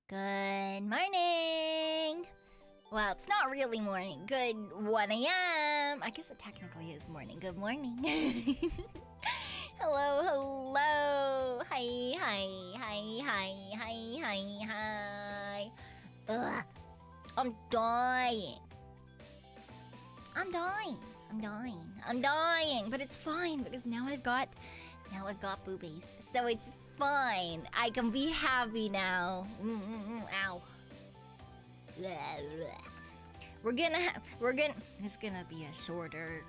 Good morning! Well, it's not really morning. Good 1 a.m. I guess it technically is morning. Good morning. Hello, hello. Hi. Ugh. I'm dying. But it's fine because now I've got boobies. So it's fine. I can be happy now. Ow. It's gonna be a shorter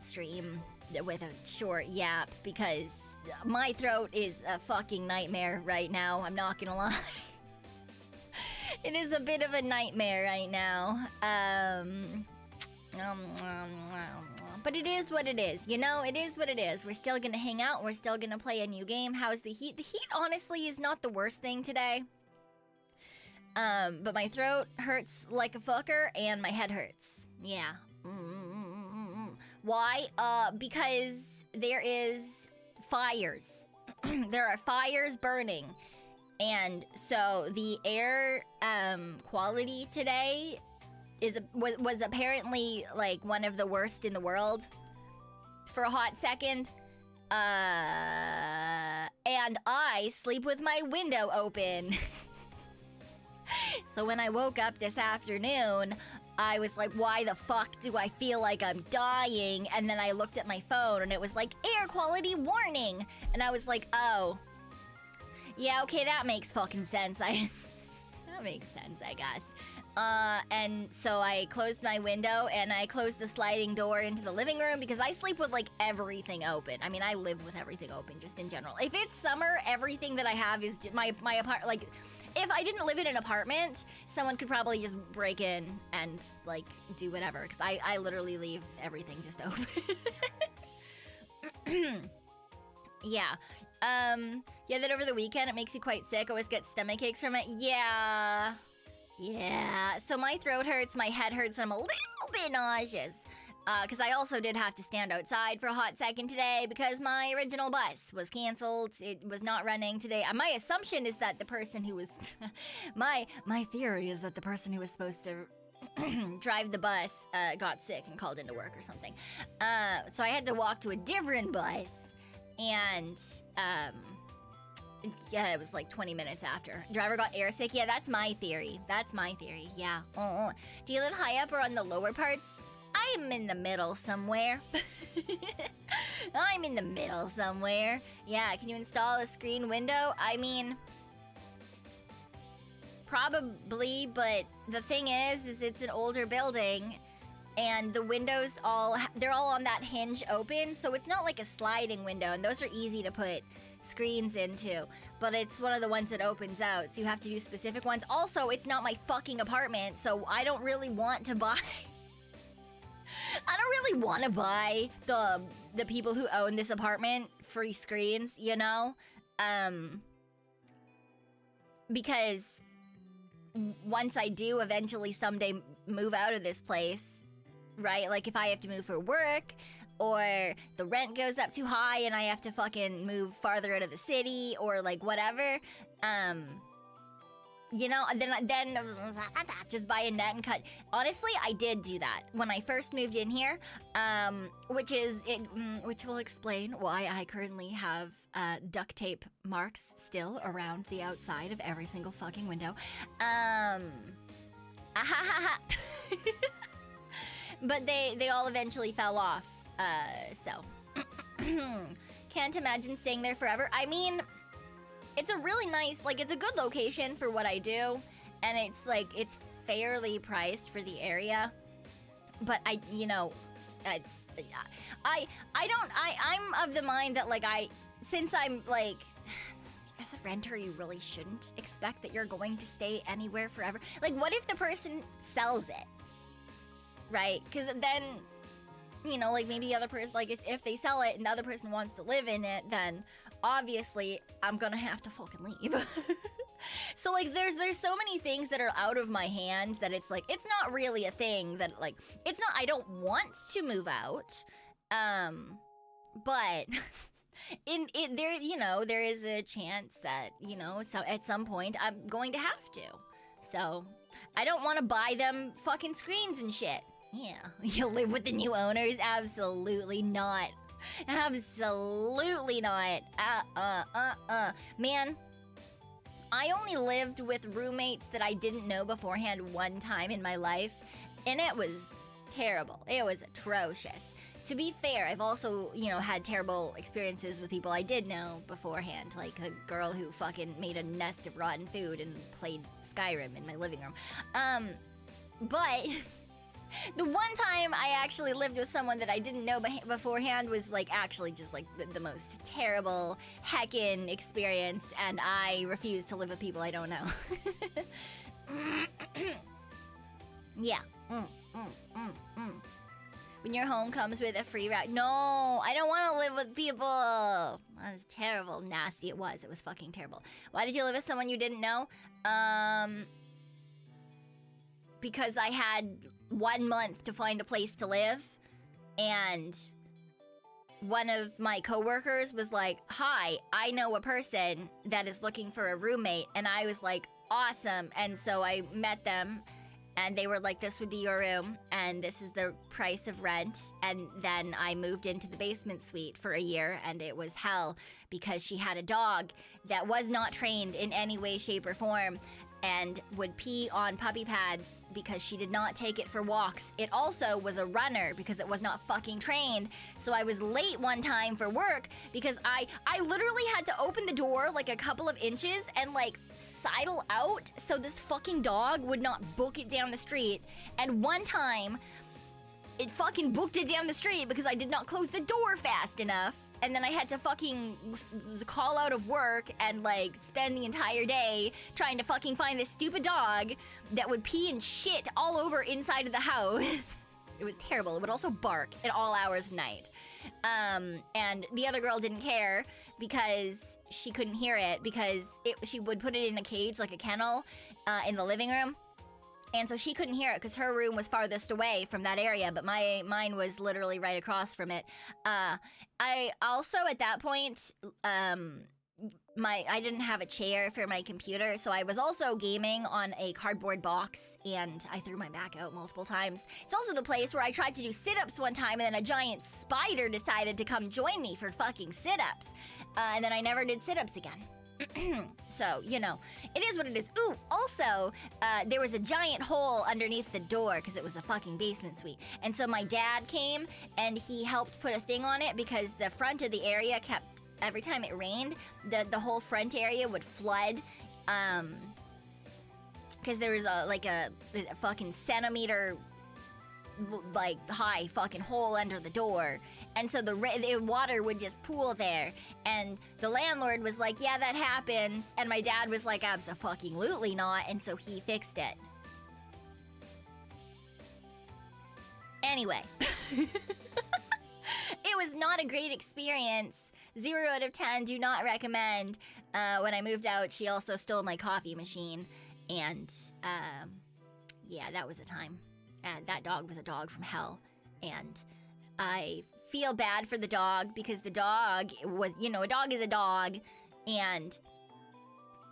stream with a short yap because my throat is a fucking nightmare right now. I'm not gonna lie. It is a bit of a nightmare right now. But it is what it is, you know? It is what it is. We're still gonna hang out. We're still gonna play a new game. How's the heat? The heat, honestly, is not the worst thing today. But my throat hurts like a fucker and my head hurts. Yeah. Why? Because there is fires. There are fires burning. And so the air quality today was apparently like one of the worst in the world for a hot second. And I sleep with my window open. So when I woke up this afternoon, I was like, why the fuck do I feel like I'm dying? And then I looked at my phone and it was like, air quality warning. And I was like, oh. Yeah, okay, that makes fucking sense. That makes sense, I guess. And so I closed my window and I closed the sliding door into the living room because I sleep with like everything open. I mean, I live with everything open just in general. If it's summer, everything that I have is my apartment. Like, if I didn't live in an apartment, someone could probably just break in and like do whatever because I literally leave everything just open. Yeah. Yeah, that over the weekend it makes you quite sick. Always get stomach aches from it. Yeah. So my throat hurts, my head hurts, and I'm a little bit nauseous. Because I also did have to stand outside for a hot second today because my original bus was canceled. It was not running today. My assumption is that the person who was... my theory is that the person who was supposed to drive the bus got sick and called into work or something. So I had to walk to a different bus. And... yeah, it was like 20 minutes after. Driver got airsick. Yeah, that's my theory. Yeah. Do you live high up or on the lower parts? I'm in the middle somewhere. Yeah, can you install a screen window? I mean, probably, but the thing is it's an older building and the windows they're all on that hinge open, so it's not like a sliding window, and those are easy to put screens into, but it's one of the ones that opens out, so you have to do specific ones. Also, it's not my fucking apartment, so I don't really want to buy the people who own this apartment free screens, you know? Because once I do eventually someday move out of this place, right? Like if I have to move for work, or the rent goes up too high and I have to fucking move farther out of the city, or like whatever, you know, then just buy a net and cut. Honestly, I did do that when I first moved in here, which will explain why I currently have duct tape marks still around the outside of every single fucking window. But they all eventually fell off. So can't imagine staying there forever. I mean, it's a really nice, like, it's a good location for what I do, and it's like it's fairly priced for the area. But I'm of the mind that like since I'm like, as a renter, you really shouldn't expect that you're going to stay anywhere forever. Like, what if the person sells it? Right? Because then, you know, like maybe the other person, like if they sell it and the other person wants to live in it, then obviously I'm gonna have to fucking leave. So like there's so many things that are out of my hands that it's like, it's not really a thing that like, it's not, I don't want to move out. But there, you know, there is a chance that, you know, so at some point I'm going to have to. So I don't want to buy them fucking screens and shit. Yeah, you'll live with the new owners? Absolutely not. Absolutely not. Man, I only lived with roommates that I didn't know beforehand one time in my life, and it was terrible. It was atrocious. To be fair, I've also, you know, had terrible experiences with people I did know beforehand, like a girl who fucking made a nest of rotten food and played Skyrim in my living room. But the one time I actually lived with someone that I didn't know beforehand was like actually just like the most terrible heckin' experience, and I refuse to live with people I don't know. Yeah. When your home comes with a free route. No, I don't want to live with people. That was terrible. Nasty it was. It was fucking terrible. Why did you live with someone you didn't know? Because I had 1 month to find a place to live. And one of my coworkers was like, hi, I know a person that is looking for a roommate. And I was like, awesome. And so I met them. And they were like, this would be your room, and this is the price of rent. And then I moved into the basement suite for a year, and it was hell because she had a dog that was not trained in any way, shape, or form and would pee on puppy pads because she did not take it for walks. It also was a runner because it was not fucking trained. So I was late one time for work because I literally had to open the door like a couple of inches and like sidle out so this fucking dog would not book it down the street. And one time, it fucking booked it down the street because I did not close the door fast enough. And then I had to fucking call out of work and like spend the entire day trying to fucking find this stupid dog that would pee and shit all over inside of the house. It was terrible. It would also bark at all hours of night. And the other girl didn't care because she couldn't hear it because she would put it in a cage, like a kennel, in the living room. And so she couldn't hear it because her room was farthest away from that area, but mine was literally right across from it. I also, at that point, I didn't have a chair for my computer, so I was also gaming on a cardboard box, and I threw my back out multiple times. It's also the place where I tried to do sit-ups one time, and then a giant spider decided to come join me for fucking sit-ups. And then I never did sit-ups again. So, you know, it is what it is. Ooh, also, there was a giant hole underneath the door because it was a fucking basement suite. And so my dad came and he helped put a thing on it because the front of the area kept, every time it rained, the whole front area would flood. Because there was a fucking centimeter like high fucking hole under the door. And so the water would just pool there. And the landlord was like, yeah, that happens. And my dad was like, abso-fucking-lutely not. And so he fixed it. Anyway. It was not a great experience. 0 out of 10, do not recommend. When I moved out, she also stole my coffee machine. And, yeah, that was a time. And that dog was a dog from hell. And I feel bad for the dog because the dog was, you know, a dog is a dog, and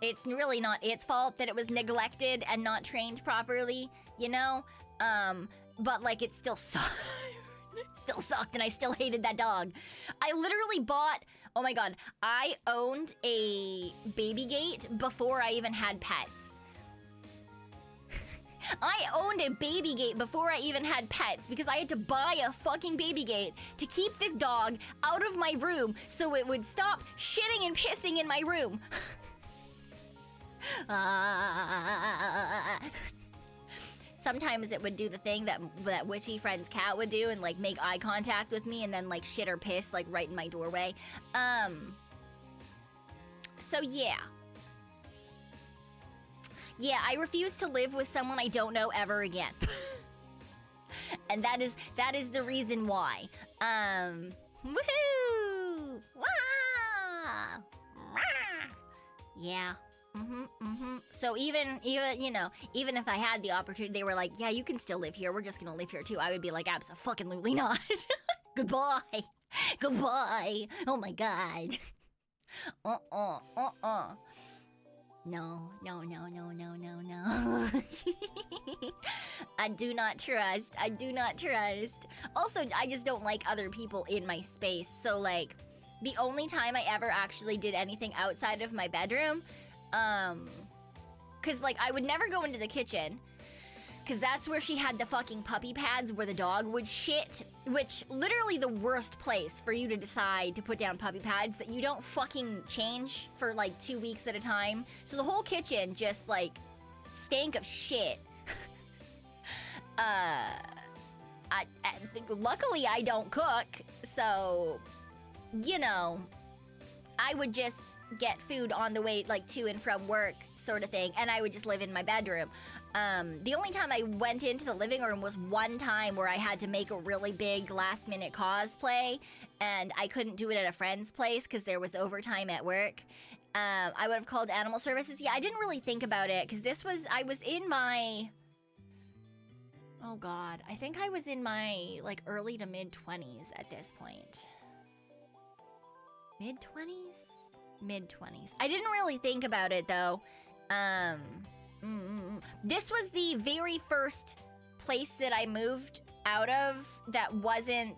it's really not its fault that it was neglected and not trained properly, you know? But like it still sucked. Still sucked, and I still hated that dog. I literally bought, oh my god, I owned a baby gate before I even had pets. I owned a baby gate before I even had pets because I had to buy a fucking baby gate to keep this dog out of my room so it would stop shitting and pissing in my room. Sometimes it would do the thing that witchy friend's cat would do and like make eye contact with me and then like shit or piss like right in my doorway. So yeah. Yeah, I refuse to live with someone I don't know ever again. And that is the reason why. Woohoo! Wah! Yeah. So even you know, even if I had the opportunity, they were like, yeah, you can still live here. We're just gonna live here too. I would be like, abso-fucking-lutely not. Goodbye. Goodbye. Oh my god. No. I do not trust. Also, I just don't like other people in my space. So, like, the only time I ever actually did anything outside of my bedroom, because, like, I would never go into the kitchen, because that's where she had the fucking puppy pads where the dog would shit, which literally the worst place for you to decide to put down puppy pads that you don't fucking change for like 2 weeks at a time. So the whole kitchen just like stank of shit. Luckily I don't cook, so, you know, I would just get food on the way like to and from work sort of thing, and I would just live in my bedroom. The only time I went into the living room was one time where I had to make a really big last-minute cosplay, and I couldn't do it at a friend's place because there was overtime at work. I would have called animal services. Yeah, I didn't really think about it because I was in my... Oh god, I think I was in my, like, early to mid-20s at this point. Mid-20s? Mid-20s. I didn't really think about it, though. This was the very first place that I moved out of that wasn't...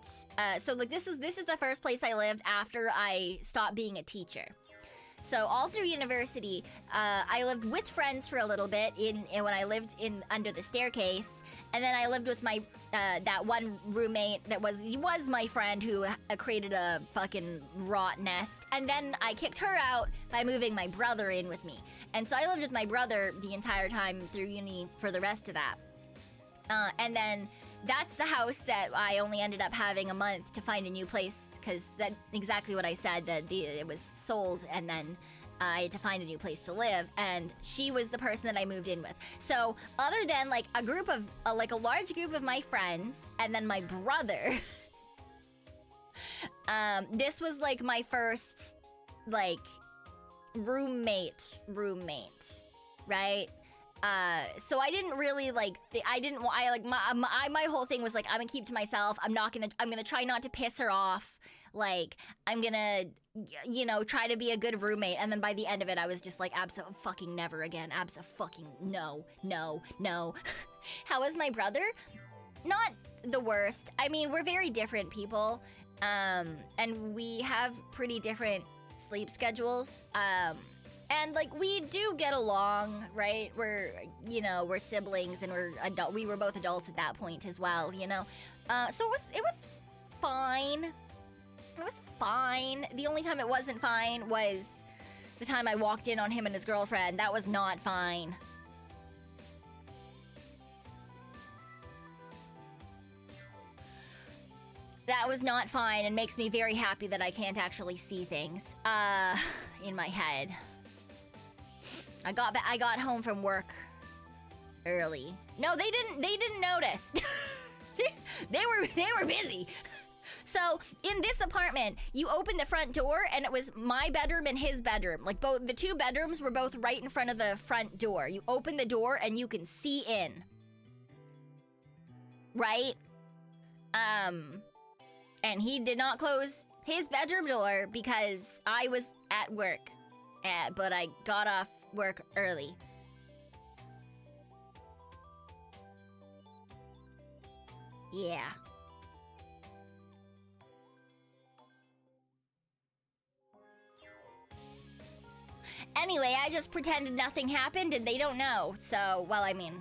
so, like, this is the first place I lived after I stopped being a teacher. So, all through university, I lived with friends for a little bit when I lived under the staircase. And then I lived with my that one roommate that was my friend who created a fucking rot nest. And then I kicked her out by moving my brother in with me. And so I lived with my brother the entire time through uni for the rest of that. And then that's the house that I only ended up having a month to find a new place, because that's exactly what I said, that it was sold, and then I had to find a new place to live, and she was the person that I moved in with. So other than like a group of like a large group of my friends and then my brother, this was like my first like roommate, right? So I didn't really like my whole thing was like, I'm gonna keep to myself. I'm gonna try not to piss her off. Like, I'm gonna, you know, try to be a good roommate. And then by the end of it, I was just like, fucking never again. Fucking no. How was my brother? Not the worst. I mean, we're very different people. And we have pretty different sleep schedules. And like, we do get along, right? We're siblings, and we were both adults at that point as well, you know? So it was fine. It was fine. The only time it wasn't fine was the time I walked in on him and his girlfriend. That was not fine. That was not fine, and makes me very happy that I can't actually see things in my head. I got home from work early. No, they didn't notice. they were busy. So, in this apartment, you open the front door, and it was my bedroom and his bedroom. Like, the two bedrooms were both right in front of the front door. You open the door, and you can see in. Right? And he did not close his bedroom door because I was at work. But I got off work early. Yeah. Anyway, I just pretended nothing happened and they don't know. So, well, I mean,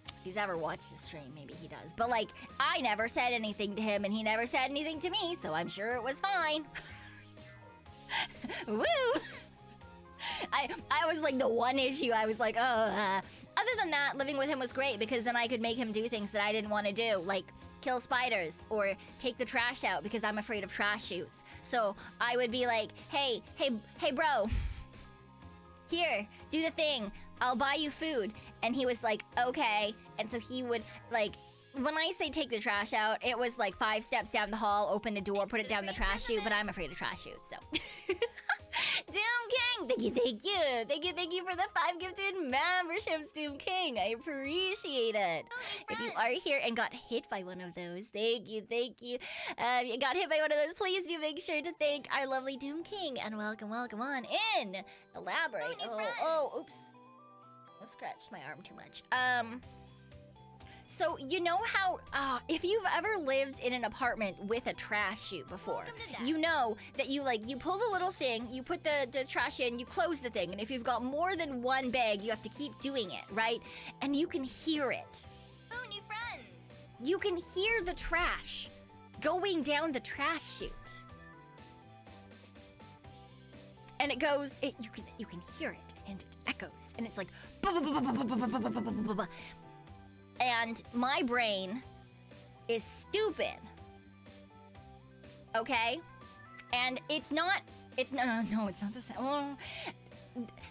if he's ever watched the stream, maybe he does. But, like, I never said anything to him and he never said anything to me, so I'm sure it was fine. Woo! I was like the one issue. I was like, other than that, living with him was great because then I could make him do things that I didn't want to do, like kill spiders or take the trash out because I'm afraid of trash chutes. So I would be like, hey, bro, here, do the thing. I'll buy you food. And he was like, okay. And so he would, like, when I say take the trash out, it was like 5 steps down the hall, open the door, put it down the trash chute, but I'm afraid of trash chutes, so. Doom King! Thank you for the 5 gifted memberships, Doom King. I appreciate it. If you are here and got hit by one of those, thank you. You got hit by one of those, please do make sure to thank our lovely Doom King. And welcome on in. Elaborate. Oops. I scratched my arm too much. So you know how, if you've ever lived in an apartment with a trash chute before, you know that you pull the little thing, you put the trash in, you close the thing, and if you've got more than one bag, you have to keep doing it, right? And you can hear it. Oh, new friends. You can hear the trash going down the trash chute. And it goes, you can hear it, and it echoes, and it's like, and my brain is stupid. Okay? And it's not the same. Oh.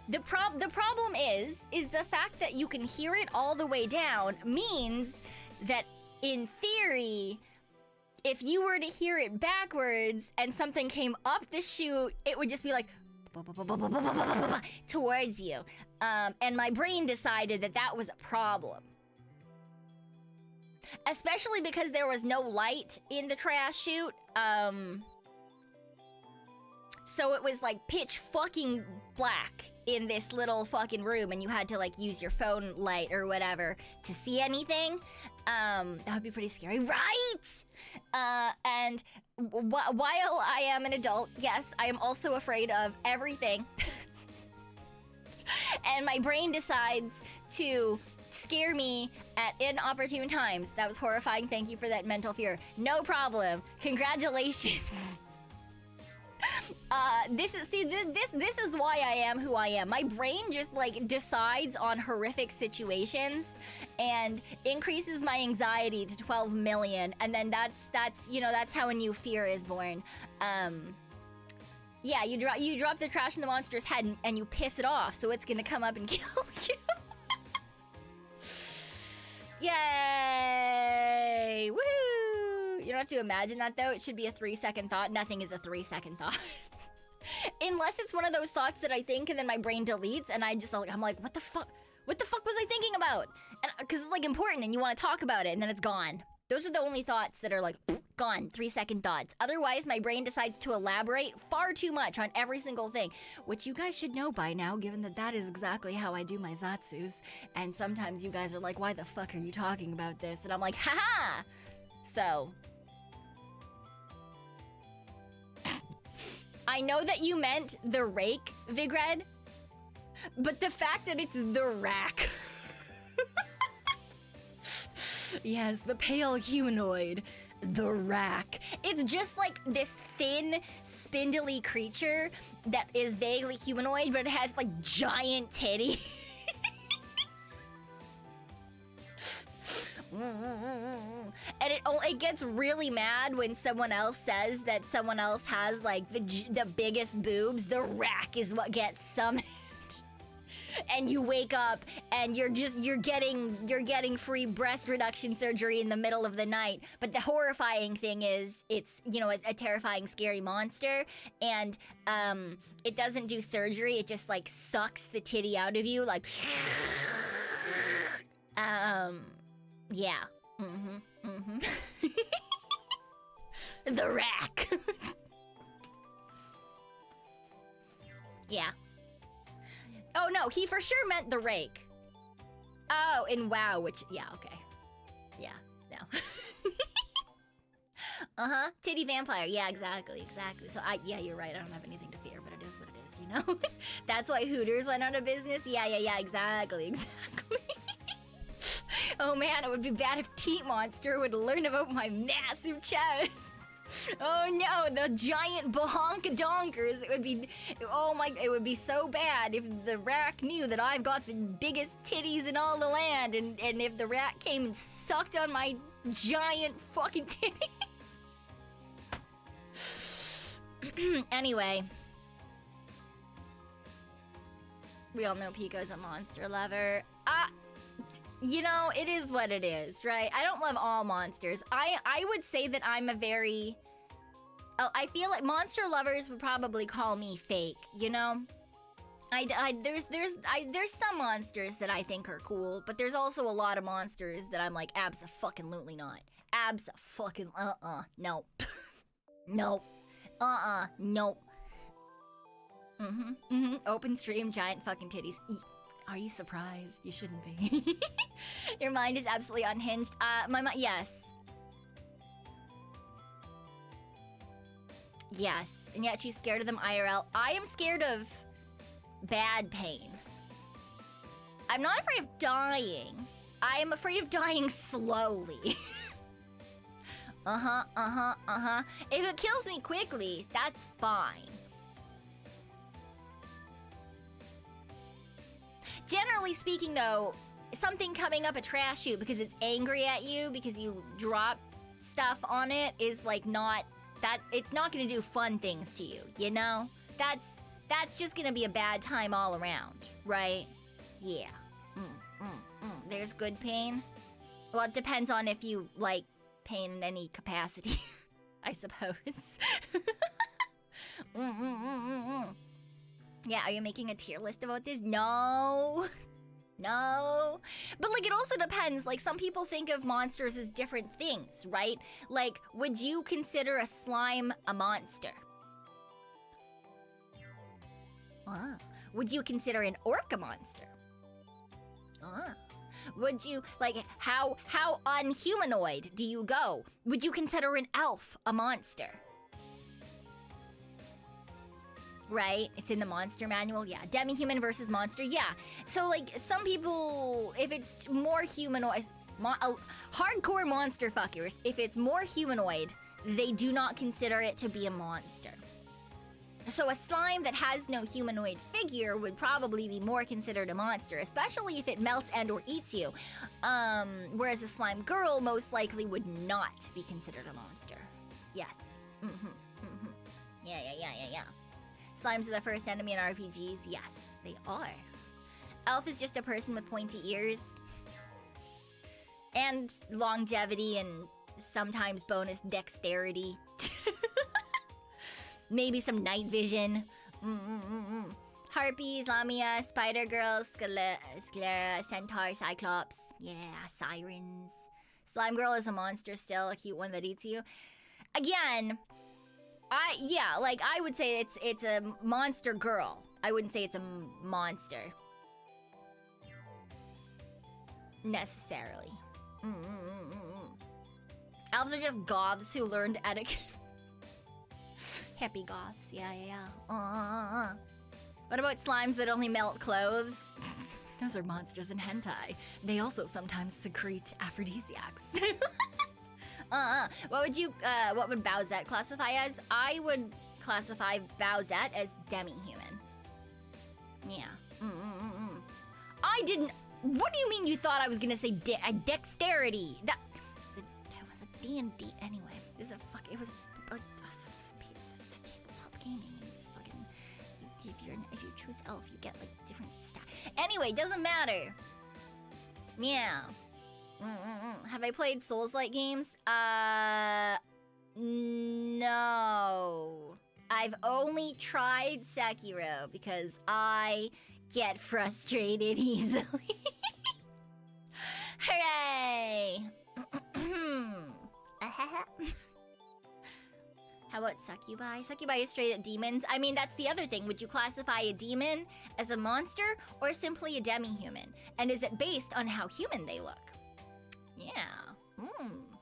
The problem is the fact that you can hear it all the way down means that in theory, if you were to hear it backwards and something came up the chute, it would just be like towards you. And my brain decided that was a problem. Especially because there was no light in the trash chute. So it was like pitch fucking black in this little fucking room, and you had to like use your phone light or whatever to see anything. That would be pretty scary, right? And while I am an adult, yes, I am also afraid of everything. And my brain decides to scare me at inopportune times. That was horrifying. Thank you for that mental fear. No problem. Congratulations. This is why I am who I am. My brain just like decides on horrific situations and increases my anxiety to 12 million, and then that's how a new fear is born. Yeah, you drop the trash in the monster's head and you piss it off, so it's gonna come up and kill you. Yay! Woo! You don't have to imagine that though. It should be a 3-second thought. Nothing is a 3-second thought. Unless it's one of those thoughts that I think and then my brain deletes and I'm like, what the fuck? What the fuck was I thinking about? And because it's like important and you want to talk about it and then it's gone. Those are the only thoughts that are like gone, 3-second thoughts. Otherwise, my brain decides to elaborate far too much on every single thing, which you guys should know by now, given that is exactly how I do my Zatsus. And sometimes you guys are like, why the fuck are you talking about this? And I'm like, haha! So, I know that you meant the rake, Vigred, but the fact that it's the rack. Yes, the pale humanoid. The rack. It's just like this thin, spindly creature that is vaguely humanoid, but it has like giant titties. And it gets really mad when someone else says that someone else has like the biggest boobs. The rack is what gets summoned. And you wake up and you're getting free breast reduction surgery in the middle of the night. But the horrifying thing is it's a terrifying, scary monster, and it doesn't do surgery. It just like sucks the titty out of you, like yeah. The rack. Yeah. Oh no, he for sure meant the rake. Oh, in WoW, which, yeah, okay. Yeah, no. Titty vampire, yeah, exactly. So yeah, you're right, I don't have anything to fear, but it is what it is, you know? That's why Hooters went out of business? Yeah, exactly. Oh man, it would be bad if Teat Monster would learn about my massive chest. Oh no, the giant bahonka-donkers. It would be so bad if the rack knew that I've got the biggest titties in all the land, and if the rat came and sucked on my giant fucking titties. Anyway. We all know Pico's a monster lover. It is what it is, right? I don't love all monsters. I would say that I'm a very I feel like monster lovers would probably call me fake, you know? There's some monsters that I think are cool, but there's also a lot of monsters that I'm like, abso-fucking-lutely not. Abso-fucking, no. Nope. Nope. Open stream, giant fucking titties. Are you surprised? You shouldn't be. Your mind is absolutely unhinged. My mind, yes. Yes, and yet she's scared of them IRL. I am scared of bad pain. I'm not afraid of dying. I am afraid of dying slowly. If it kills me quickly, that's fine. Generally speaking, though, something coming up a trash chute because it's angry at you because you drop stuff on it is like not that. It's not going to do fun things to you, you know? That's just going to be a bad time all around, right? Yeah. There's good pain. Well, it depends on if you like pain in any capacity, I suppose. Yeah, are you making a tier list about this? No. No. But, like, it also depends. Like, some people think of monsters as different things, right? Like, would you consider a slime a monster? Would you consider an orc a monster? Would you, like, how unhumanoid do you go? Would you consider an elf a monster? Right? It's in the monster manual. Yeah. Demi-human versus monster. Yeah. So, like, some people, if it's more humanoid, hardcore monster fuckers, if it's more humanoid, they do not consider it to be a monster. So a slime that has no humanoid figure would probably be more considered a monster, especially if it melts and or eats you. Whereas a slime girl most likely would not be considered a monster. Yes. Yeah. Slimes are the first enemy in RPGs. Yes, they are. Elf is just a person with pointy ears. And longevity and sometimes bonus dexterity. Maybe some night vision. Harpies, Lamia, Spider Girl, Sclera, Centaur, Cyclops. Yeah, Sirens. Slime Girl is a monster still, a cute one that eats you. Again, I would say it's a monster girl. I wouldn't say it's a monster. Necessarily. Elves are just goths who learned etiquette. Happy goths, yeah. What about slimes that only melt clothes? Those are monsters in hentai. They also sometimes secrete aphrodisiacs. What would Bowsette classify as? I would classify Bowsette as demi-human. Yeah. I didn't. What do you mean you thought I was gonna say dexterity? That was a D&D anyway. It was tabletop gaming. It's fucking. If you choose elf, you get like different stats. Anyway, doesn't matter. Yeah. Have I played Souls-like games? No. I've only tried Sekiro because I get frustrated easily. Hooray! How about succubi? Succubi is straight at demons. I mean, that's the other thing. Would you classify a demon as a monster or simply a demi-human? And is it based on how human they look? Yeah.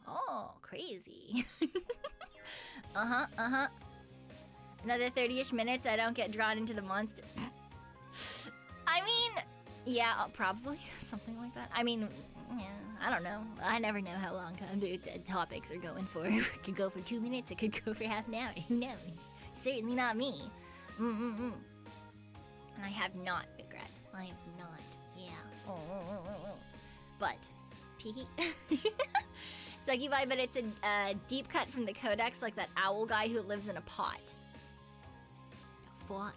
Oh, crazy. Another 30-ish minutes, I don't get drawn into the monster. I mean, yeah, probably. Something like that. I mean, yeah, I don't know. I never know how long the topics are going for. It could go for 2 minutes. It could go for half an hour. Who knows? Certainly not me. And I have not, Big Red. I have not. Yeah. But... Succubi, but it's a deep cut from the codex, like that owl guy who lives in a pot. Fuck.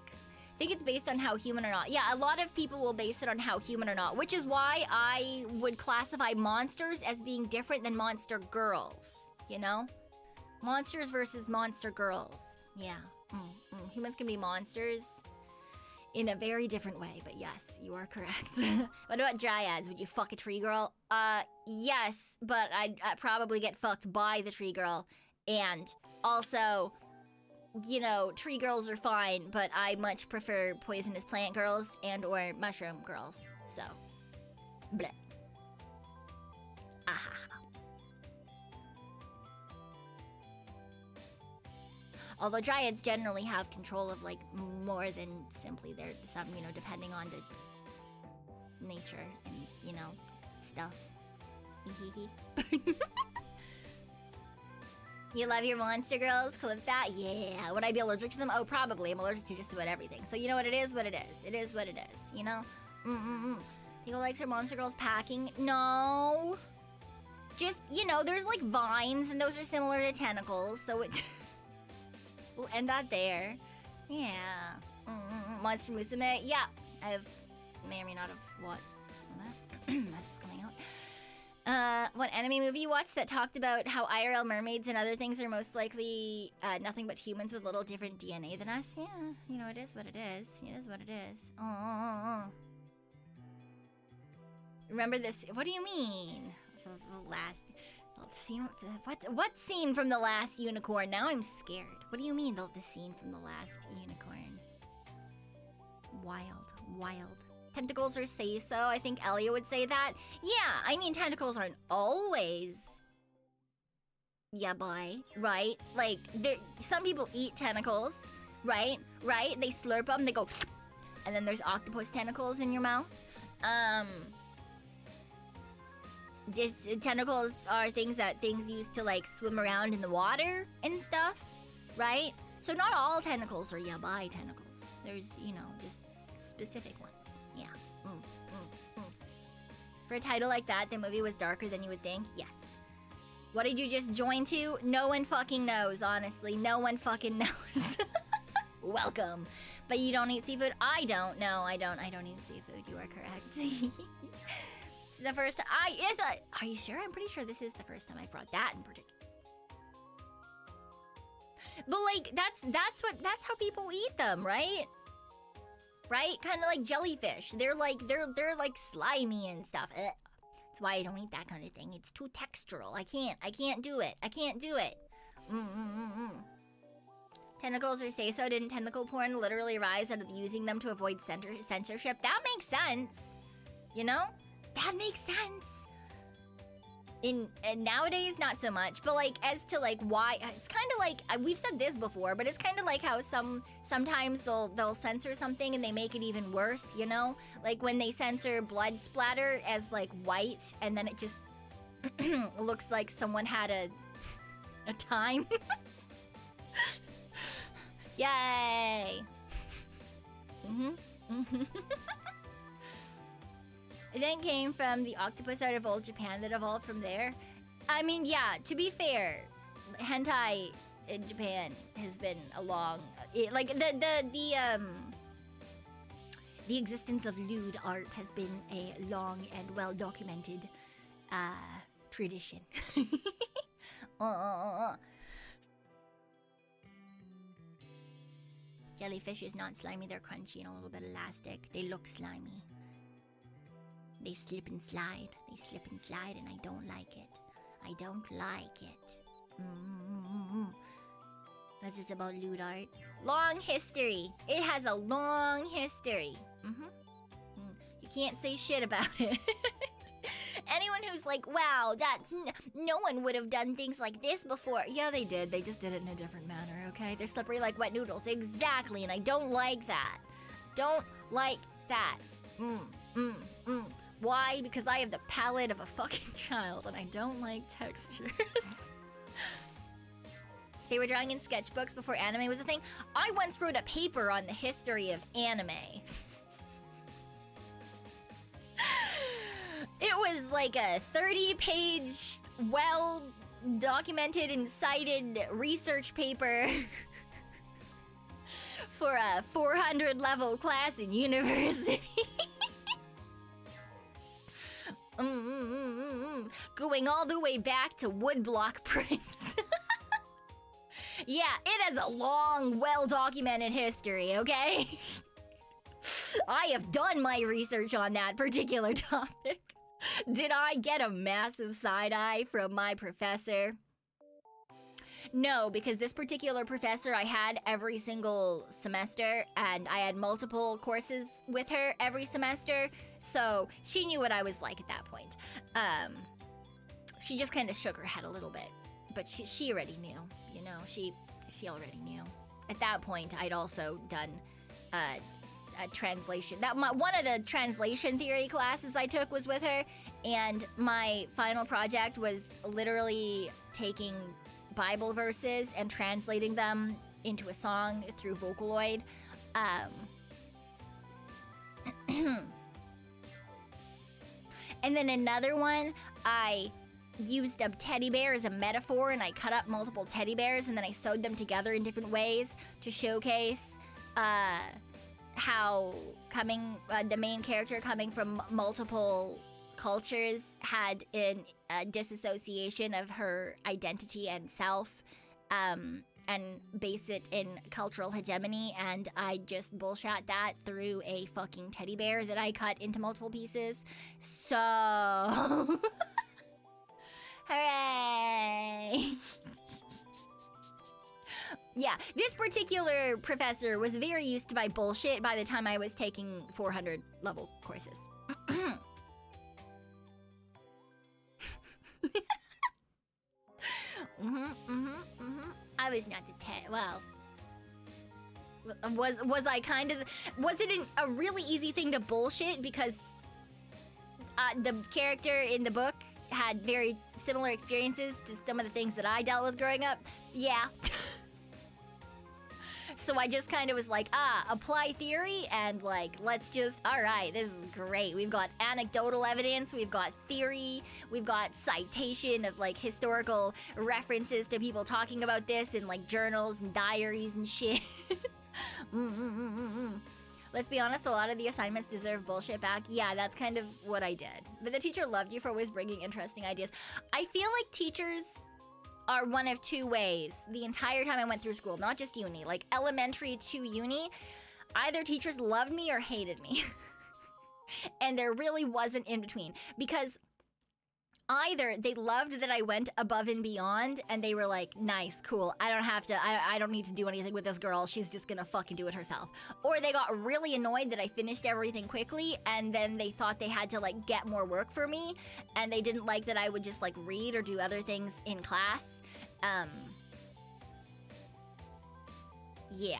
I think it's based on how human or not. Yeah, a lot of people will base it on how human or not, which is why I would classify monsters as being different than monster girls, you know? Monsters versus monster girls. Yeah. Humans can be monsters in a very different way, but yes, you are correct. What about dryads? Would you fuck a tree girl? Yes, but I'd probably get fucked by the tree girl. And also, you know, tree girls are fine, but I much prefer poisonous plant girls and or mushroom girls. So, bleh. Ah. Although dryads generally have control of, like, more than simply their, some, you know, depending on the nature and, you know, stuff. You love your monster girls? Clip that? Yeah. Would I be allergic to them? Oh, probably. I'm allergic to just about everything. So you know what? It is what it is. It is what it is, you know? People likes her monster girls packing? No. Just, you know, there's, like, vines, and those are similar to tentacles, so it... We'll end that there. Yeah. Monster Musume. Yeah. May or may not have watched some of that. That's what's coming out. What anime movie you watched that talked about how IRL mermaids and other things are most likely nothing but humans with a little different DNA than us? Yeah. You know, it is what it is. It is what it is. Remember this? What do you mean? The last... Scene, what scene from The Last Unicorn? Now I'm scared. What do you mean the scene from The Last Unicorn? Wild. Tentacles or say so? I think Elliot would say that. Yeah, I mean tentacles aren't always yabai, right? Like, some people eat tentacles, right? Right? They slurp them, they go, and then there's octopus tentacles in your mouth. Tentacles are things use to, like, swim around in the water and stuff, right? So not all tentacles are yabai tentacles. There's, you know, just specific ones. Yeah. For a title like that, the movie was darker than you would think? Yes. What did you just join to? No one fucking knows, honestly. No one fucking knows. Welcome. But you don't eat seafood? I don't. No, I don't eat seafood. You are correct. The first time are you sure? I'm pretty sure this is the first time I brought that in particular. But like that's how people eat them, right? Right? Kind of like jellyfish. They're like slimy and stuff. Ugh. That's why I don't eat that kind of thing. It's too textural. I can't do it. Tentacles or say so? Didn't tentacle porn literally rise out of using them to avoid censorship? That makes sense. You know? That makes sense. And nowadays, not so much. But like, as to like why, it's kind of like we've said this before, but it's kind of like how sometimes they'll censor something and they make it even worse. You know, like when they censor blood splatter as like white, and then it just looks like someone had a time. Yay. It then came from the octopus art of old Japan that evolved from there. I mean, yeah, to be fair, hentai in Japan has been a long... like, the existence of lewd art has been a long and well-documented tradition. Jellyfish is not slimy, they're crunchy and a little bit elastic. They look slimy. They slip and slide, and I don't like it. What's this about lewd art? Long history. It has a long history. You can't say shit about it. Anyone who's like, wow, no one would have done things like this before. Yeah, they did. They just did it in a different manner, okay? They're slippery like wet noodles. Exactly, and I don't like that. Don't like that. Why? Because I have the palate of a fucking child and I don't like textures. They were drawing in sketchbooks before anime was a thing. I once wrote a paper on the history of anime. It was like a 30-page, well-documented and cited research paper for a 400-level class in university. Going all the way back to woodblock prints. Yeah, it has a long, well-documented history, okay? I have done my research on that particular topic. Did I get a massive side-eye from my professor? No, because this particular professor I had every single semester, and I had multiple courses with her every semester, so she knew what I was like at that point. She just kind of shook her head a little bit, but she already knew, you know, she already knew. At that point, I'd also done a translation. One of the translation theory classes I took was with her, and my final project was literally taking Bible verses and translating them into a song through Vocaloid. And then another one, I used a teddy bear as a metaphor, and I cut up multiple teddy bears and then I sewed them together in different ways to showcase how the main character coming from multiple cultures had a disassociation of her identity and self, and base it in cultural hegemony, and I just bullshit that through a fucking teddy bear that I cut into multiple pieces. So hooray. Yeah, this particular professor was very used to my bullshit by the time I was taking 400 level courses. I was not the well, was I kind of, was it a really easy thing to bullshit because the character in the book had very similar experiences to some of the things that I dealt with growing up? Yeah. So I just kind of was like, apply theory and like, let's just, all right, this is great. We've got anecdotal evidence, we've got theory, we've got citation of like historical references to people talking about this in like journals and diaries and shit. Let's be honest, a lot of the assignments deserve bullshit back. Yeah, that's kind of what I did. But the teacher loved you for always bringing interesting ideas. I feel like teachers are one of two ways the entire time I went through school, not just uni, like elementary to uni. Either teachers loved me or hated me. And there really wasn't in between, because either they loved that I went above and beyond and they were like, nice, cool, I don't need to do anything with this girl, she's just gonna fucking do it herself. Or they got really annoyed that I finished everything quickly and then they thought they had to like get more work for me, and they didn't like that I would just like read or do other things in class. Yeah.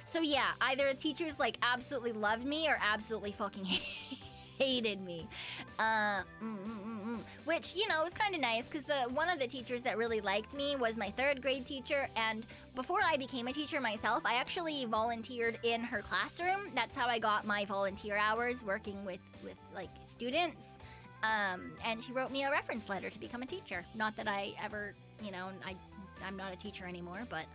So yeah, either teachers like absolutely loved me or absolutely fucking hated me. Which, you know, was kind of nice because one of the teachers that really liked me was my 3rd grade teacher, and before I became a teacher myself, I actually volunteered in her classroom. That's how I got my volunteer hours, working with like students. And she wrote me a reference letter to become a teacher. Not that I ever, you know, I'm not a teacher anymore, but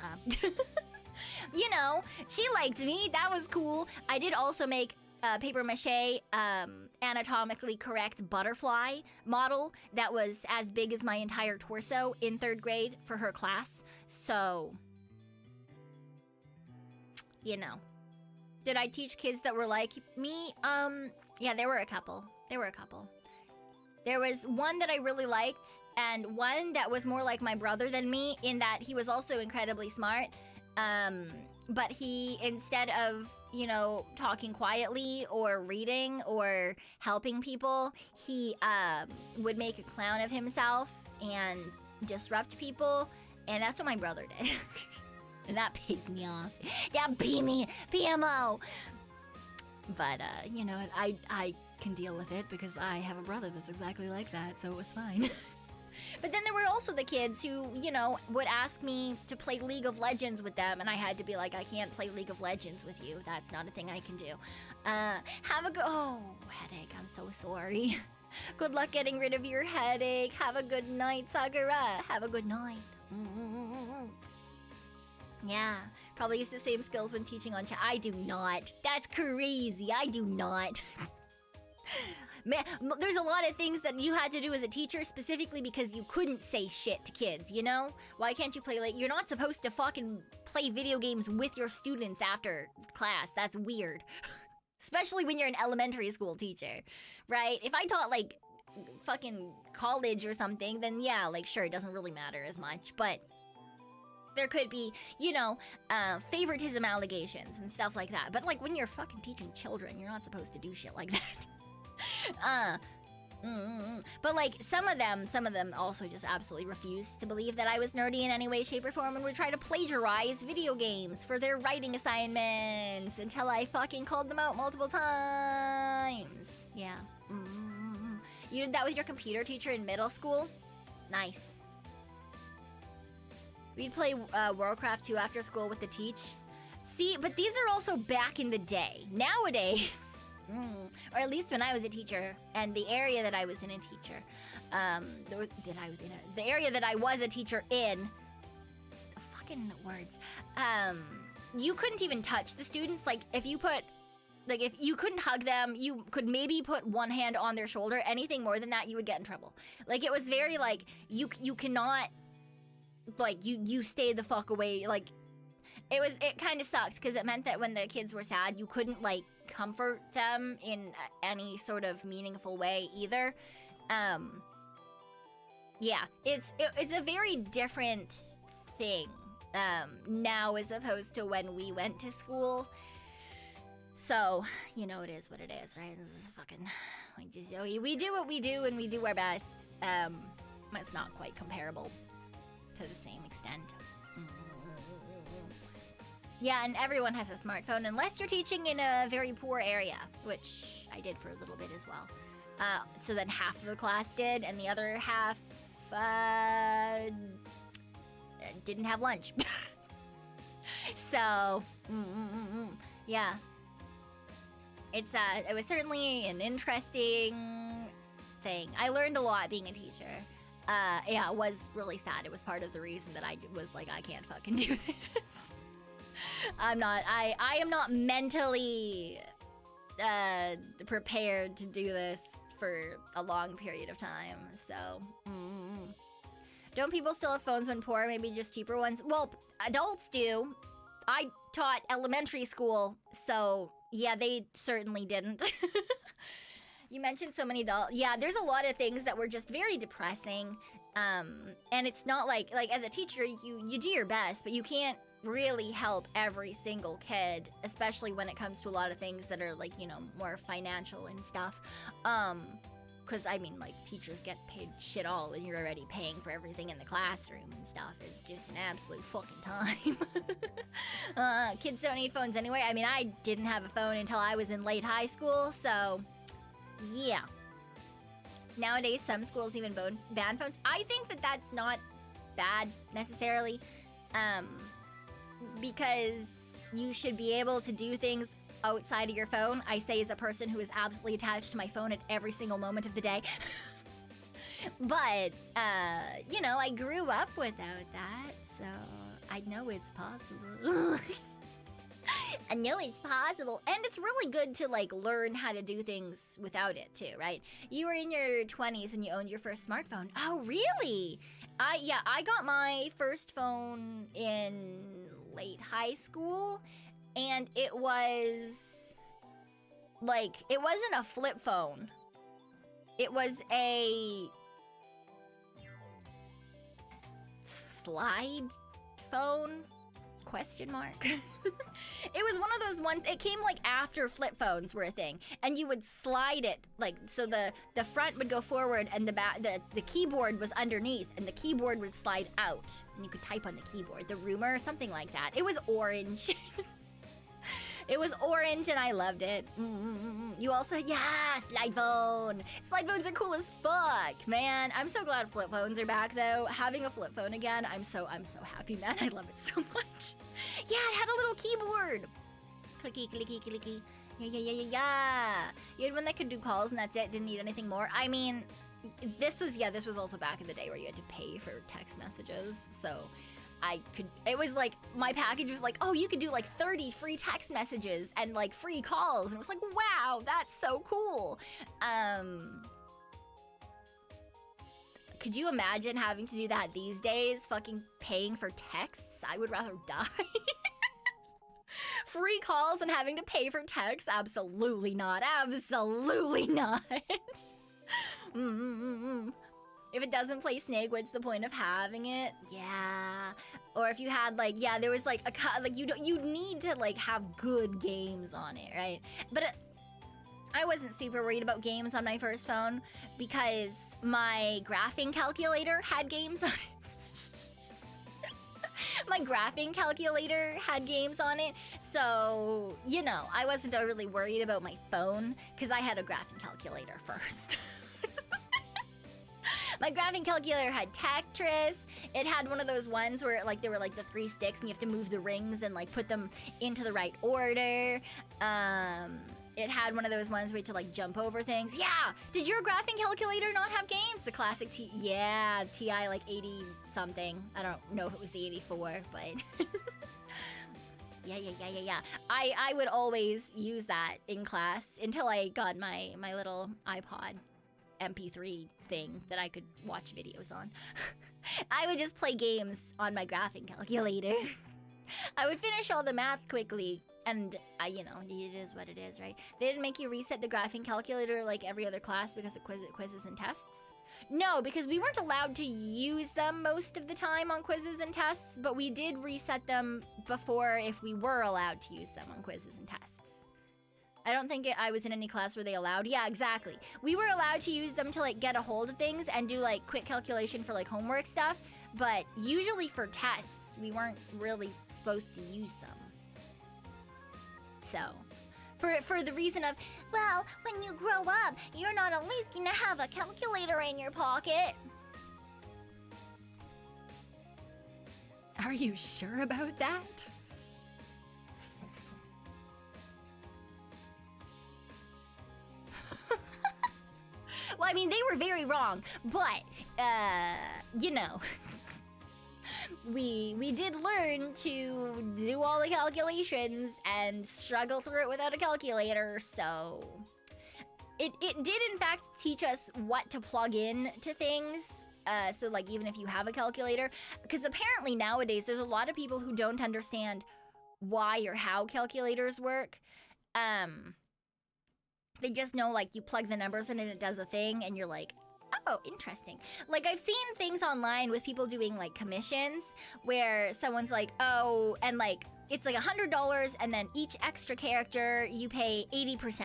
you know, she liked me. That was cool. I did also make a paper mache anatomically correct butterfly model that was as big as my entire torso in 3rd grade for her class. So, you know. Did I teach kids that were like me? Yeah, there were a couple. There was one that I really liked, and one that was more like my brother than me, in that he was also incredibly smart. But he, instead of, you know, talking quietly or reading or helping people, he would make a clown of himself and disrupt people, and that's what my brother did. And that pissed me off. That beat me, PMO. But, you know, I can deal with it because I have a brother that's exactly like that, so it was fine. But then there were also the kids who, you know, would ask me to play League of Legends with them, and I had to be like, I can't play League of Legends with you. That's not a thing I can do. Oh, headache. I'm so sorry. Good luck getting rid of your headache. Have a good night, Sakura. Have a good night. Yeah, probably use the same skills when teaching on chat. I do not. That's crazy. I do not. Man, there's a lot of things that you had to do as a teacher specifically because you couldn't say shit to kids, you know? Why can't you play, like, you're not supposed to fucking play video games with your students after class. That's weird. Especially when you're an elementary school teacher, right? If I taught, like, fucking college or something, then yeah, like, sure, it doesn't really matter as much, but there could be, you know, favoritism allegations and stuff like that. But, like, when you're fucking teaching children, you're not supposed to do shit like that. But, like, some of them also just absolutely refused to believe that I was nerdy in any way, shape, or form and would try to plagiarize video games for their writing assignments until I fucking called them out multiple times. Yeah. You did that with your computer teacher in middle school? Nice. We'd play Warcraft 2 after school with the teach. See, but these are also back in the day. Nowadays, or at least when I was a teacher, and the area that I was in a teacher, the area that I was a teacher in, fucking words, you couldn't even touch the students. Like, if you couldn't hug them, you could maybe put one hand on their shoulder. Anything more than that, you would get in trouble. Like, it was very, like, you cannot... Like, you stay the fuck away. Like, it kind of sucks because it meant that when the kids were sad, you couldn't, like, comfort them in any sort of meaningful way either. Yeah, it's a very different thing now as opposed to when we went to school. So, you know, it is what it is, right? This is fucking... We do what we do and we do our best. It's not quite comparable to the same extent. Yeah, and everyone has a smartphone unless you're teaching in a very poor area, which I did for a little bit as well. So then half of the class did, and the other half didn't have lunch. So, yeah. It was certainly an interesting thing. I learned a lot being a teacher. Yeah, it was really sad. It was part of the reason that I was like, I can't fucking do this. I am not mentally prepared to do this for a long period of time, so. Don't people still have phones when poor, maybe just cheaper ones? Well, adults do. I taught elementary school, so yeah, they certainly didn't. You mentioned so many adults. Yeah, there's a lot of things that were just very depressing. And it's not like as a teacher, you do your best, but you can't really help every single kid, especially when it comes to a lot of things that are like, you know, more financial and stuff. Because, I mean, like, teachers get paid shit all, and you're already paying for everything in the classroom and stuff. It's just an absolute fucking time. Kids don't need phones anyway. I mean, I didn't have a phone until I was in late high school, so... Yeah. Nowadays, some schools even ban phones. I think that that's not bad, necessarily. Because you should be able to do things outside of your phone. I say as a person who is absolutely attached to my phone at every single moment of the day. But, you know, I grew up without that, so I know it's possible. I know it's possible. And it's really good to, like, learn how to do things without it, too, right? You were in your 20s and you owned your first smartphone. Oh, really? I got my first phone in late high school, and it was, like, it wasn't a flip phone. It was a slide phone? Question mark. It was one of those ones, it came like after flip phones were a thing, and you would slide it, like, so the front would go forward and the keyboard was underneath, and the keyboard would slide out, and you could type on the keyboard, the rumor or something like that. It was orange. It was orange and I loved it. You also, yeah, slide phone. Slide phones are cool as fuck, man. I'm so glad flip phones are back though. Having a flip phone again, I'm so happy, man. I love it so much. Yeah, it had a little keyboard. Clicky, clicky, clicky. Yeah. You had one that could do calls and that's it. Didn't need anything more. I mean, this was also back in the day where you had to pay for text messages. So, it was like, my package was like, oh, you could do like 30 free text messages and like free calls. And it was like, wow, that's so cool. Could you imagine having to do that these days? Fucking paying for texts? I would rather die. Free calls and having to pay for texts? Absolutely not. Absolutely not. If it doesn't play Snake, what's the point of having it? Yeah. Or if you had like, yeah, there was like you need to like have good games on it, right? But I wasn't super worried about games on my first phone because my graphing calculator had games on it. My graphing calculator had games on it, so, you know, I wasn't really worried about my phone because I had a graphing calculator first. My graphing calculator had Tetris. It had one of those ones where like there were like the 3 sticks and you have to move the rings and like put them into the right order. It had one of those ones where you had to like jump over things. Yeah! Did your graphing calculator not have games? The classic yeah, TI like 80 something. I don't know if it was the 84, but yeah. I would always use that in class until I got my little iPod MP3 thing that I could watch videos on. I would just play games on my graphing calculator. I would finish all the math quickly. And, you know, it is what it is, right? They didn't make you reset the graphing calculator like every other class because of quizzes and tests? No, because we weren't allowed to use them most of the time on quizzes and tests, but we did reset them before if we were allowed to use them on quizzes and tests. I don't think I was in any class where they allowed. Yeah, exactly. We were allowed to use them to, like, get a hold of things and do, like, quick calculation for, like, homework stuff, but usually for tests, we weren't really supposed to use them. So, for the reason of, well, when you grow up, you're not always gonna have a calculator in your pocket. Are you sure about that? Well, I mean, they were very wrong, but, you know... We did learn to do all the calculations and struggle through it without a calculator, so... It did, in fact, teach us what to plug in to things, so, like, even if you have a calculator. Because apparently nowadays, there's a lot of people who don't understand why or how calculators work. They just know, like, you plug the numbers in and it does a thing, and you're like... Oh, interesting. Like, I've seen things online with people doing, like, commissions where someone's like, oh, and, like, it's, like, $100, and then each extra character, you pay 80%,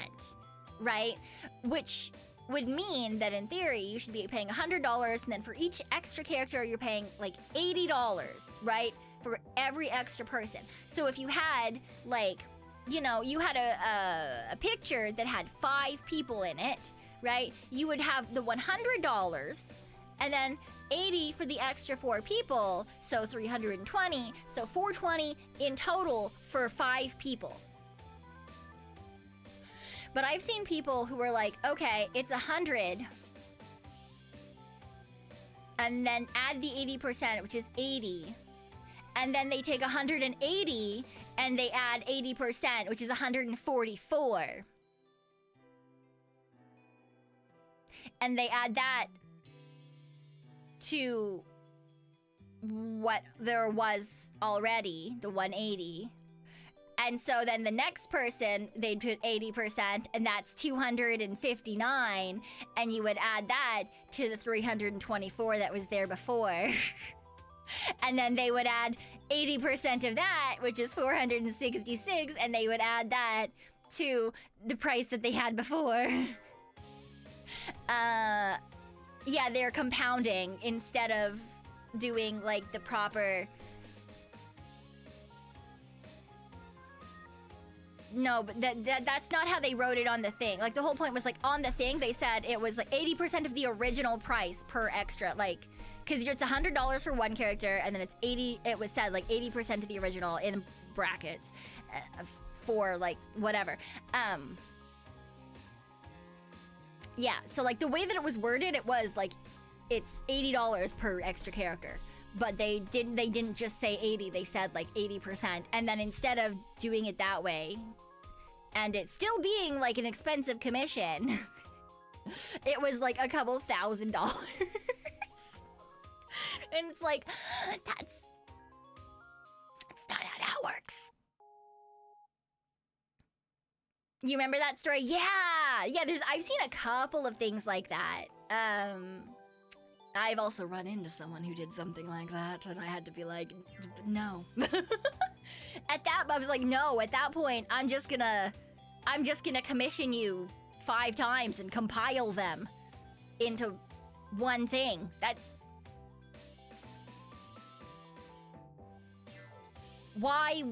right? Which would mean that, in theory, you should be paying $100, and then for each extra character, you're paying, like, $80, right? For every extra person. So if you had, like, you know, you had a picture that had 5 people in it, right? You would have the $100 and then 80 for the extra 4 people, so 320, so 420 in total for 5 people. But I've seen people who were like, okay, it's 100 and then add the 80%, which is 80, and then they take 180 and they add 80%, which is 144. And they add that to what there was already, the 180. And so then the next person, they'd put 80%, and that's 259. And you would add that to the 324 that was there before. And then they would add 80% of that, which is 466, and they would add that to the price that they had before. Yeah, they're compounding instead of doing, like, the proper... No, but that's not how they wrote it on the thing. Like, the whole point was, like, on the thing, they said it was, like, 80% of the original price per extra, like... Because it's $100 for one character, and then it's 80... It was said, like, 80% of the original in brackets for, like, whatever. Yeah, so, like, the way that it was worded, it was, like, it's $80 per extra character. But they didn't just say 80, they said like 80%. And then instead of doing it that way, and it still being like an expensive commission, it was like a couple $1,000s. And it's like, that's not how that works. You remember that story? Yeah, I've seen a couple of things like that. I've also run into someone who did something like that, and I had to be like, no. I was like, no, at that point, I'm just gonna commission you 5 times and compile them into one thing. Why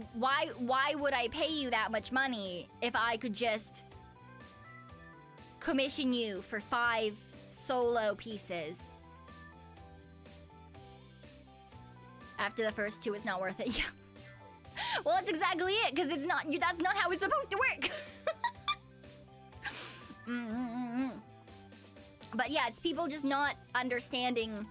would I pay you that much money if I could just commission you for 5 solo pieces? After the first 2, it's not worth it. Yeah. Well, that's exactly it, because it's not. That's not how it's supposed to work. But yeah, it's people just not understanding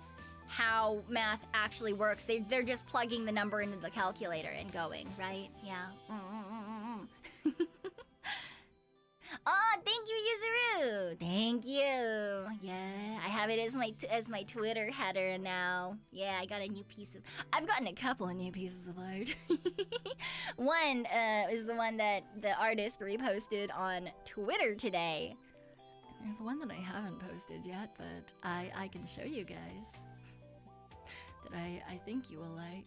how math actually works. They're just plugging the number into the calculator and going, right? Yeah. Oh, thank you, Yuzuru. Thank you. Yeah, I have it as my Twitter header now. Yeah, I got a new piece of. I've gotten a couple of new pieces of art. One is the one that the artist reposted on Twitter today. And there's one that I haven't posted yet, but I can show you guys. That I think you will like.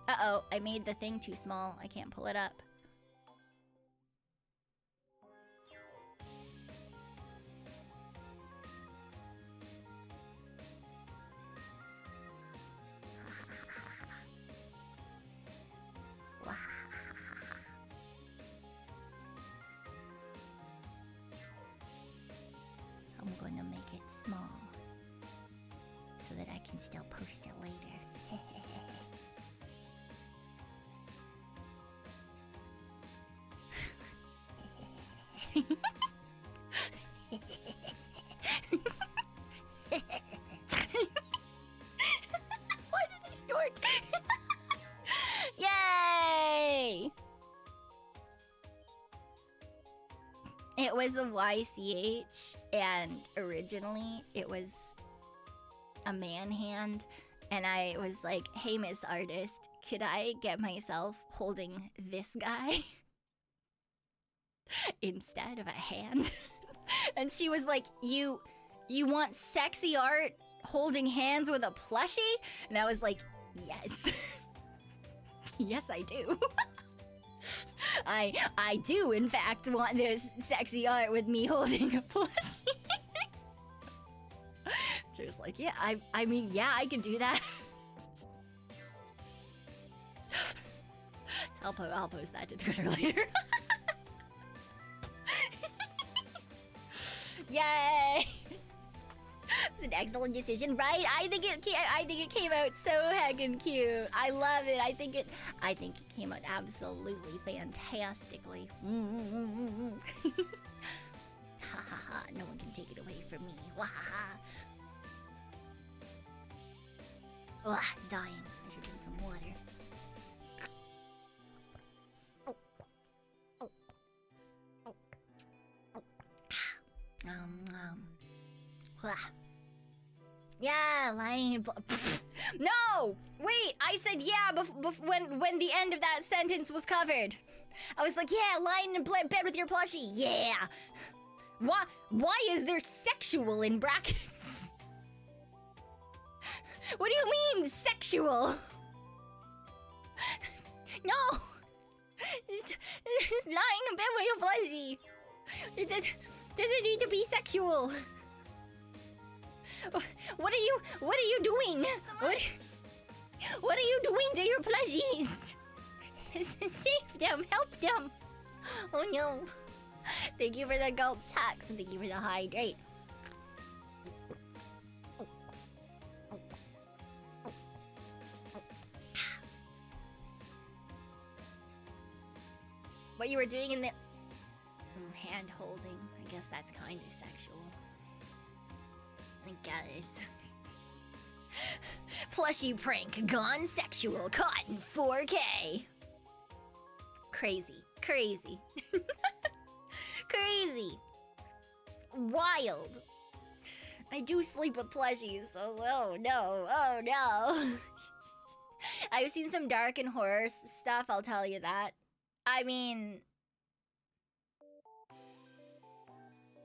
Uh-oh, I made the thing too small. I can't pull it up. I'm going to make it small so that I can still post it later. Why did he snort? Yay! It was a YCH, and originally it was a man hand, and I was like, hey, Miss Artist, could I get myself holding this guy instead of a hand? And she was like, you want sexy art holding hands with a plushie? And I was like, yes. Yes, I do. I do, in fact, want this sexy art with me holding a plushie. She was like, yeah, I mean, yeah, I can do that. I'll post that to Twitter later. Yay! It's an excellent decision, right? I think it came out so heckin' cute. I love it. I think it came out absolutely fantastically. Ha ha ha! No one can take it away from me. Wah ha ha! Ugh, dying. I should drink some water. Oh. Oh. Oh. Oh. Wah. Yeah, lying in blood. No! Wait, I said yeah when the end of that sentence was covered. I was like, yeah, lying in bed with your plushie. Yeah. Why is there sexual in brackets? What do you mean, sexual? No! It's lying in bed with your plushie. It doesn't need to be sexual. What are you doing? What are you doing to your plushies? Save them, help them. Oh no. Thank you for the gulp tax and thank you for the hydrate. What you were doing in the hand holding, I guess that's kind of sexual. I guess. Plushie prank gone sexual, caught in 4K. Crazy. Crazy. Crazy. Wild. I do sleep with plushies, so oh no, oh no. I've seen some dark and horror stuff, I'll tell you that. I mean...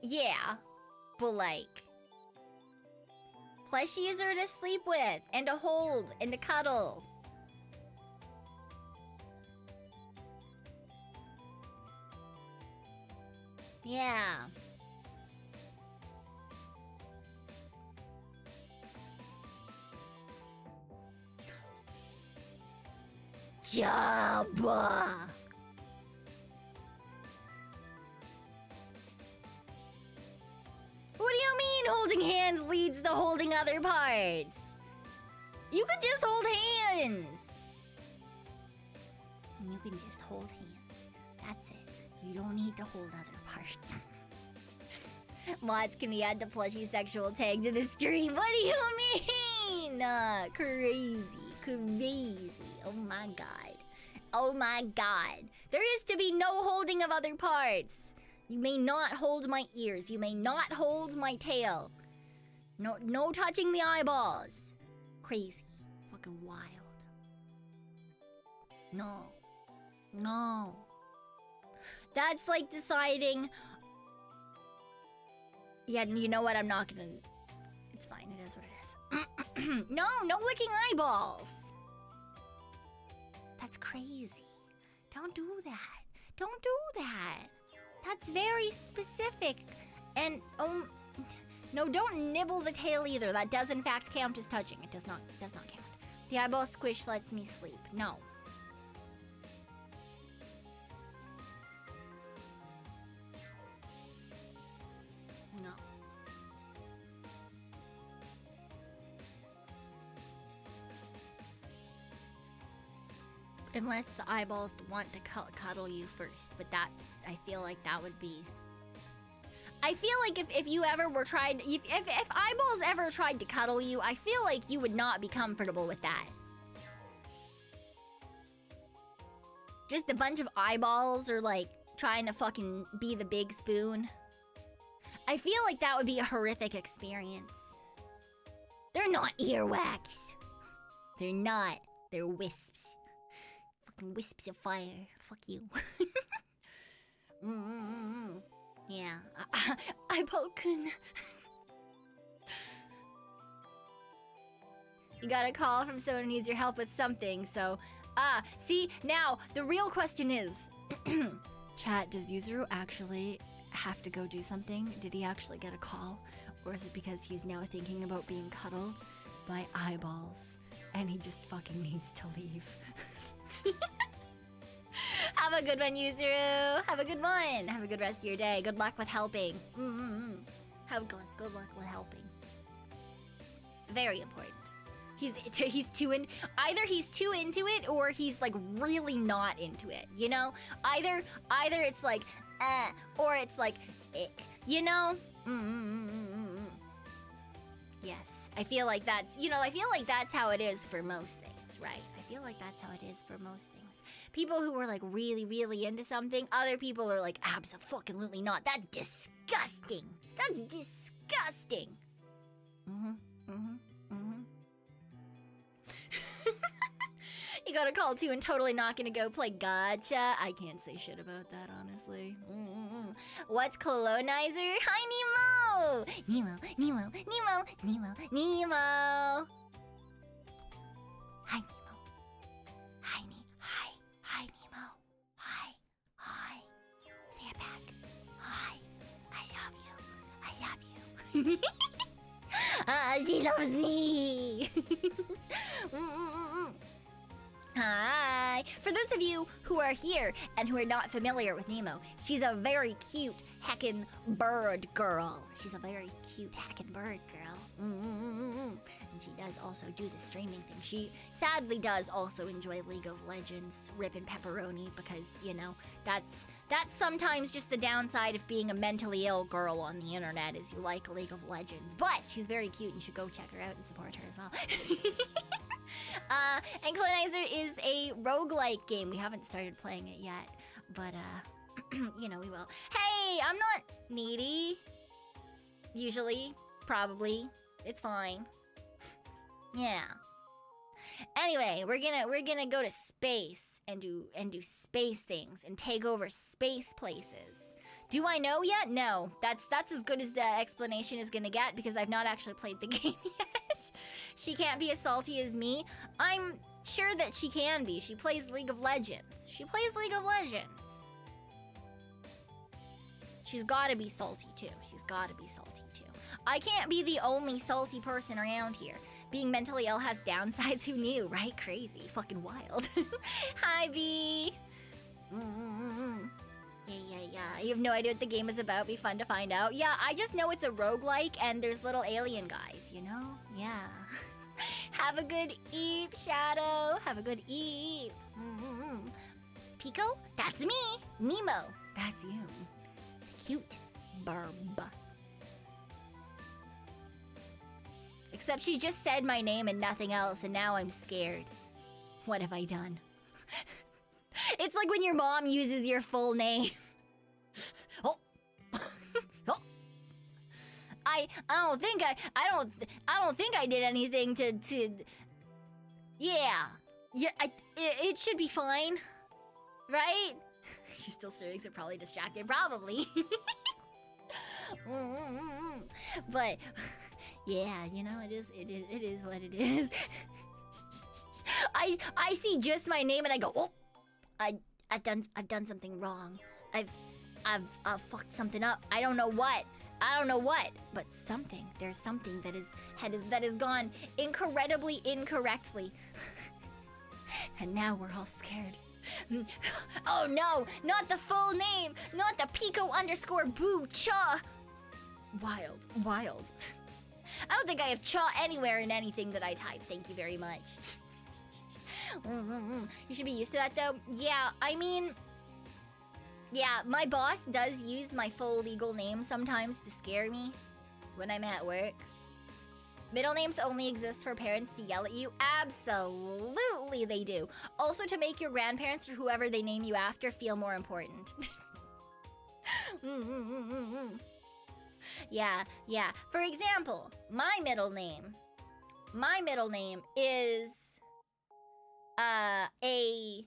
yeah, but like... plushies are to sleep with, and to hold, and to cuddle. Yeah. Jabba. What do you mean holding hands leads to holding other parts? You could just hold hands. You can just hold hands. That's it. You don't need to hold other parts. Mods, can we add the plushie sexual tag to the stream? What do you mean? Crazy. Crazy. Oh my god. Oh my god. There is to be no holding of other parts. You may not hold my ears. You may not hold my tail. No touching the eyeballs. Crazy. Fucking wild. No. No. That's like deciding... yeah, you know what? I'm not gonna... it's fine. It is what it is. No licking eyeballs. That's crazy. Don't do that. Don't do that. That's very specific. And, no, don't nibble the tail either. That does in fact count as touching. It does not count. The eyeball squish lets me sleep. No. No. Unless the eyeballs want to cuddle you first. But that's... I feel like that would be... I feel like if you ever were tried... If eyeballs ever tried to cuddle you, I feel like you would not be comfortable with that. Just a bunch of eyeballs are like trying to fucking be the big spoon. I feel like that would be a horrific experience. They're not earwax. They're not. They're wisps. Fucking wisps of fire. Fuck you. Yeah. Eyeball-kun. You got a call from someone who needs your help with something, so... see, now, the real question is... Chat, does Yuzuru actually have to go do something? Did he actually get a call? Or is it because he's now thinking about being cuddled by eyeballs and he just fucking needs to leave? Have a good one, Yuzuru. Have a good one. Have a good rest of your day. Good luck with helping. Have good luck with helping. Very important. He's too in. Either he's too into it, or he's like really not into it. You know, either it's like, or it's like, ick. You know. Yes, I feel like that's. You know, I feel like that's how it is for most things, right? I feel like that's how it is for most things. People who are like really, really into something, other people are like, abso-fucking-lutely not. That's disgusting. That's disgusting. You got a call too and totally not gonna go play gacha. I can't say shit about that, honestly. What's Clonizer? Hi, Nemo! Nemo. Hi, Nemo. Hi, Nemo. Hi. Say it back. Hi. I love you. She loves me. Hi. For those of you who are here and who are not familiar with Nemo, she's a very cute heckin' bird girl. She's a very cute heckin' bird girl. and she does also do the streaming thing. She sadly does also enjoy League of Legends, ripping pepperoni, because, you know, that's sometimes just the downside of being a mentally ill girl on the internet, is you like League of Legends. But she's very cute, and you should go check her out and support her as well. And Clonizer is a roguelite game. We haven't started playing it yet, but you know, we will. Hey, I'm not needy. Usually, probably. It's fine. Yeah. Anyway, we're gonna go to space and do space things and take over space places. Do I know yet? No. That's as good as the explanation is gonna get, because I've not actually played the game yet. She can't be as salty as me. I'm sure that she can be. She plays League of Legends. She plays League of Legends. She's gotta be salty too. She's gotta be salty too. I can't be the only salty person around here. Being mentally ill has downsides. Who knew, right? Crazy. Fucking wild. Hi, B. Yeah. You have no idea what the game is about. Be fun to find out. Yeah, I just know it's a roguelike and there's little alien guys, you know? Yeah. Have a good eep, Shadow. Have a good eep. Pico? That's me. Nemo. That's you. Cute. Barb. Except she just said my name and nothing else, and now I'm scared. What have I done? It's like when your mom uses your full name. Oh. Oh. I don't think I did anything to yeah. It should be fine. Right? She's still streaming, so probably distracted. Probably. But yeah, you know, it is what it is. I see just my name and I go, oh, I've done something wrong. I've fucked something up. I don't know what, but something. There's something that has gone incredibly incorrectly. And now we're all scared. Oh no, not the full name, not the Pekoe Boo Cha. Wild. I don't think I have cha anywhere in anything that I type. Thank you very much. You should be used to that though. Yeah, I mean, yeah, my boss does use my full legal name sometimes to scare me when I'm at work. Middle names only exist for parents to yell at you. Absolutely they do. Also to make your grandparents or whoever they name you after feel more important. Yeah. For example, my middle name is a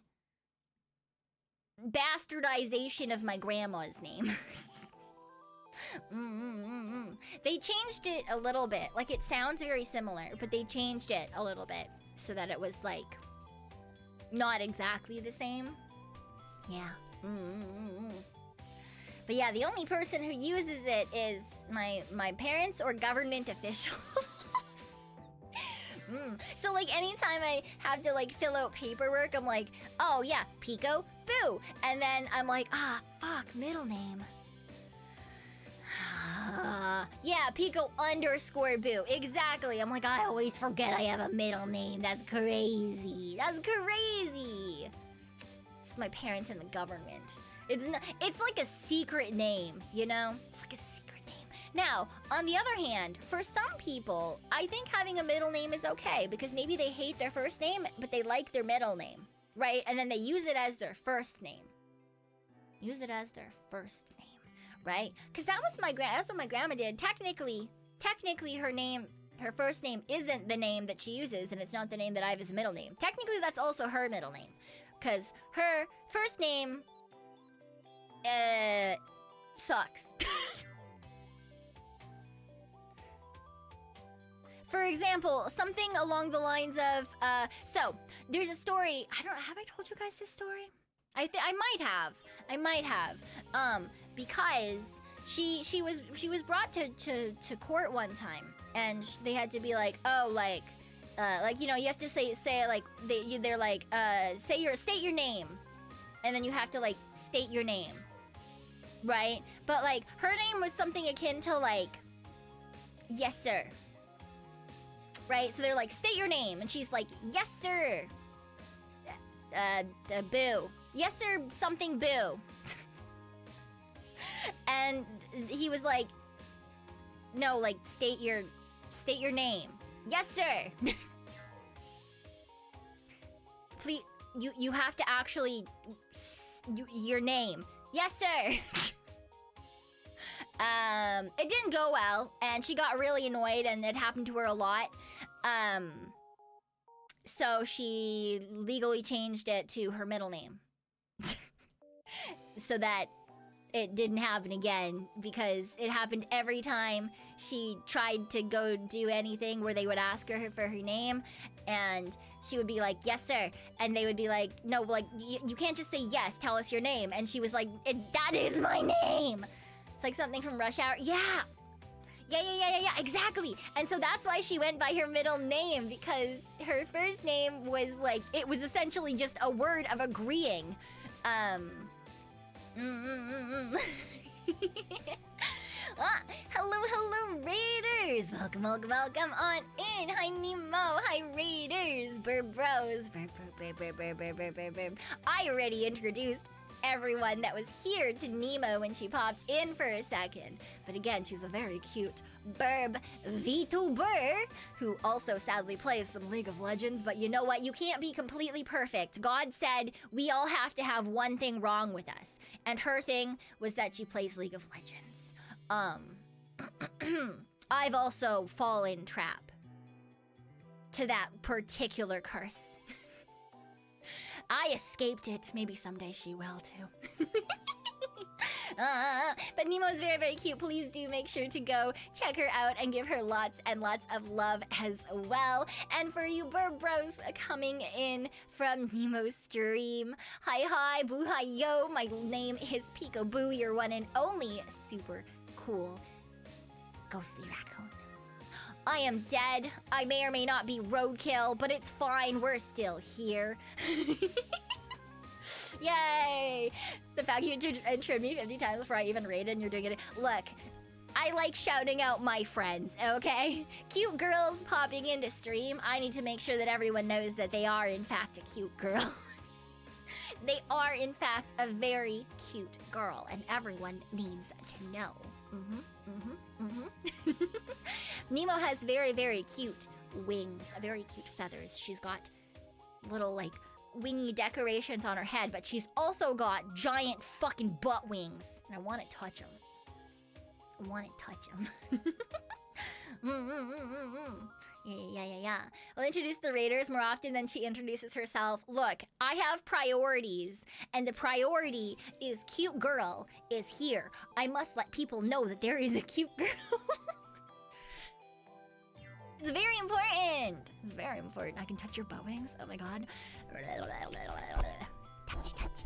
bastardization of my grandma's name. They changed it a little bit. Like, it sounds very similar, but they changed it a little bit so that it was like not exactly the same. Yeah. But yeah, the only person who uses it is my parents or government officials. So like anytime I have to like fill out paperwork, I'm like, oh yeah, Pekoe Boo. And then I'm like, fuck, middle name. Yeah, Pekoe Boo. Exactly. I'm like, I always forget I have a middle name. That's crazy. It's my parents and the government. It's like a secret name, you know? It's like a secret name. Now, on the other hand, for some people, I think having a middle name is okay because maybe they hate their first name, but they like their middle name, right? And then they use it as their first name. Right? Because that's what my grandma did. Technically her first name isn't the name that she uses, and it's not the name that I have as a middle name. Technically, that's also her middle name. Because her first name sucks. For example, something along the lines of, so there's a story. Have I told you guys this story? I might have. Because she was brought to court one time, and they had to be like, oh, like you know, you have to say like they're like state your name, and then you have to like state your name, right? But like her name was something akin to like yes sir, right? So they're like, state your name. And she's like, yes, sir. Boo. Yes, sir, something Boo. And he was like, no, like, state your name. Yes, sir. Please, you have to actually, your name. Yes, sir. It didn't go well, and she got really annoyed, and it happened to her a lot. So she legally changed it to her middle name. So that it didn't happen again, because it happened every time she tried to go do anything where they would ask her for her name, and she would be like, yes, sir. And they would be like, no, like, you can't just say yes, tell us your name. And she was like, that is my name. It's like something from Rush Hour. Yeah, exactly. And so that's why she went by her middle name, because her first name was like, it was essentially just a word of agreeing. Hello, Raiders! Welcome on in! Hi, Nemo! Hi, Raiders! Burb bros! Burb. I already introduced everyone that was here to Nemo when she popped in for a second. But again, she's a very cute burb Vtuber who also sadly plays some League of Legends. But you know what? You can't be completely perfect. God said we all have to have one thing wrong with us. And her thing was that she plays League of Legends. I've also fallen trap to that particular curse. I escaped it. Maybe someday she will too. But Nemo's very, very cute. Please do make sure to go check her out and give her lots and lots of love as well. And for you Burb Bros coming in from Nemo's stream, hi, boo, hi, yo. My name is Pekoe Boo, your one and only super cool ghostly raccoon. I am dead. I may or may not be roadkill, but it's fine. We're still here. Yay! The fact you introed me 50 times before I even raided and you're doing it. Look, I like shouting out my friends, okay? Cute girls popping into stream. I need to make sure that everyone knows that they are, in fact, a cute girl. They are, in fact, a very cute girl, and everyone needs to know. Nemo has very, very cute wings, very cute feathers. She's got little, like, wingy decorations on her head, but she's also got giant fucking butt wings. And I want to touch them. Yeah. I'll introduce the raiders more often than she introduces herself. Look, I have priorities, and the priority is cute girl is here. I must let people know that there is a cute girl. It's very important. It's very important. I can touch your butt wings. Oh my god. Touch. Touch.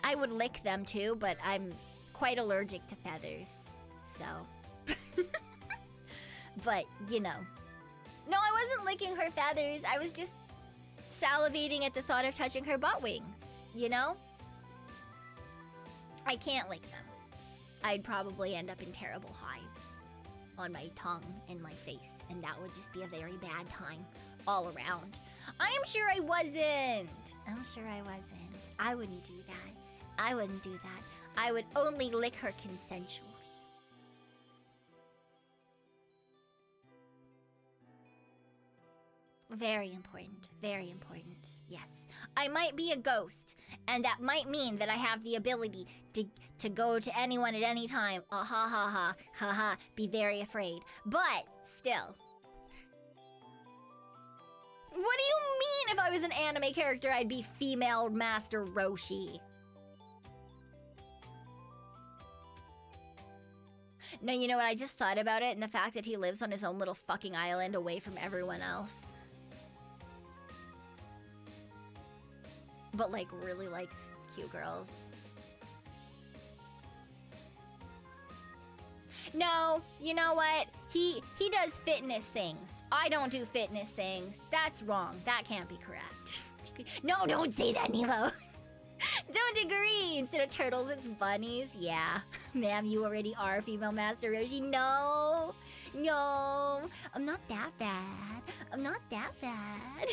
I would lick them too, but I'm quite allergic to feathers, so. But, you know. No, I wasn't licking her feathers. I was just salivating at the thought of touching her butt wings, you know? I can't lick them. I'd probably end up in terrible hives on my tongue and my face, and that would just be a very bad time all around. I am sure I wasn't. I wouldn't do that. I would only lick her consensually. Very important. Yes. I might be a ghost, and that might mean that I have the ability to go to anyone at any time. Be very afraid. But still. What do you mean if I was an anime character, I'd be female Master Roshi? No, you know what? I just thought about it, and the fact that he lives on his own little fucking island away from everyone else. But, like, really likes cute girls. No, you know what? He does fitness things. I don't do fitness things. That's wrong. That can't be correct. No, don't say that, Nemo. Don't agree. Instead of turtles, it's bunnies. Yeah. Ma'am, you already are female Master Roshi. No. No. I'm not that bad. I'm not that bad.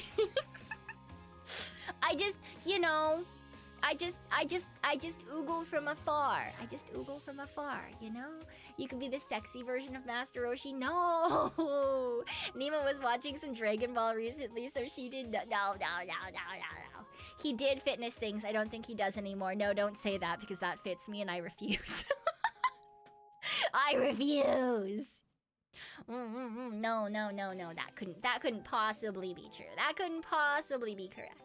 I just, you know, I just oogle from afar. I just oogle from afar, you know? You could be the sexy version of Master Roshi. No! Nima was watching some Dragon Ball recently, so she did no. He did fitness things. I don't think he does anymore. No, don't say that because that fits me and I refuse. I refuse. No. That couldn't possibly be true. That couldn't possibly be correct.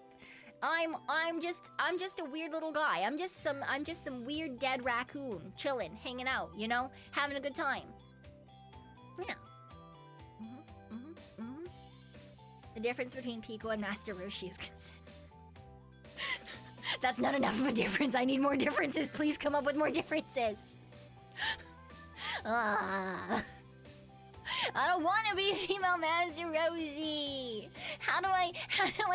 I'm just a weird little guy. I'm just some weird dead raccoon chilling, hanging out, you know, having a good time. Yeah. The difference between Pekoe and Master Roshi is consent. That's not enough of a difference. I need more differences. Please come up with more differences. I don't want to be female Master Roshi. How do I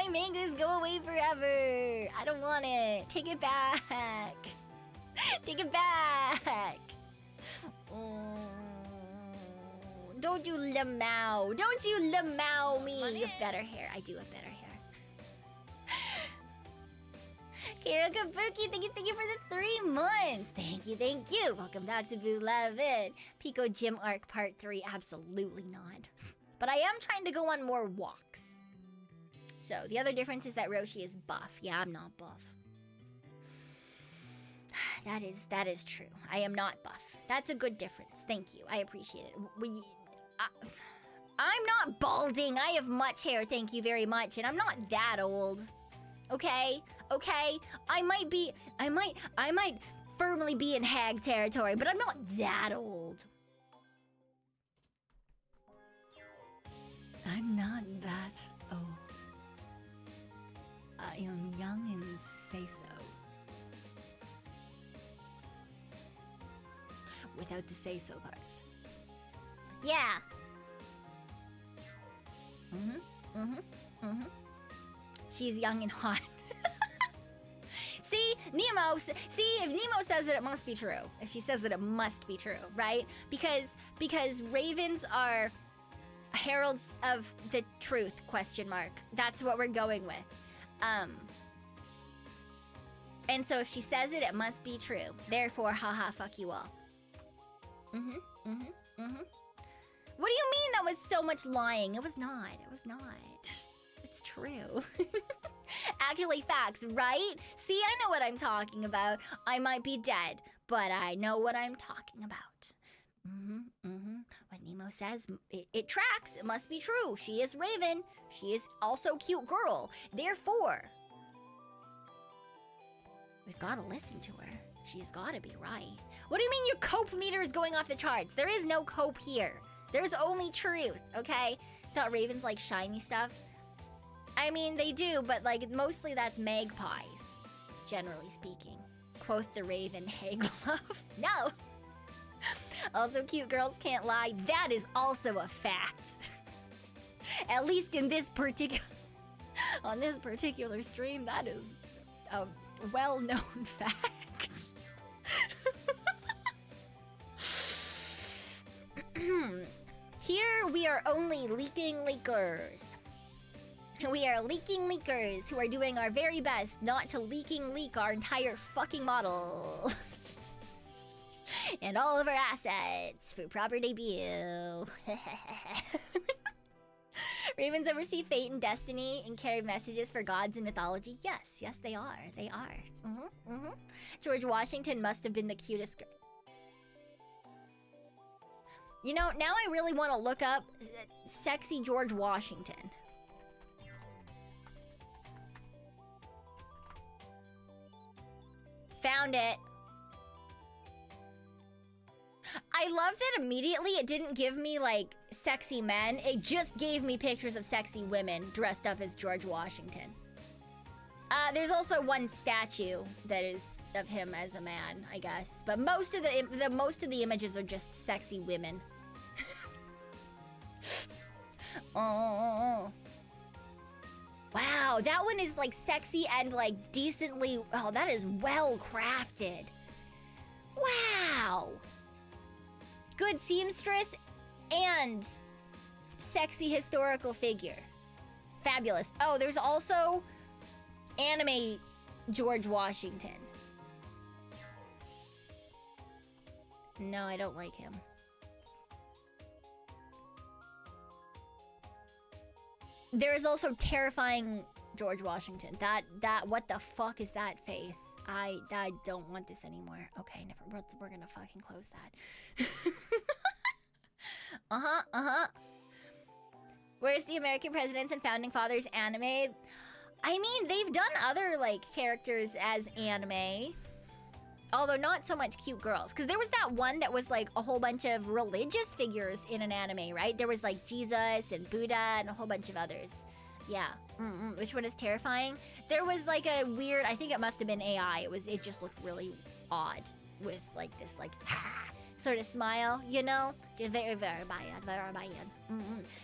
make this go away forever? I don't want it. Take it back. Take it back. Don't you lamau. Don't you lamau me. You have better hair. I do have better hair. Kira Kabuki, thank you for the 3 months. Thank you. Welcome back to Boo Love It. Pekoe Gym Arc Part 3, absolutely not. But I am trying to go on more walks. So, the other difference is that Roshi is buff. Yeah, I'm not buff. That is true. I am not buff. That's a good difference. Thank you. I appreciate it. I'm not balding. I have much hair, thank you very much. And I'm not that old. Okay? I might firmly be in hag territory, but I'm not that old. I'm not that old. I am young and say so. Without the say so part. Yeah. She's young and hot. See, if Nemo says it, it must be true. If she says it, it must be true, right? Because ravens are heralds of the truth, ? That's what we're going with. And so if she says it, it must be true. Therefore, haha, fuck you all. What do you mean that was so much lying? It was not. It's true. Actually, facts, right? See, I know what I'm talking about. I might be dead, but I know what I'm talking about. What Nemo says, it tracks. It must be true. She is Raven. She is also cute girl. Therefore, we've got to listen to her. She's got to be right. What do you mean your cope meter is going off the charts? There is no cope here. There's only truth, okay? Thought ravens like shiny stuff. I mean, they do, but like mostly that's magpies, generally speaking. Quoth the raven, hey glove. No. Also, cute girls can't lie. That is also a fact. At least in this on this particular stream, that is a well-known fact. Here we are only leaking leakers. We are leaking leakers who are doing our very best not to leak our entire fucking model. And all of our assets for proper debut. Ravens oversee fate and destiny and carry messages for gods and mythology. Yes, they are. They are. George Washington must have been the cutest girl. You know, now I really want to look up sexy George Washington. Found it. I love that immediately it didn't give me, like, sexy men. It just gave me pictures of sexy women dressed up as George Washington. There's also one statue that is of him as a man, I guess. But most of the images are just sexy women. Wow, wow, that one is like sexy and like decently, oh, that is well crafted. Wow. Good seamstress and sexy historical figure. Fabulous. Oh, there's also anime George Washington. No, I don't like him. There is also terrifying George Washington. What the fuck is that face? I don't want this anymore. Okay, never. We're gonna fucking close that. Where's the American Presidents and Founding Fathers anime? I mean, they've done other, like, characters as anime. Although not so much cute girls. Because there was that one that was, like, a whole bunch of religious figures in an anime, right? There was, like, Jesus and Buddha and a whole bunch of others. Yeah. Which one is terrifying? There was, like, a weird... I think it must have been AI. It just looked really odd. With, like, this, like, sort of smile, you know? Just very, very bad. Very bad.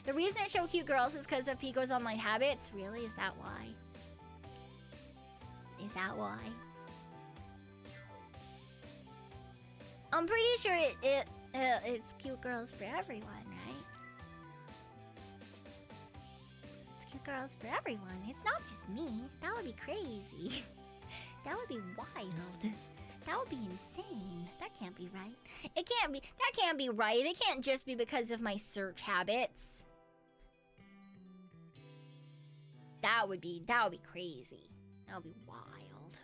The reason I show cute girls is because of Pekoe's online habits. Really? Is that why? Is that why? I'm pretty sure it's cute girls for everyone, right? It's cute girls for everyone. It's not just me. That would be crazy. That would be wild. That would be insane. That can't be right. It can't be. That can't be right. It can't just be because of my search habits. That would be crazy. That would be wild.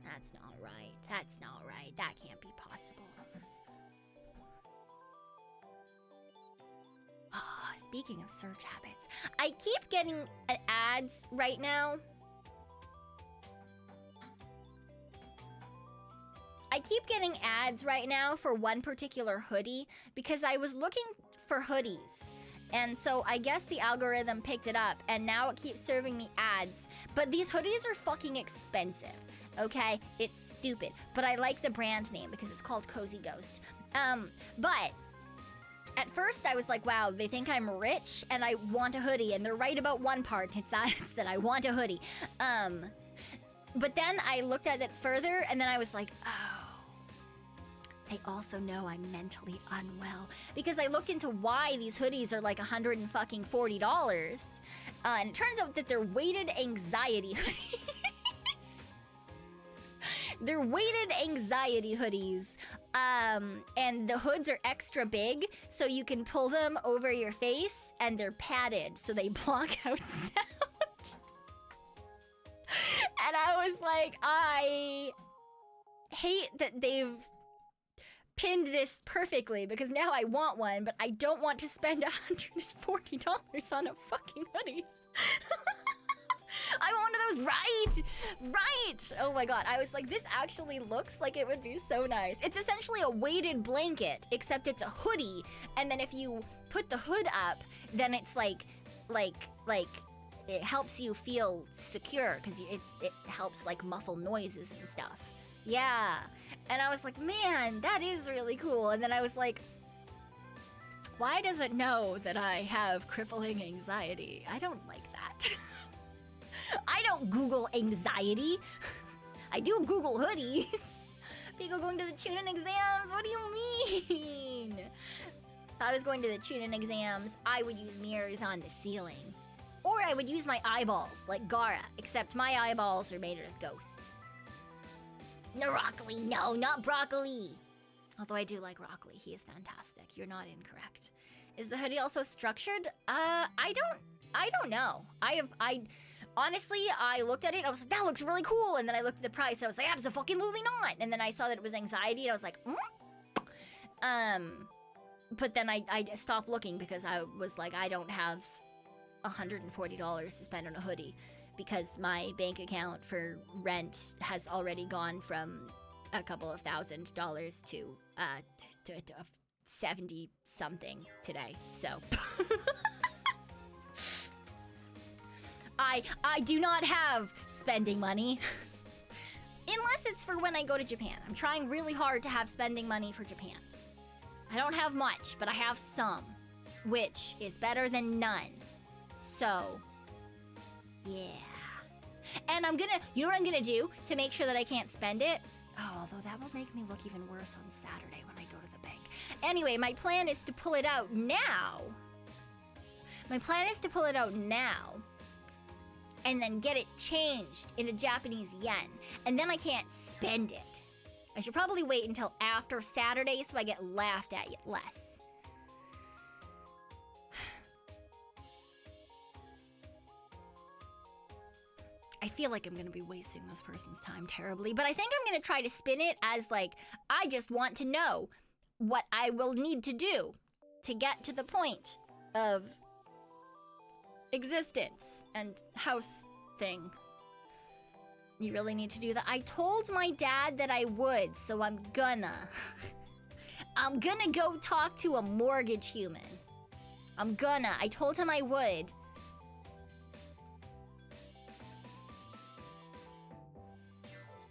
That's not right. That's not right. That can't be possible. Speaking of search habits, I keep getting ads right now. I keep getting ads right now for one particular hoodie because I was looking for hoodies. And so I guess the algorithm picked it up and now it keeps serving me ads. But these hoodies are fucking expensive, okay? It's stupid. But I like the brand name because it's called Cozy Ghost. But at first I was like, wow, they think I'm rich and I want a hoodie. And they're right about one part. It's that I want a hoodie. But then I looked at it further and then I was like, oh. I also know I'm mentally unwell because I looked into why these hoodies are like $140. And it turns out that they're weighted anxiety hoodies. They're weighted anxiety hoodies. And the hoods are extra big so you can pull them over your face and they're padded so they block out sound. And I was like, I hate that they've pinned this perfectly because now I want one, but I don't want to spend $140 on a fucking hoodie. I want one of those, right. Oh my god, I was like, this actually looks like it would be so nice. It's essentially a weighted blanket, except it's a hoodie, and then if you put the hood up, then it's like it helps you feel secure because it helps like muffle noises and stuff. Yeah. And I was like, man, that is really cool. And then I was like, why does it know that I have crippling anxiety? I don't like that. I don't Google anxiety. I do Google hoodies. People going to the tune-in exams? What do you mean? If I was going to the tune-in exams, I would use mirrors on the ceiling. Or I would use my eyeballs, like Gara, except my eyeballs are made of ghosts. No broccoli, no, not broccoli. Although I do like broccoli, he is fantastic. You're not incorrect. Is the hoodie also structured? I don't know. Honestly, I looked at it and I was like, that looks really cool. And then I looked at the price and I was like, absolutely not. And then I saw that it was anxiety and I was like, But then I stopped looking because I was like, I don't have $140 to spend on a hoodie. Because my bank account for rent has already gone from a couple of $1,000s to 70 something today. So I do not have spending money. Unless it's for when I go to Japan. I'm trying really hard to have spending money for Japan. I don't have much, but I have some, which is better than none. So yeah. And you know what I'm gonna do to make sure that I can't spend it? Oh, although that will make me look even worse on Saturday when I go to the bank. Anyway, my plan is to pull it out now. My plan is to pull it out now and then get it changed into Japanese yen. And then I can't spend it. I should probably wait until after Saturday so I get laughed at less. I feel like I'm gonna be wasting this person's time terribly, but I think I'm gonna try to spin it as like, I just want to know what I will need to do to get to the point of existence and house thing. You really need to do that. I told my dad that I would, so I'm gonna go talk to a mortgage human. I told him I would.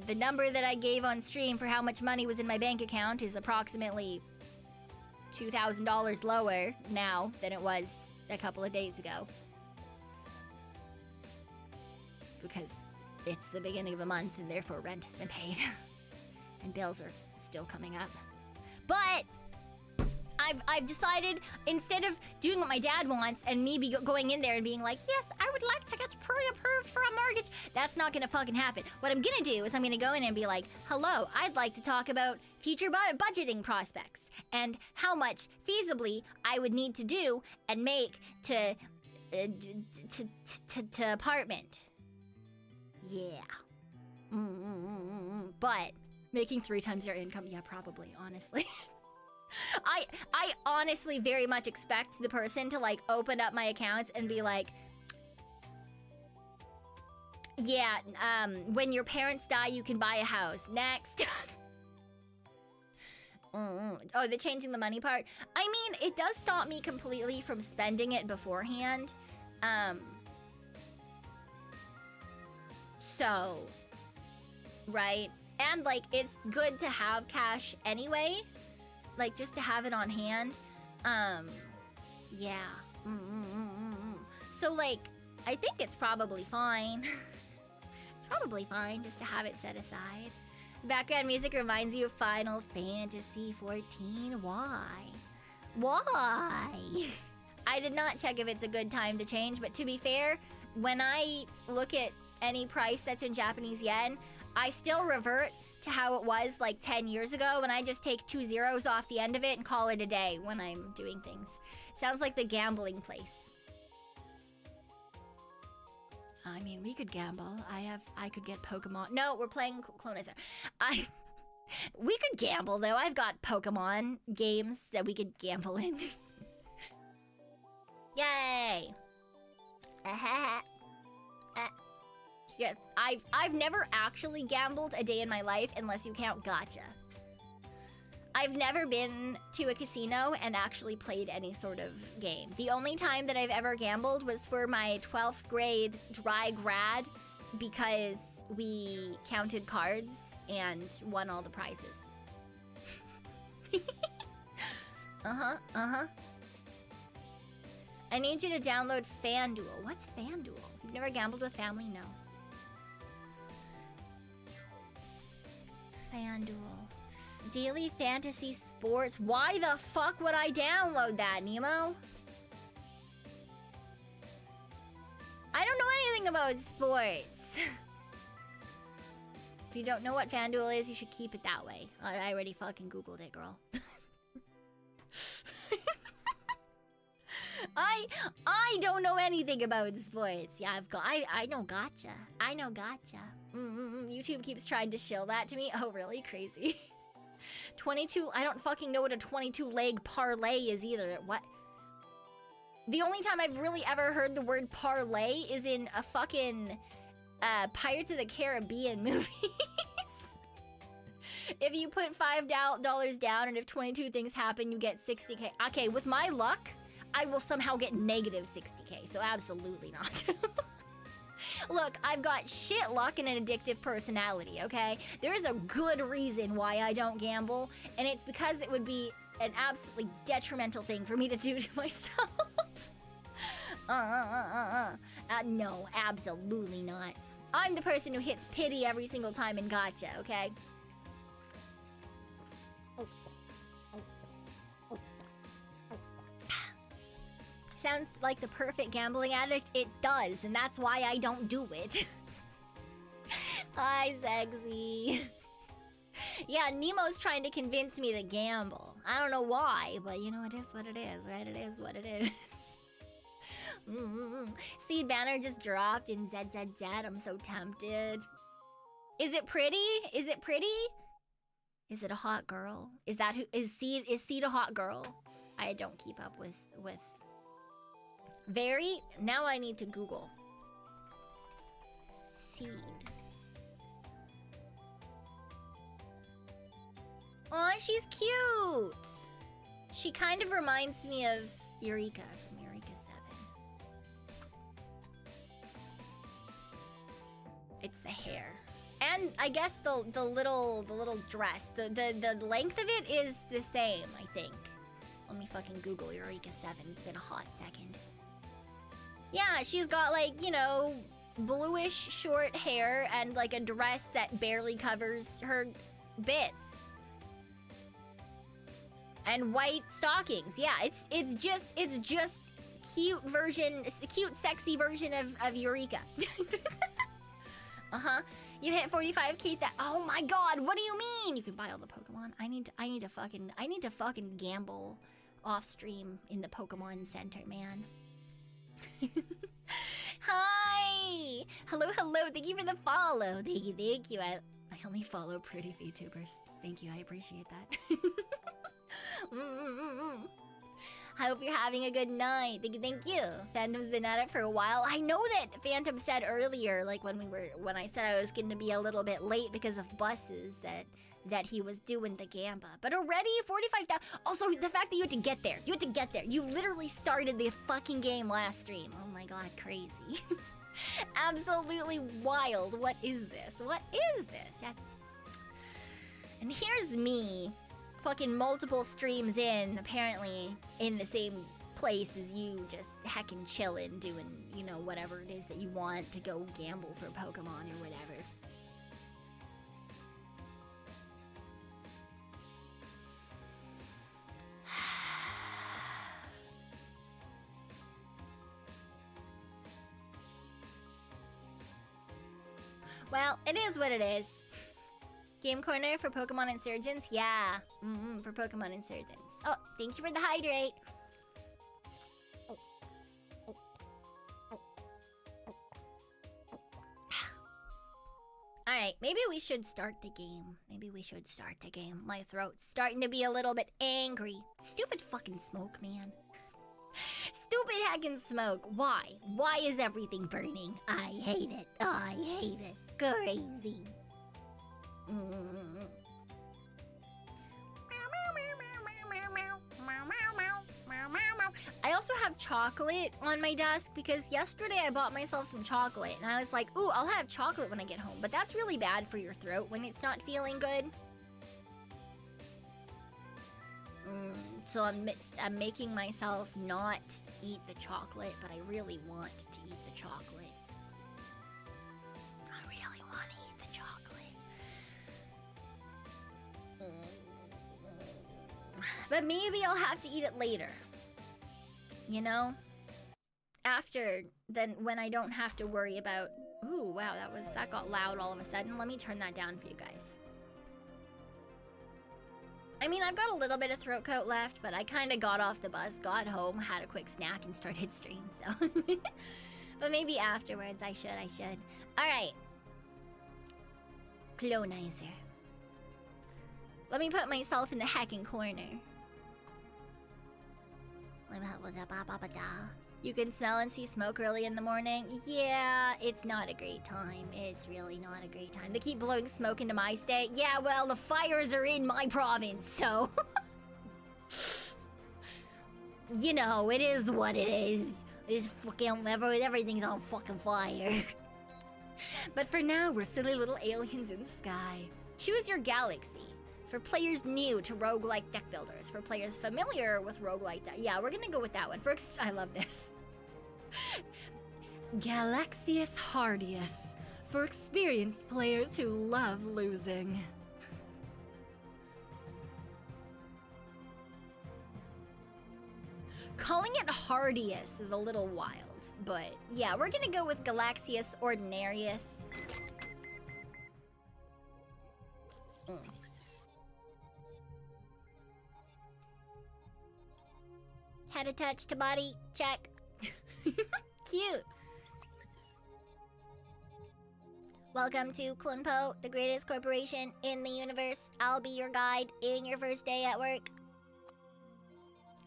The number that I gave on stream for how much money was in my bank account is approximately $2,000 lower now than it was a couple of days ago. Because it's the beginning of a month and therefore rent has been paid. And bills are still coming up. But I've decided, instead of doing what my dad wants and me going in there and being like, yes, I would like to get pre-approved for a mortgage, that's not gonna fucking happen. What I'm gonna do is I'm gonna go in and be like, hello, I'd like to talk about future budgeting prospects and how much feasibly I would need to do and make to apartment. Yeah. But making 3 times your income, yeah, probably, honestly. I honestly very much expect the person to like open up my accounts and be like, yeah, when your parents die, you can buy a house. Next. Oh, the changing the money part. I mean, it does stop me completely from spending it beforehand. So, right? And like, it's good to have cash anyway. Like, just to have it on hand. Yeah. So, like, I think it's probably fine. It's probably fine just to have it set aside. Background music reminds you of Final Fantasy XIV. Why? Why? I did not check if it's a good time to change, but to be fair, when I look at any price that's in Japanese yen, I still revert to how it was like 10 years ago, when I just take 2 zeros off the end of it and call it a day when I'm doing things. Sounds like the gambling place. I mean, we could gamble. I could get Pokemon. No, we're playing Clonizer. We could gamble though. I've got Pokemon games that we could gamble in. Yay! Yeah, I've never actually gambled a day in my life unless you count gacha. I've never been to a casino and actually played any sort of game. The only time that I've ever gambled was for my 12th grade dry grad, because we counted cards and won all the prizes. I need you to download FanDuel. What's FanDuel? You've never gambled with family? No. FanDuel. Daily Fantasy Sports. Why the fuck would I download that, Nemo? I don't know anything about sports. If you don't know what FanDuel is, you should keep it that way. I already fucking Googled it, girl. I don't know anything about sports. Yeah, I know gotcha. I know gotcha. YouTube keeps trying to shill that to me. Oh, really? Crazy. 22, I don't fucking know what a 22-leg parlay is either. What? The only time I've really ever heard the word parlay is in a fucking Pirates of the Caribbean movies. If you put $5 down and if 22 things happen, you get 60k. Okay, with my luck, I will somehow get negative 60k, so absolutely not. Look, I've got shit luck and an addictive personality, okay? There is a good reason why I don't gamble, and it's because it would be an absolutely detrimental thing for me to do to myself. No, absolutely not. I'm the person who hits pity every single time in gacha, okay? Sounds like the perfect gambling addict. It does, and that's why I don't do it. Hi, sexy. Yeah, Nemo's trying to convince me to gamble. I don't know why, but you know, it is what it is, right? It is what it is. Seed banner just dropped in ZZZ. I'm so tempted. Is it pretty? Is it pretty? Is it a hot girl? Is that who is Seed? Is Seed a hot girl? I don't keep up with very. Now I need to Google Seed. Aw, she's cute. She kind of reminds me of Eureka from Eureka 7. It's the hair. And I guess the little dress. The length of it is the same, I think. Let me fucking Google Eureka 7. It's been a hot second. Yeah, she's got like, you know, bluish short hair and like a dress that barely covers her bits. And white stockings. Yeah, it's just cute sexy version of Eureka. Uh-huh. You hit 45k that. Oh my god, what do you mean? You can buy all the Pokemon. I need to fucking gamble off stream in the Pokemon Center, man. Hi! Hello. Thank you for the follow. Thank you. I only follow pretty Vtubers. Thank you, I appreciate that. I hope you're having a good night. Thank you. Phantom's been at it for a while. I know that Phantom said earlier, like when I said I was going to be a little bit late because of buses, that he was doing the Gamba. But already 45,000. Also, the fact that you had to get there. You literally started the fucking game last stream. Oh my god, crazy. Absolutely wild. What is this? Yes. And here's me, fucking multiple streams in, apparently in the same place as you, just heckin' chillin', doing, you know, whatever it is that you want to go gamble for Pokemon or whatever. Well, it is what it is. Game corner for Pokemon Insurgents? Yeah. For Pokemon Insurgents. Oh, thank you for the hydrate. Alright, maybe we should start the game. My throat's starting to be a little bit angry. Stupid fucking smoke, man. Stupid heckin' smoke. Why? Why is everything burning? I hate it. Crazy. I also have chocolate on my desk because yesterday I bought myself some chocolate and I was like, ooh, I'll have chocolate when I get home. But that's really bad for your throat when it's not feeling good. So I'm making myself not eat the chocolate, but I really want to eat the chocolate. But maybe I'll have to eat it later. You know? After, then when I don't have to worry about... Ooh, wow, that got loud all of a sudden. Let me turn that down for you guys. I mean, I've got a little bit of throat coat left, but I kind of got off the bus, got home, had a quick snack, and started stream, so... But maybe afterwards, I should. Alright. Clonizer. Let me put myself in the heckin' corner. You can smell and see smoke early in the morning. Yeah, it's not a great time. It's really not a great time. They keep blowing smoke into my state. Yeah, well, the fires are in my province, so... You know, it is what it is. It's fucking... Everything's on fucking fire. But for now, we're silly little aliens in the sky. Choose your galaxy. For players new to roguelike deck builders. For players familiar with roguelike deck. Yeah, we're gonna go with that one. I love this. Galaxius Hardius. for experienced players who love losing. Calling it Hardius is a little wild, but yeah, we're gonna go with Galaxius Ordinarius. Had a touch to body, check. Cute. Welcome to Clonpo, the greatest corporation in the universe. I'll be your guide in your first day at work.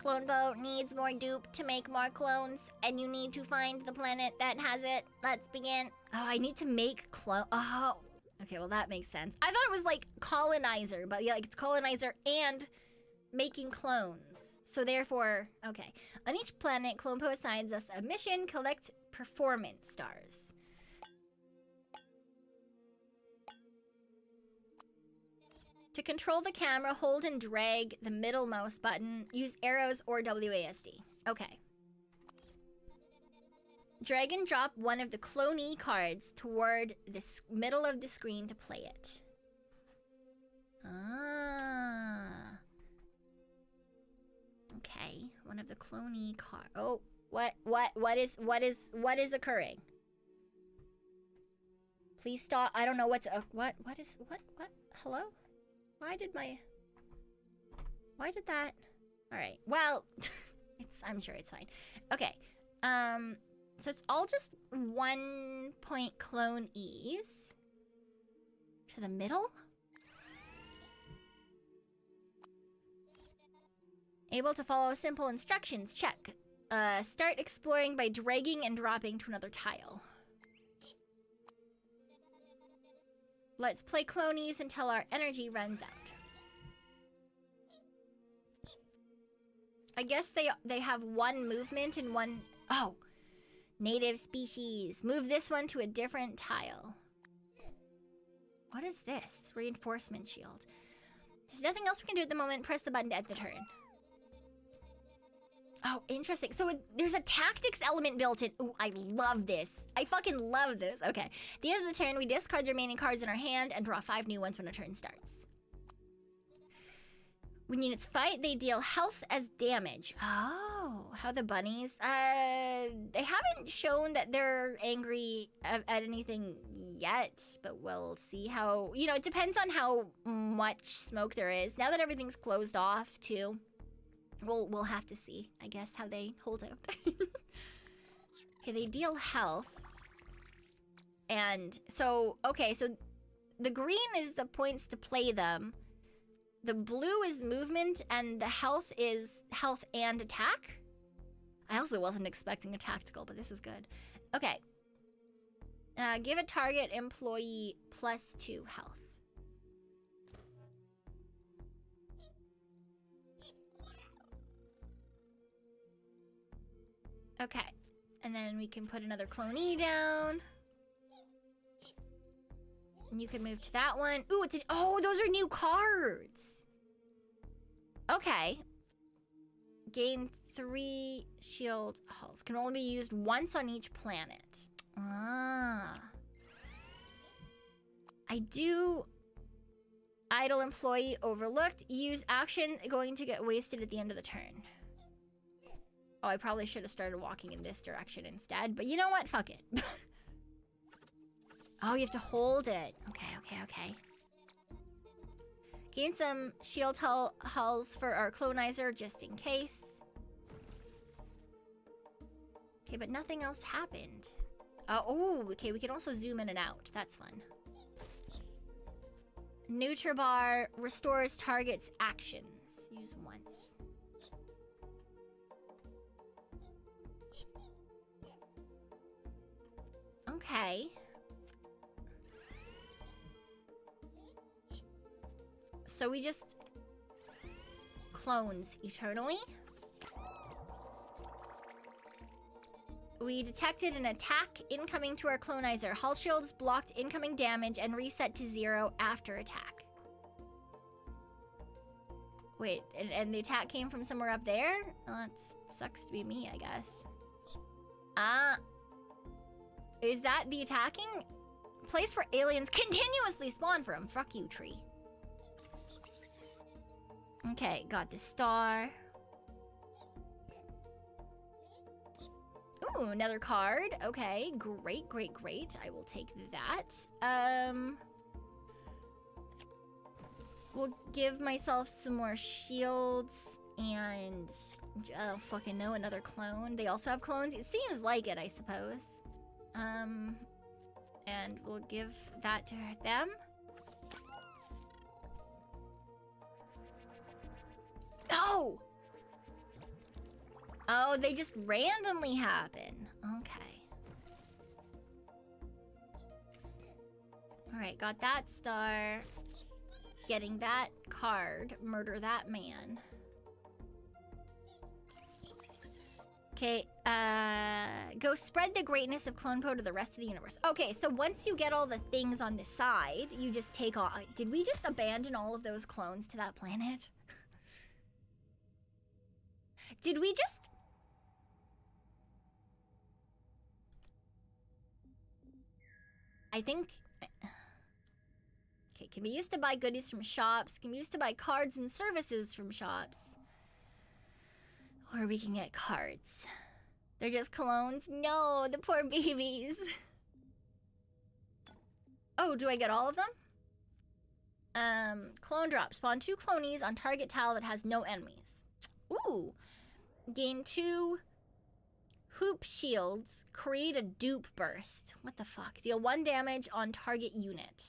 Clonpo needs more dupe to make more clones, and you need to find the planet that has it. Let's begin. Oh, I need to make clone. Oh, okay, well that makes sense. I thought it was like colonizer, but yeah, like it's colonizer and making clones. So therefore, okay. On each planet, Clonpo assigns us a mission, collect performance stars. To control the camera, hold and drag the middle mouse button. Use arrows or WASD. Okay. Drag and drop one of the clonee cards toward the middle of the screen to play it. Ah. Okay, one of the clonee cards. Oh, what is occurring? Please stop. I don't know what's what hello? Why did that? All right. Well, I'm sure it's fine. Okay. So it's all just 1 point clone ease to the middle. Able to follow simple instructions. Check. Start exploring by dragging and dropping to another tile. Let's play clonies until our energy runs out. I guess they have one movement and one... Oh! Native species. Move this one to a different tile. What is this? Reinforcement shield. There's nothing else we can do at the moment. Press the button to end the turn. Oh, interesting. So there's a tactics element built in. Ooh, I love this. I fucking love this. Okay. At the end of the turn, we discard the remaining cards in our hand and draw 5 new ones when our turn starts. When units fight, they deal health as damage. Oh, how the bunnies. They haven't shown that they're angry at anything yet, but we'll see how... You know, it depends on how much smoke there is. Now that everything's closed off, too. We'll have to see, I guess, how they hold out. Okay, they deal health. And so, okay, so the green is the points to play them. The blue is movement, and the health is health and attack. I also wasn't expecting a tactical, but this is good. Okay. Give a target employee +2 health. Okay, and then we can put another clonee down. And you can move to that one. Ooh, it's an... Oh, those are new cards! Okay. Gain 3 shield hulls. Can only be used once on each planet. Ah. I do... Idle employee overlooked. Use action going to get wasted at the end of the turn. Oh, I probably should have started walking in this direction instead, but you know what? Fuck it. Oh, you have to hold it. Okay. Gain some shield hulls for our clonizer, just in case. Okay, but nothing else happened. Oh, okay, we can also zoom in and out. That's fun. Nutribar restores target's actions. Use once. Okay. So we just clones eternally. We detected an attack incoming to our clonizer. Hull shields blocked incoming damage and reset to 0 after attack. Wait, and the attack came from somewhere up there? Oh, that sucks to be me, I guess. Is that the attacking Place where aliens continuously spawn from. Fuck you, tree. Okay, got the star. Ooh, another card. Okay, great, great, great. I will take that. We'll give myself some more shields and I don't fucking know, another clone. They also have clones. It seems like it, I suppose. And we'll give that to them. Oh! Oh, they just randomly happen. Okay. Alright, got that star. Getting that card. Murder that man. Okay, go spread the greatness of Clone Po to the rest of the universe. Okay, so once you get all the things on the side, you just take off. Did we just abandon all of those clones to that planet? Did we just... I think... Okay, can be used to buy goodies from shops. Can be used to buy cards and services from shops. Or we can get cards. They're just clones? No, the poor babies. Oh, do I get all of them? Clone drop. Spawn 2 clonies on target tile that has no enemies. Ooh. Gain 2 hoop shields. Create a dupe burst. What the fuck? Deal 1 damage on target unit.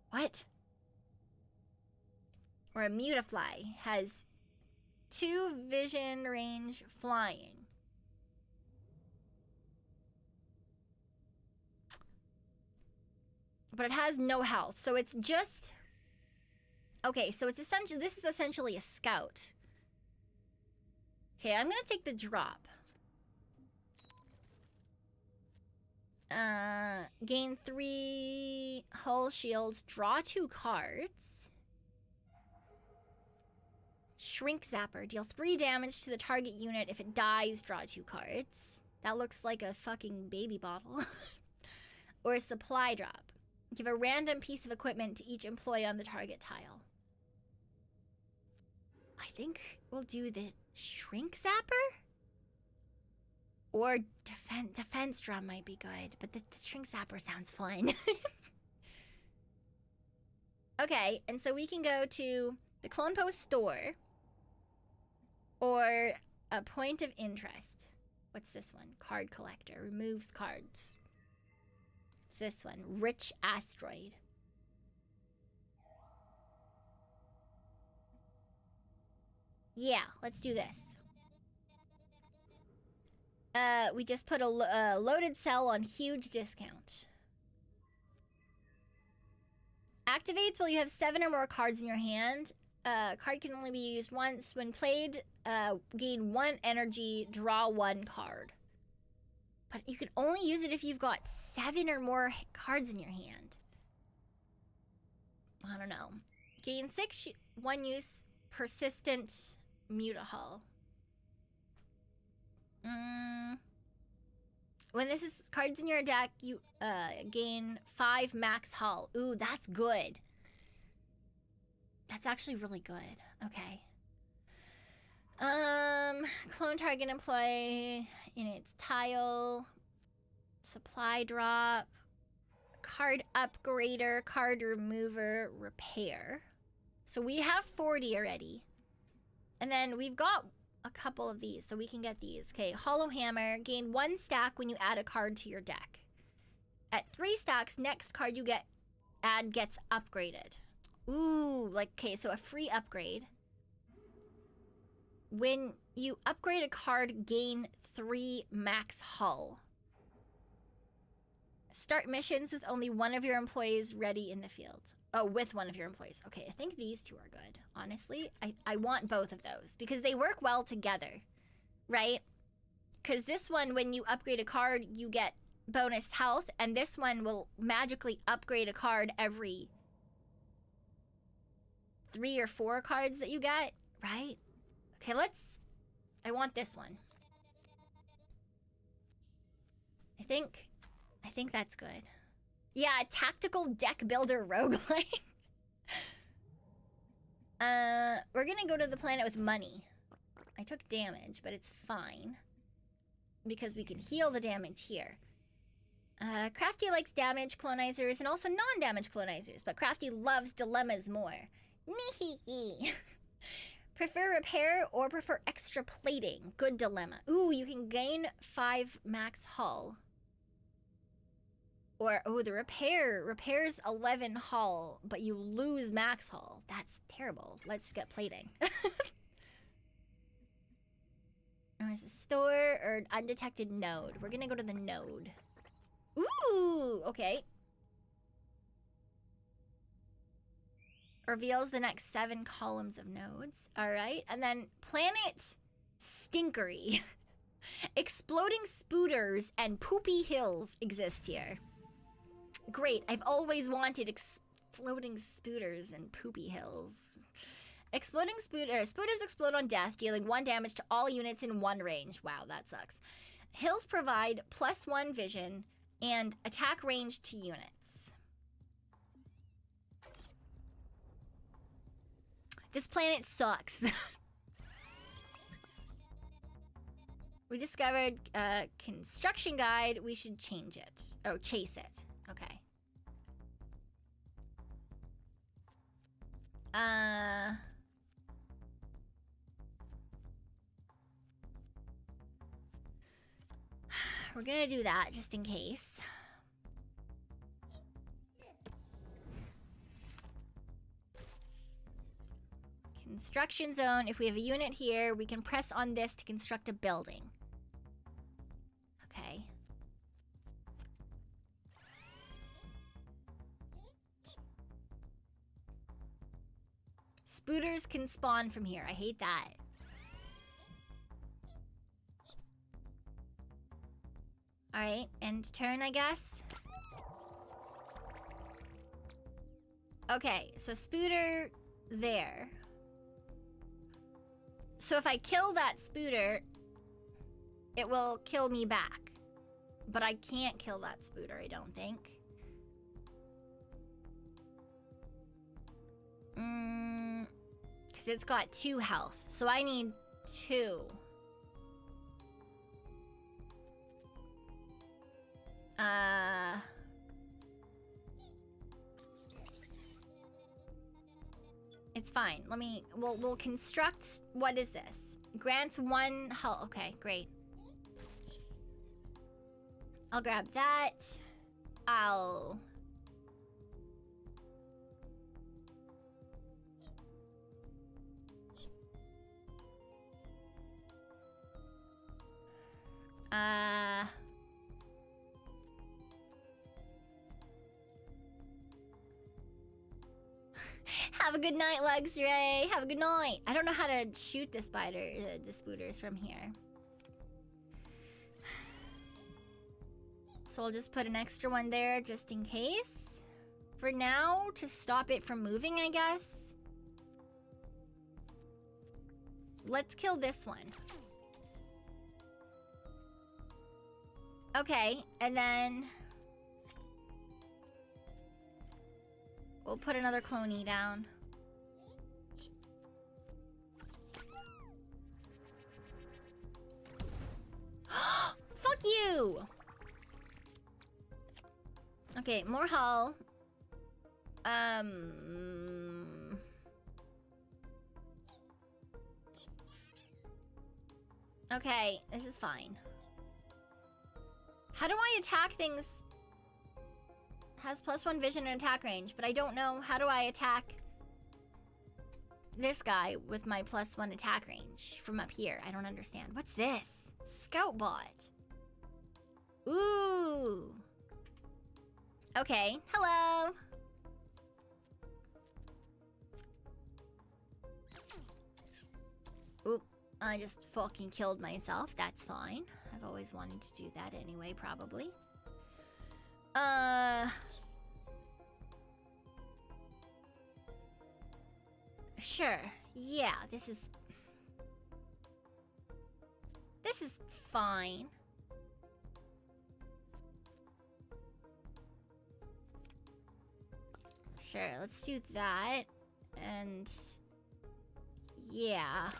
What? Or a mutafly has 2 vision range flying. But it has no health, so it's just... Okay, so it's essentially... This is essentially a scout. Okay, I'm gonna take the drop. Gain 3 hull shields. Draw 2 cards. Shrink Zapper. Deal 3 damage to the target unit. If it dies, draw 2 cards. That looks like a fucking baby bottle. Or a supply drop. Give a random piece of equipment to each employee on the target tile. I think we'll do the Shrink Zapper? Or defense drum might be good, but the Shrink Zapper sounds fun. Okay, and so we can go to the Clone Post store. Or a point of interest. What's this one? Card collector. Removes cards. It's this one. Rich asteroid. Yeah, let's do this. We just put a loaded cell on huge discount. Activates while you have 7 or more cards in your hand. Card can only be used once. When played, gain 1 energy, draw 1 card. But you can only use it if you've got 7 or more cards in your hand. I don't know. Gain 6, 1 use, persistent mutahull. When this is cards in your deck, you gain 5 max hull. Ooh, that's good. That's actually really good. Okay. Clone target employee in its tile. Supply drop. Card upgrader. Card remover. Repair. So we have 40 already. And then we've got a couple of these, so we can get these. Okay, Hollow Hammer. Gain 1 stack when you add a card to your deck. At 3 stacks, next card you add gets upgraded. Ooh, like, okay, so a free upgrade. When you upgrade a card, gain 3 max hull. Start missions with only 1 of your employees ready in the field. Oh, with 1 of your employees. Okay, I think these 2 are good. Honestly, I want both of those because they work well together, right? Because this one, when you upgrade a card, you get bonus health, and this one will magically upgrade a card every 3 or 4 cards that you get, right? Okay, I want this one. I think that's good. Yeah, tactical deck builder roguelite. We're gonna go to the planet with money. I took damage, but it's fine. Because we can heal the damage here. Crafty likes damage clonizers and also non-damage clonizers, but Crafty loves dilemmas more. Neehee. Prefer repair or prefer extra plating? Good dilemma. Ooh, you can gain 5 max hull. Or, oh, the repairs 11 hull, but you lose max hull. That's terrible. Let's get plating. There's a store or undetected node. We're gonna go to the node. Ooh, okay. Reveals the next 7 columns of nodes. All right, and then planet Stinkery. Exploding spooters and poopy hills exist here. Great, I've always wanted exploding spooters and poopy hills. Exploding spooters explode on death, dealing 1 damage to all units in 1 range. Wow, that sucks. Hills provide +1 vision and attack range to units. This planet sucks. We discovered a construction guide. We should change it. Oh, chase it. Okay. We're gonna do that just in case. Construction zone. If we have a unit here, we can press on this to construct a building. Okay. Spooters can spawn from here. I hate that. Alright, end turn, I guess. Okay, so spooter there. So if I kill that spooter, it will kill me back. But I can't kill that spooter, I don't think. Because it's got 2 health. So I need 2. It's fine. We'll construct, what is this? Grants 1 health. Okay, great. I'll grab that. I'll... Have a good night, Luxray. Have a good night. I don't know how to shoot the spooters from here. So I'll just put an extra one there just in case. For now, to stop it from moving, I guess. Let's kill this one. Okay, and then... we'll put another cloney down. Fuck you! Okay, more hull. Okay, this is fine. How do I attack things? Has +1 vision and attack range, but I don't know how do I attack this guy with my +1 attack range from up here. I don't understand. What's this? Scout bot. Ooh. Okay, hello. Oop, I just fucking killed myself. That's fine. I've always wanted to do that anyway, probably. Sure. Yeah, this is fine. Sure, let's do that. And yeah.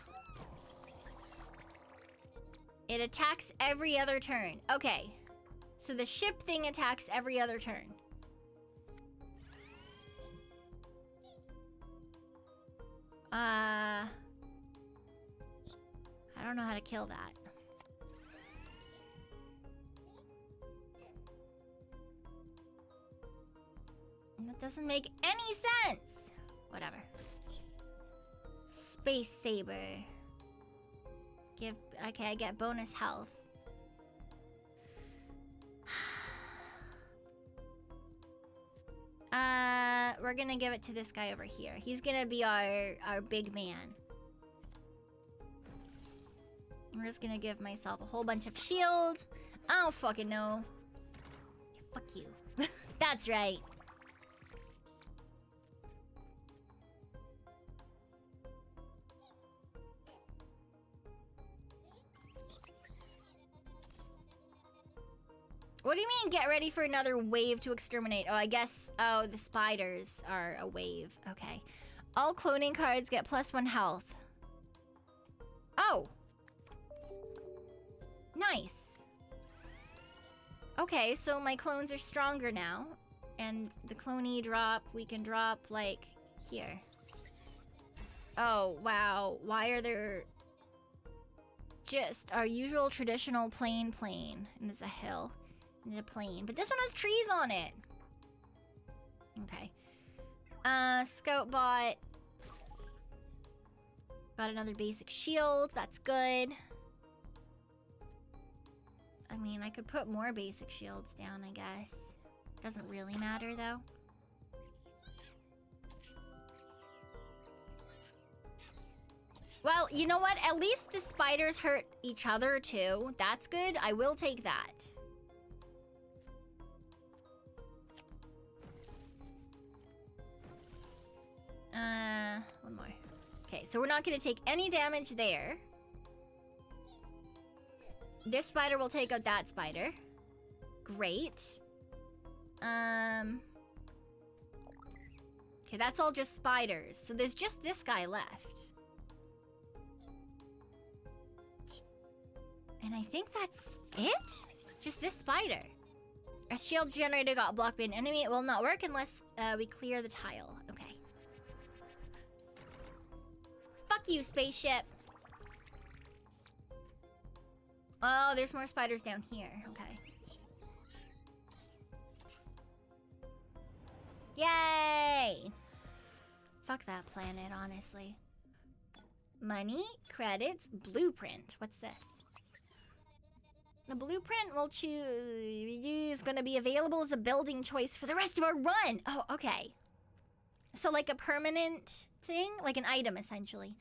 It attacks every other turn. Okay. So the ship thing attacks every other turn. I don't know how to kill that. That doesn't make any sense. Whatever. Space Saber. Okay, I get bonus health. We're gonna give it to this guy over here. He's gonna be our big man. I'm just gonna give myself a whole bunch of shield. I don't fucking know. Fuck you. That's right. What do you mean, get ready for another wave to exterminate? Oh, I guess, oh, the spiders are a wave. Okay. All cloning cards get +1 health. Oh. Nice. Okay, so my clones are stronger now. And the cloney drop, we can drop, like, here. Oh, wow. Why are there just our usual traditional plain? And there's a hill. And a plane. But this one has trees on it. Okay. Scout bot. Got another basic shield. That's good. I mean, I could put more basic shields down, I guess. Doesn't really matter, though. Well, you know what? At least the spiders hurt each other, too. That's good. I will take that. One more. Okay, so we're not going to take any damage there. This spider will take out that spider. Great. Okay, that's all just spiders. So there's just this guy left. And I think that's it? Just this spider. A shield generator got blocked by an enemy. It will not work unless we clear the tile. Okay. Fuck you, spaceship. Oh, there's more spiders down here. Okay. Yay! Fuck that planet, honestly. Money, credits, blueprint. What's this? The blueprint will choose is going to be available as a building choice for the rest of our run. Oh, okay. So like a permanent thing? Like an item, essentially.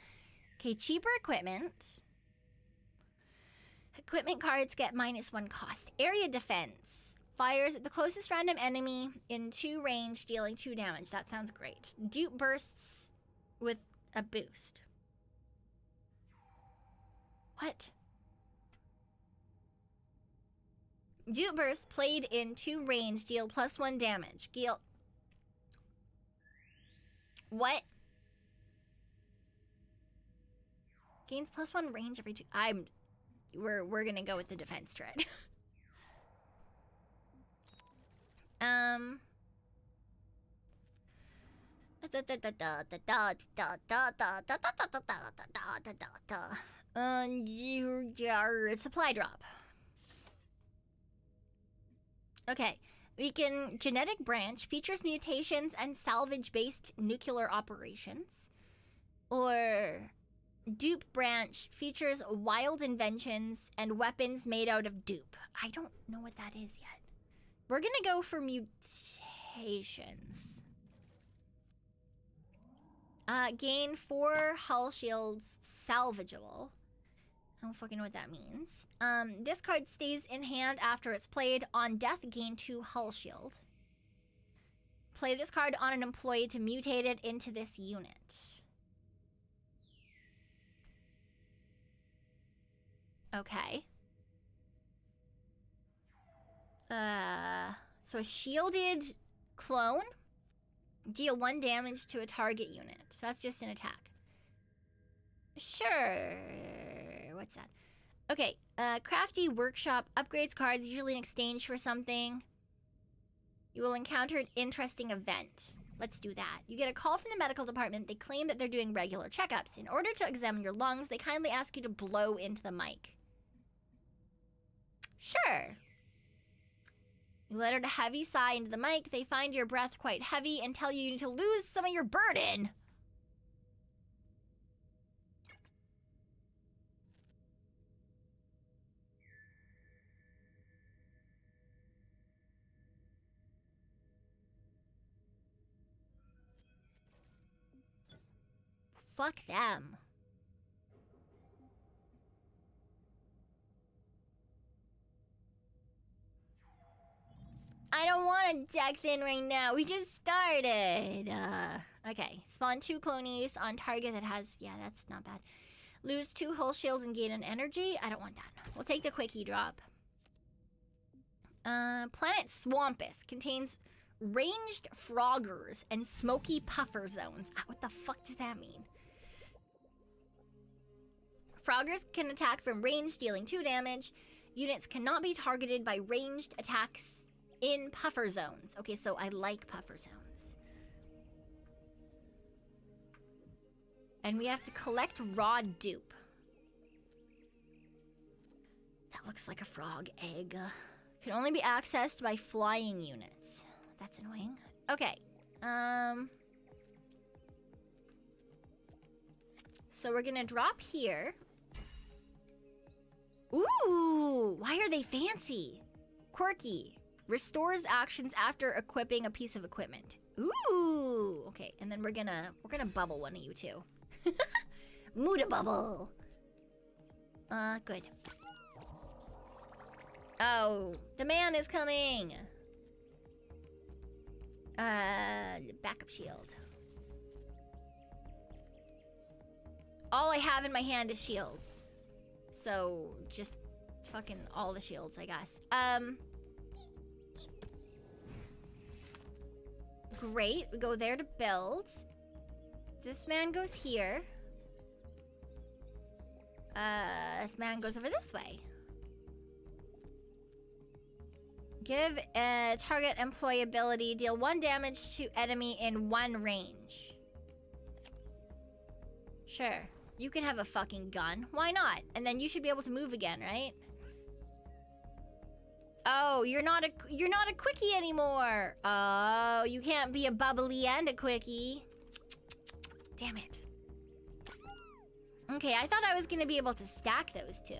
Okay, cheaper equipment. Equipment cards get -1 cost. Area defense. Fires at the closest random enemy in 2 range, dealing 2 damage. That sounds great. Dupe bursts with a boost. What? Dupe bursts played in 2 range, deal +1 damage. What? Gains +1 range every 2. We're gonna go with the defense tread. Supply drop. Okay, we can genetic branch, features mutations and salvage-based nuclear operations. Or dupe branch, features wild inventions and weapons made out of dupe. I don't know what that is yet. We're gonna go for mutations. Gain 4 hull shields, salvageable. I don't fucking know what that means. This card stays in hand after it's played. On death, gain 2 hull shield. Play this card on an employee to mutate it into this unit. Okay. So a shielded clone Deal 1 damage to a target unit. So that's just an attack. Sure. What's that? Okay. Crafty workshop upgrades cards, usually in exchange for something. You will encounter an interesting event. Let's do that. You get a call from the medical department. They claim that they're doing regular checkups. In order to examine your lungs, they kindly ask you to blow into the mic. Sure. You let out a heavy sigh into the mic. They find your breath quite heavy and tell you need to lose some of your burden. Fuck them. I don't want to deck thin right now. We just started. Okay. Spawn 2 clonies on target that has... Yeah, that's not bad. Lose 2 hull shields and gain an energy. I don't want that. We'll take the quickie drop. Planet Swampus contains ranged froggers and smoky puffer zones. What the fuck does that mean? Froggers can attack from range, dealing 2 damage. Units cannot be targeted by ranged attacks in puffer zones. Okay, so I like puffer zones. And we have to collect raw dupe. That looks like a frog egg. Can only be accessed by flying units. That's annoying. Okay. So we're gonna drop here. Ooh, why are they fancy? Quirky. Restores actions after equipping a piece of equipment. Ooh, okay, and then we're gonna bubble one of you two. Muda bubble. Good. Oh, the man is coming. Backup shield. All I have in my hand is shields. So just fucking all the shields, I guess. Great, we go there to build. This man goes here. This man goes over this way. Give a target employability. Deal 1 damage to enemy in 1 range. Sure. You can have a fucking gun. Why not? And then you should be able to move again, right? Oh, you're not a quickie anymore. Oh, you can't be a bubbly and a quickie. Damn it. Okay, I thought I was gonna be able to stack those two.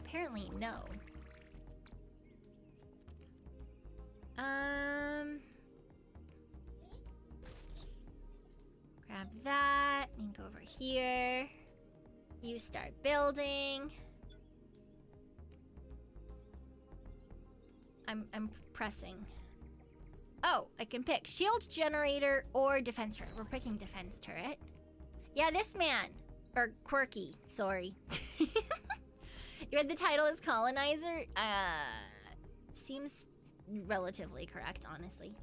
Apparently, no. Grab that and go over here. You start building. I'm pressing. Oh, I can pick shield generator or defense turret. We're picking defense turret. Yeah, this man. Or quirky, sorry. You read the title is Colonizer? Seems relatively correct, honestly.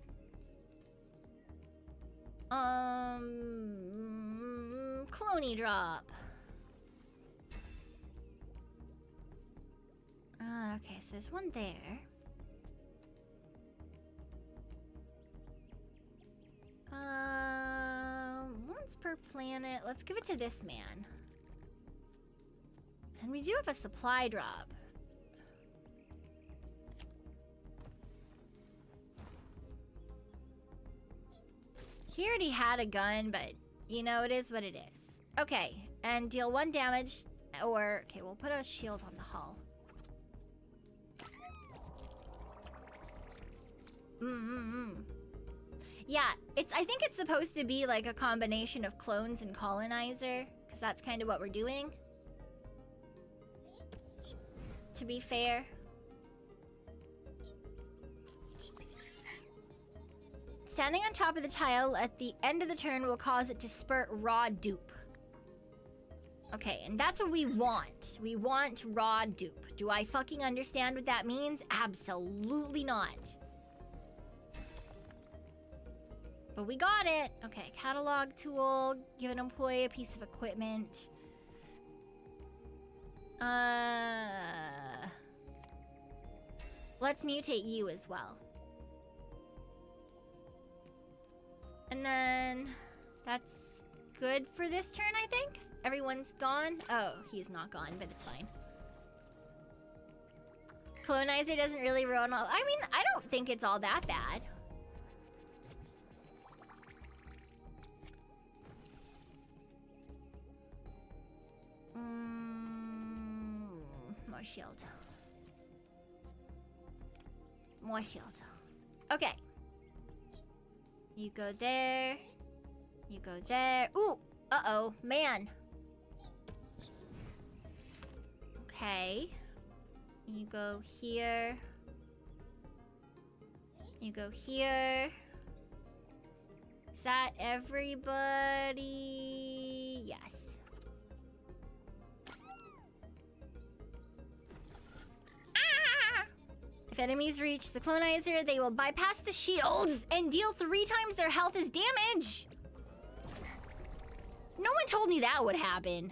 Cloney drop. Okay, so there's one there. Once per planet. Let's give it to this man. And we do have a supply drop. He already had a gun, but you know, it is what it is. Okay, and deal 1 damage, or, okay, we'll put a shield on the hull. Yeah, I think it's supposed to be like a combination of clones and colonizer, because that's kind of what we're doing. To be fair. Standing on top of the tile at the end of the turn will cause it to spurt raw dupe. Okay, and that's what we want. We want raw dupe. Do I fucking understand what that means? Absolutely not. But we got it. Okay, catalog tool. Give an employee a piece of equipment. Let's mutate you as well. And then that's good for this turn, I think. Everyone's gone. Oh, he's not gone, but it's fine. Clonizer doesn't really ruin all. I mean, I don't think it's all that bad. More shield. More shield. Okay. You go there. You go there. Ooh! Uh-oh. Man. Okay. You go here. You go here. Is that everybody? Yes. If enemies reach the Clonizer, they will bypass the shields and deal 3 times their health as damage. No one told me that would happen.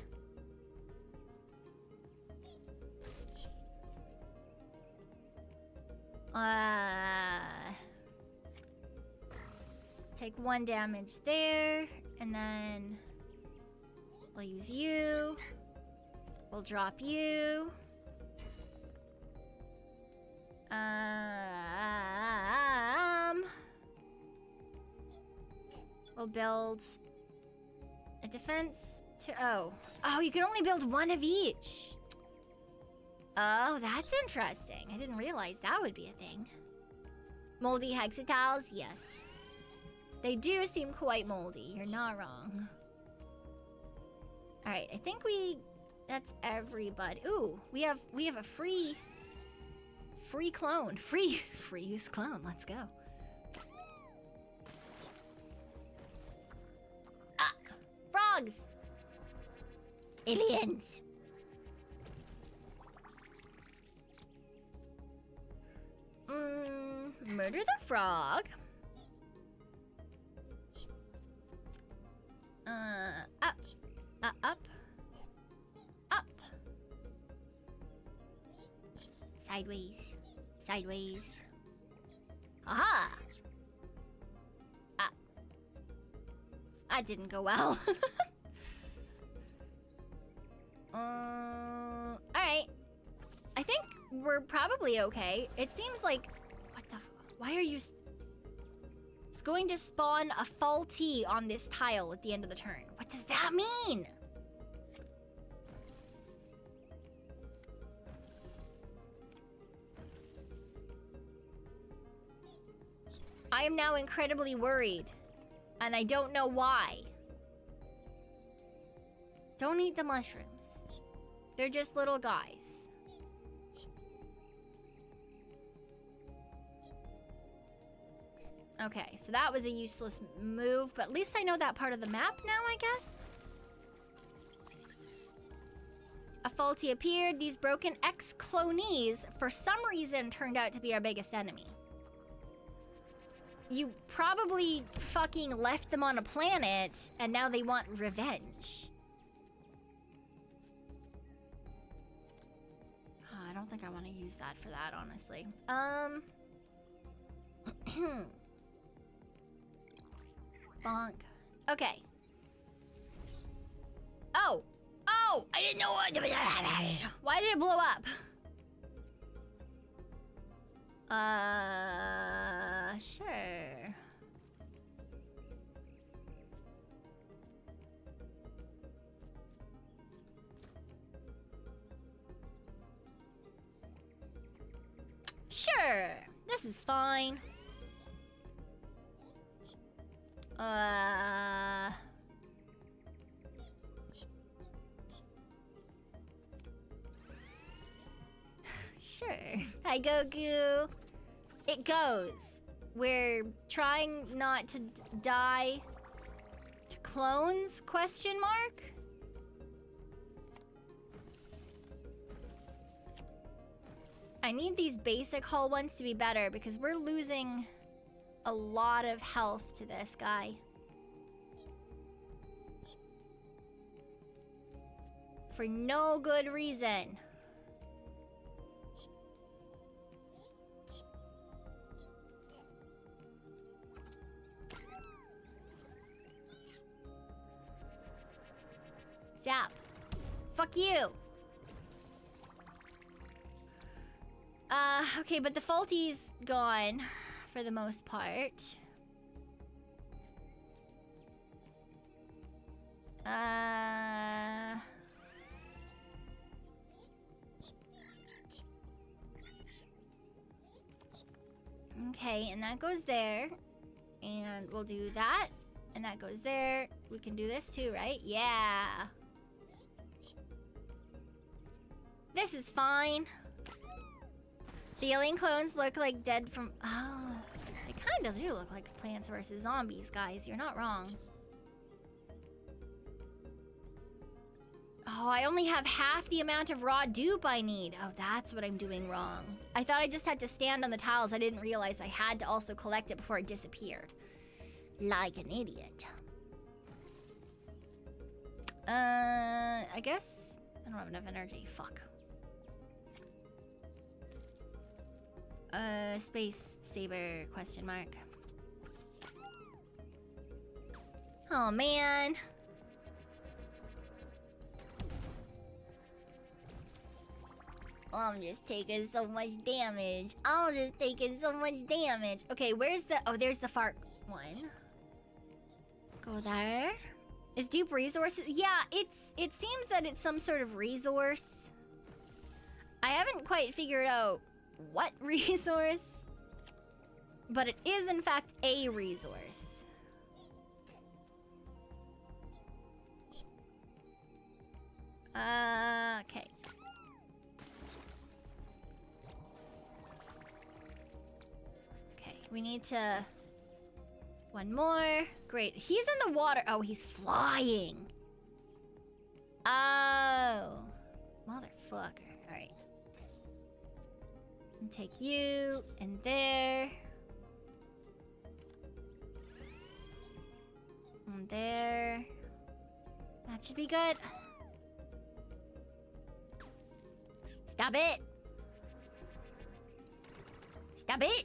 Take 1 damage there, and then we'll use you. We'll drop you. We'll build a defense to... Oh, you can only build 1 of each. Oh, that's interesting. I didn't realize that would be a thing. Moldy hexatiles? Yes. They do seem quite moldy. You're not wrong. Alright, I think that's everybody. Ooh, we have a free clone. Free use clone. Let's go. Ah! Frogs! Aliens! Murder the frog. Up. Up. Sideways. Aha! That didn't go well. Alright. I think we're probably okay. It seems like... Why are you... It's going to spawn a faulty on this tile at the end of the turn. What does that mean? I am now incredibly worried. And I don't know why. Don't eat the mushrooms. They're just little guys. Okay, so that was a useless move, but at least I know that part of the map now, I guess? A faulty appeared. These broken ex-clonees, for some reason, turned out to be our biggest enemy. You probably fucking left them on a planet, and now they want revenge. Oh, I don't think I want to use that for that, honestly. Bonk. Okay. Oh! I didn't know what... Why did it blow up? Sure. Sure. This is fine. Sure. Hi, Goku. It goes. We're trying not to die to clones, question mark? I need these basic hull ones to be better because we're losing a lot of health to this guy. For no good reason. Zap. Fuck you. Okay, but the faulty's gone for the most part. Okay, and that goes there. And we'll do that. And that goes there. We can do this too, right? Yeah. This is fine. The alien clones look like dead from... Oh, they kind of do look like Plants vs. Zombies, guys. You're not wrong. Oh, I only have half the amount of raw dupe I need. Oh, that's what I'm doing wrong. I thought I just had to stand on the tiles. I didn't realize I had to also collect it before it disappeared. Like an idiot. I guess... I don't have enough energy. Fuck. Space saber, question mark. Oh, man. I'm just taking so much damage. I'm just taking so much damage. Okay, where's the... Oh, there's the fart one. Go there. Is dupe resources? Yeah, it seems that it's some sort of resource. I haven't quite figured out what resource, but it is in fact a resource. Okay. Okay, we need to... One more. Great. He's in the water. Oh, he's flying. Oh. Motherfucker. Alright. And take you. And there. And there. That should be good. Stop it. Stop it.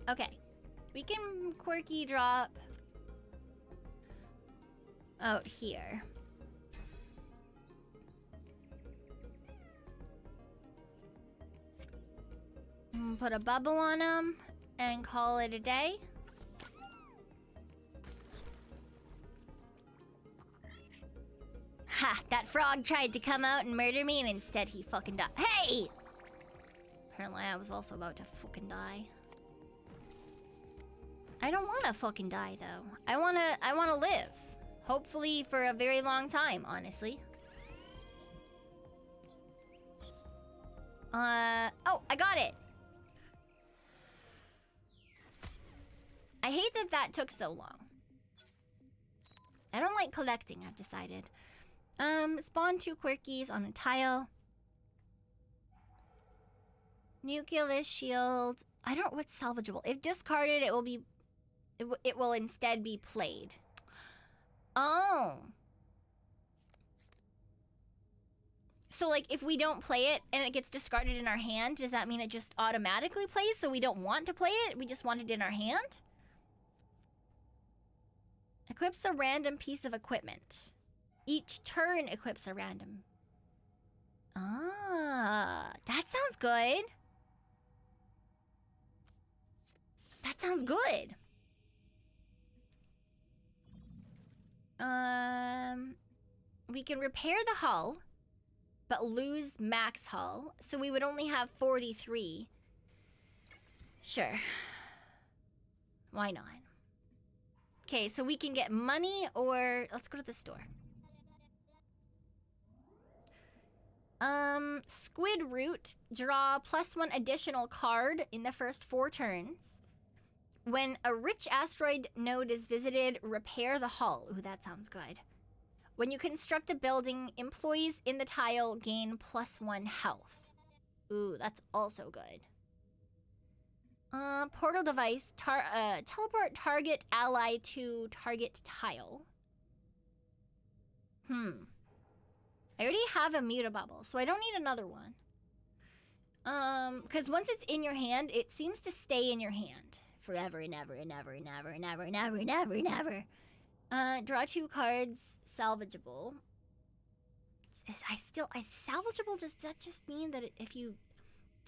Okay. We can quirky drop out here. Put a bubble on him and call it a day. Ha! That frog tried to come out and murder me and instead he fucking died. Hey! Apparently I was also about to fucking die. I don't want to fucking die though. I want to live. Hopefully for a very long time, honestly. Oh, I got it. I hate that that took so long. I don't like collecting, I've decided. Spawn 2 quirkies on a tile. Nucleus shield. I don't... What's salvageable? If discarded, it will be... It will instead be played. Oh. So, like, if we don't play it and it gets discarded in our hand, does that mean it just automatically plays? So we don't want to play it? We just want it in our hand? Equips a random piece of equipment. Each turn equips a random. Ah, that sounds good. That sounds good. We can repair the hull, but lose max hull, so we would only have 43. Sure. Why not? Okay, so we can get money or... Let's go to the store. Squid Root. Draw +1 additional card in the first 4 turns. When a rich asteroid node is visited, repair the hull. Ooh, that sounds good. When you construct a building, employees in the tile gain +1 health. Ooh, that's also good. Portal device. Teleport target ally to target tile. I already have a Mutabubble, so I don't need another one. Because once it's in your hand, it seems to stay in your hand forever and ever and ever and ever and ever and ever and ever and ever. Draw 2 cards, salvageable. Is salvageable, does that just mean that if you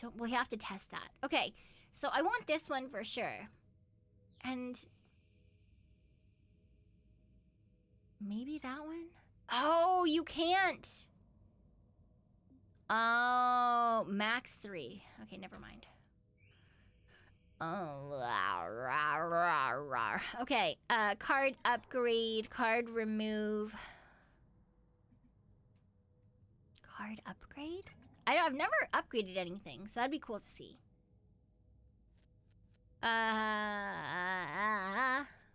don't, we'll have to test that. Okay, so I want this one for sure. And maybe that one? Oh, you can't. Oh, max 3. Okay, never mind. Oh, okay, card upgrade, card remove. Card upgrade? I've never upgraded anything, so that'd be cool to see.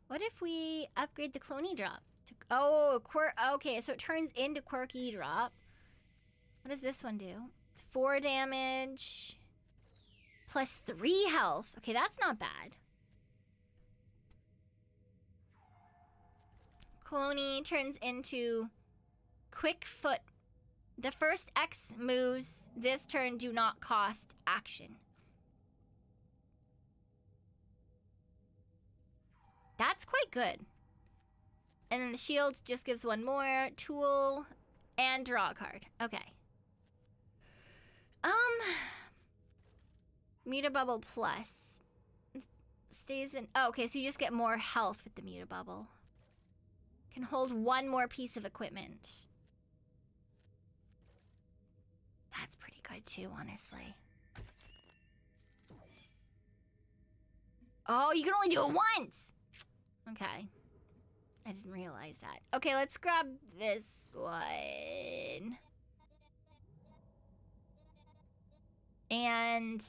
What if we upgrade the Cloney drop? Okay, so it turns into Quirky drop. What does this one do? 4 damage. Plus 3 health. Okay, that's not bad. Cloney turns into Quick Foot. The first X moves this turn do not cost action. That's quite good. And then the shield just gives 1 more. Tool and draw a card. Okay. Mutabubble plus. It stays in... Oh, okay, so you just get more health with the Mutabubble. Can hold 1 more piece of equipment. That's pretty good too, honestly. Oh, you can only do it once! Okay. I didn't realize that. Okay, let's grab this one. And...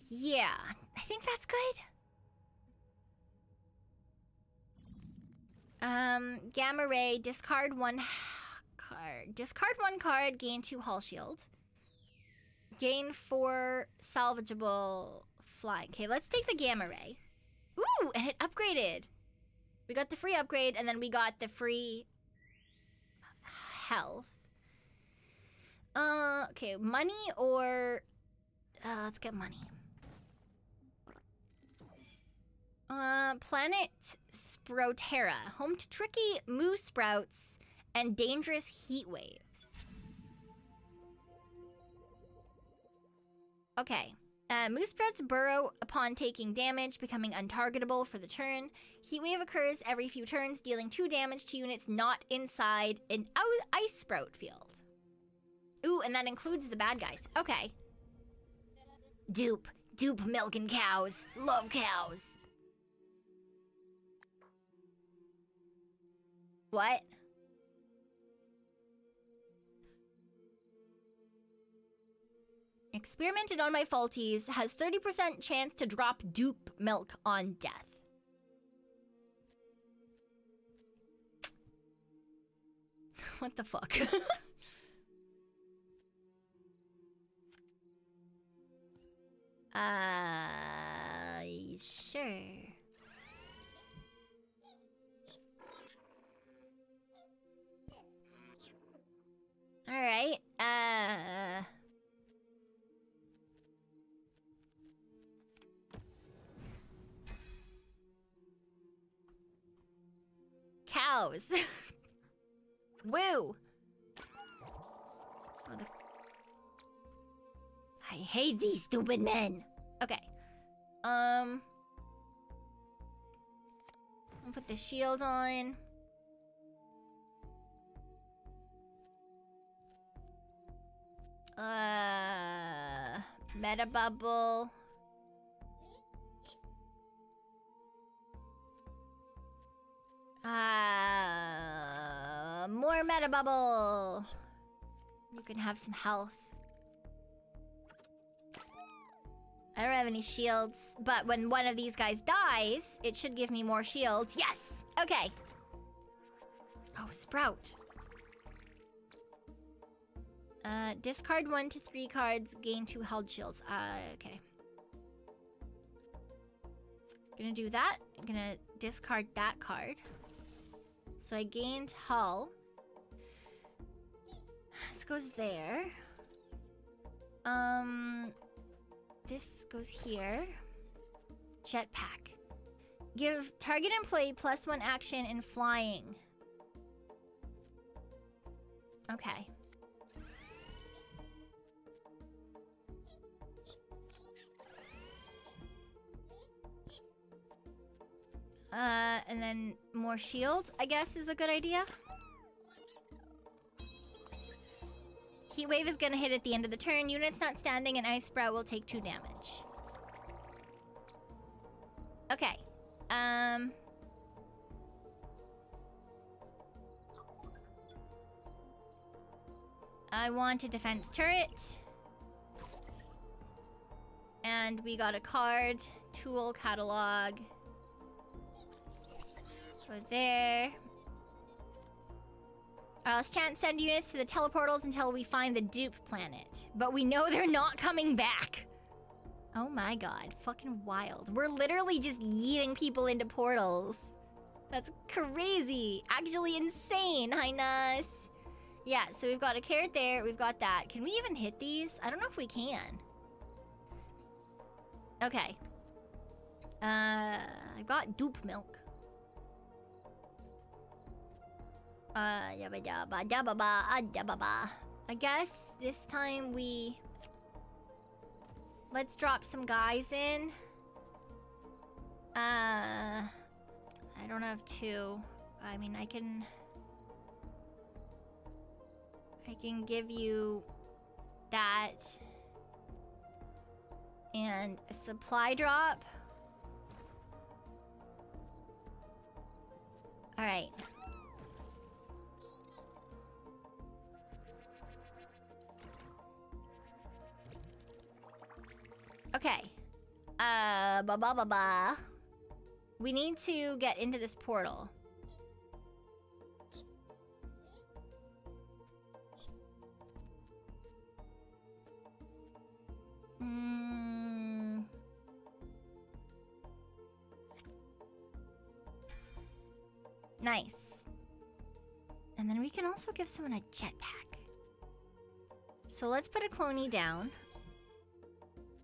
yeah, I think that's good. Gamma Ray, discard 1 card. Discard 1 card, gain 2 hull shield. Gain 4 salvageable flying. Okay, let's take the Gamma Ray. Ooh, and it upgraded. We got the free upgrade, and then we got the free health. Okay, money or... let's get money. Planet Sproutera, home to tricky moose sprouts and dangerous heat waves. Okay. Moose sprouts burrow upon taking damage, becoming untargetable for the turn. Heatwave occurs every few turns, dealing 2 damage to units not inside an ice sprout field. Ooh, and that includes the bad guys. Okay. Dupe milking cows. Love cows. What? Experimented on my faulties, has 30% chance to drop dupe milk on death. What the fuck? Sure. All right. Cows. Woo. I hate these stupid men. Okay. I'll put the shield on. Meta bubble. More meta bubble. You can have some health. I don't have any shields, but when one of these guys dies, it should give me more shields. Yes! Okay. Oh, Sprout. Discard 1 to 3 cards, gain 2 held shields. Okay. Gonna do that. I'm gonna discard that card. So I gained hull. This goes there. This goes here. Jetpack. Give target employee +1 action in flying. Okay. And then more shields, I guess, is a good idea. Heat wave is gonna hit at the end of the turn. Units not standing and ice sprout will take 2 damage. Okay. I want a defense turret. And we got a card. Tool catalog. Go there. Let's can't send units to the teleportals until we find the dupe planet. But we know they're not coming back. Oh my god. Fucking wild. We're literally just yeeting people into portals. That's crazy. Actually insane, Highness. Yeah, so we've got a carrot there. We've got that. Can we even hit these? I don't know if we can. Okay. I've got dupe milk. Yabba dabba dabba ba dabba ba. I guess this time we... Let's drop some guys in. I don't have 2. I mean, I can give you that. And a supply drop. Alright. Okay. We need to get into this portal. Nice. And then we can also give someone a jetpack. So let's put a cloney down.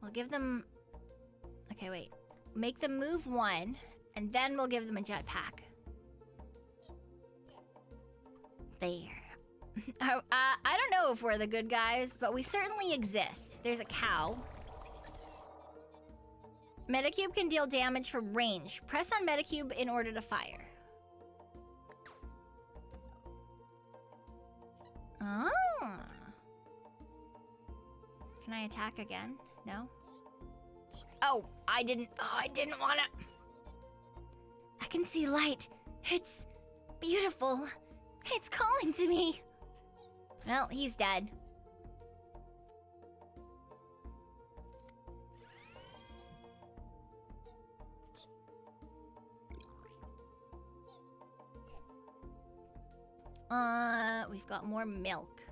We'll give them... Okay, wait. Make them move 1, and then we'll give them a jetpack. There. I don't know if we're the good guys, but we certainly exist. There's a cow. Metacube can deal damage from range. Press on Metacube in order to fire. Oh. Can I attack again? No? Oh, I didn't want to. I can see light. It's beautiful. It's calling to me. Well, he's dead. We've got more milk.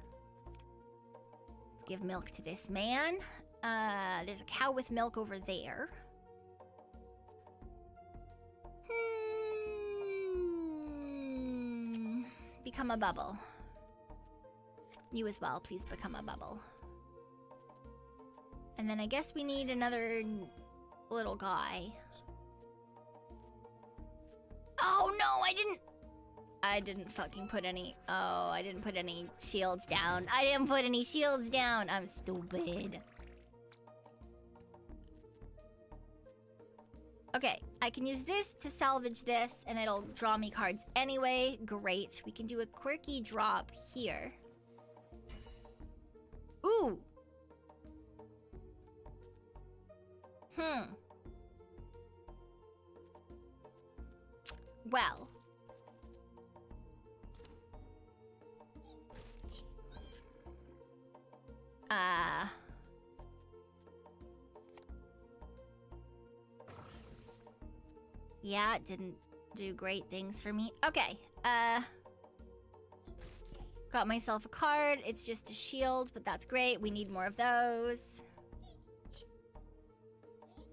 Let's give milk to this man. There's a cow with milk over there. Become a bubble. You as well, please become a bubble. And then I guess we need another little guy. Oh no, I didn't fucking put any... Oh, I didn't put any shields down. I didn't put any shields down. I'm stupid. Okay, I can use this to salvage this, and it'll draw me cards anyway. Great. We can do a quirky drop here. Ooh! Well. Yeah, it didn't do great things for me. Okay, Got myself a card. It's just a shield, but that's great. We need more of those.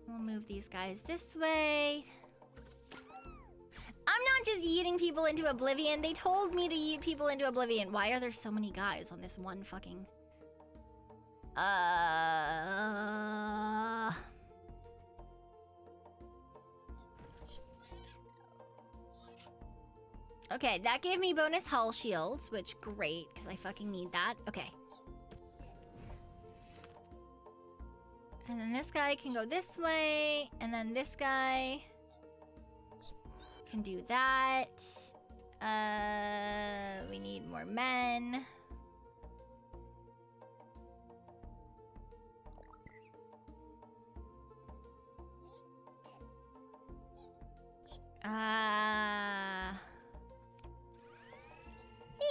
We'll move these guys this way. I'm not just yeeting people into oblivion. They told me to yeet people into oblivion. Why are there so many guys on this one fucking... Okay, that gave me bonus hull shields, which great, because I fucking need that. Okay. And then this guy can go this way, and then this guy can do that. We need more men.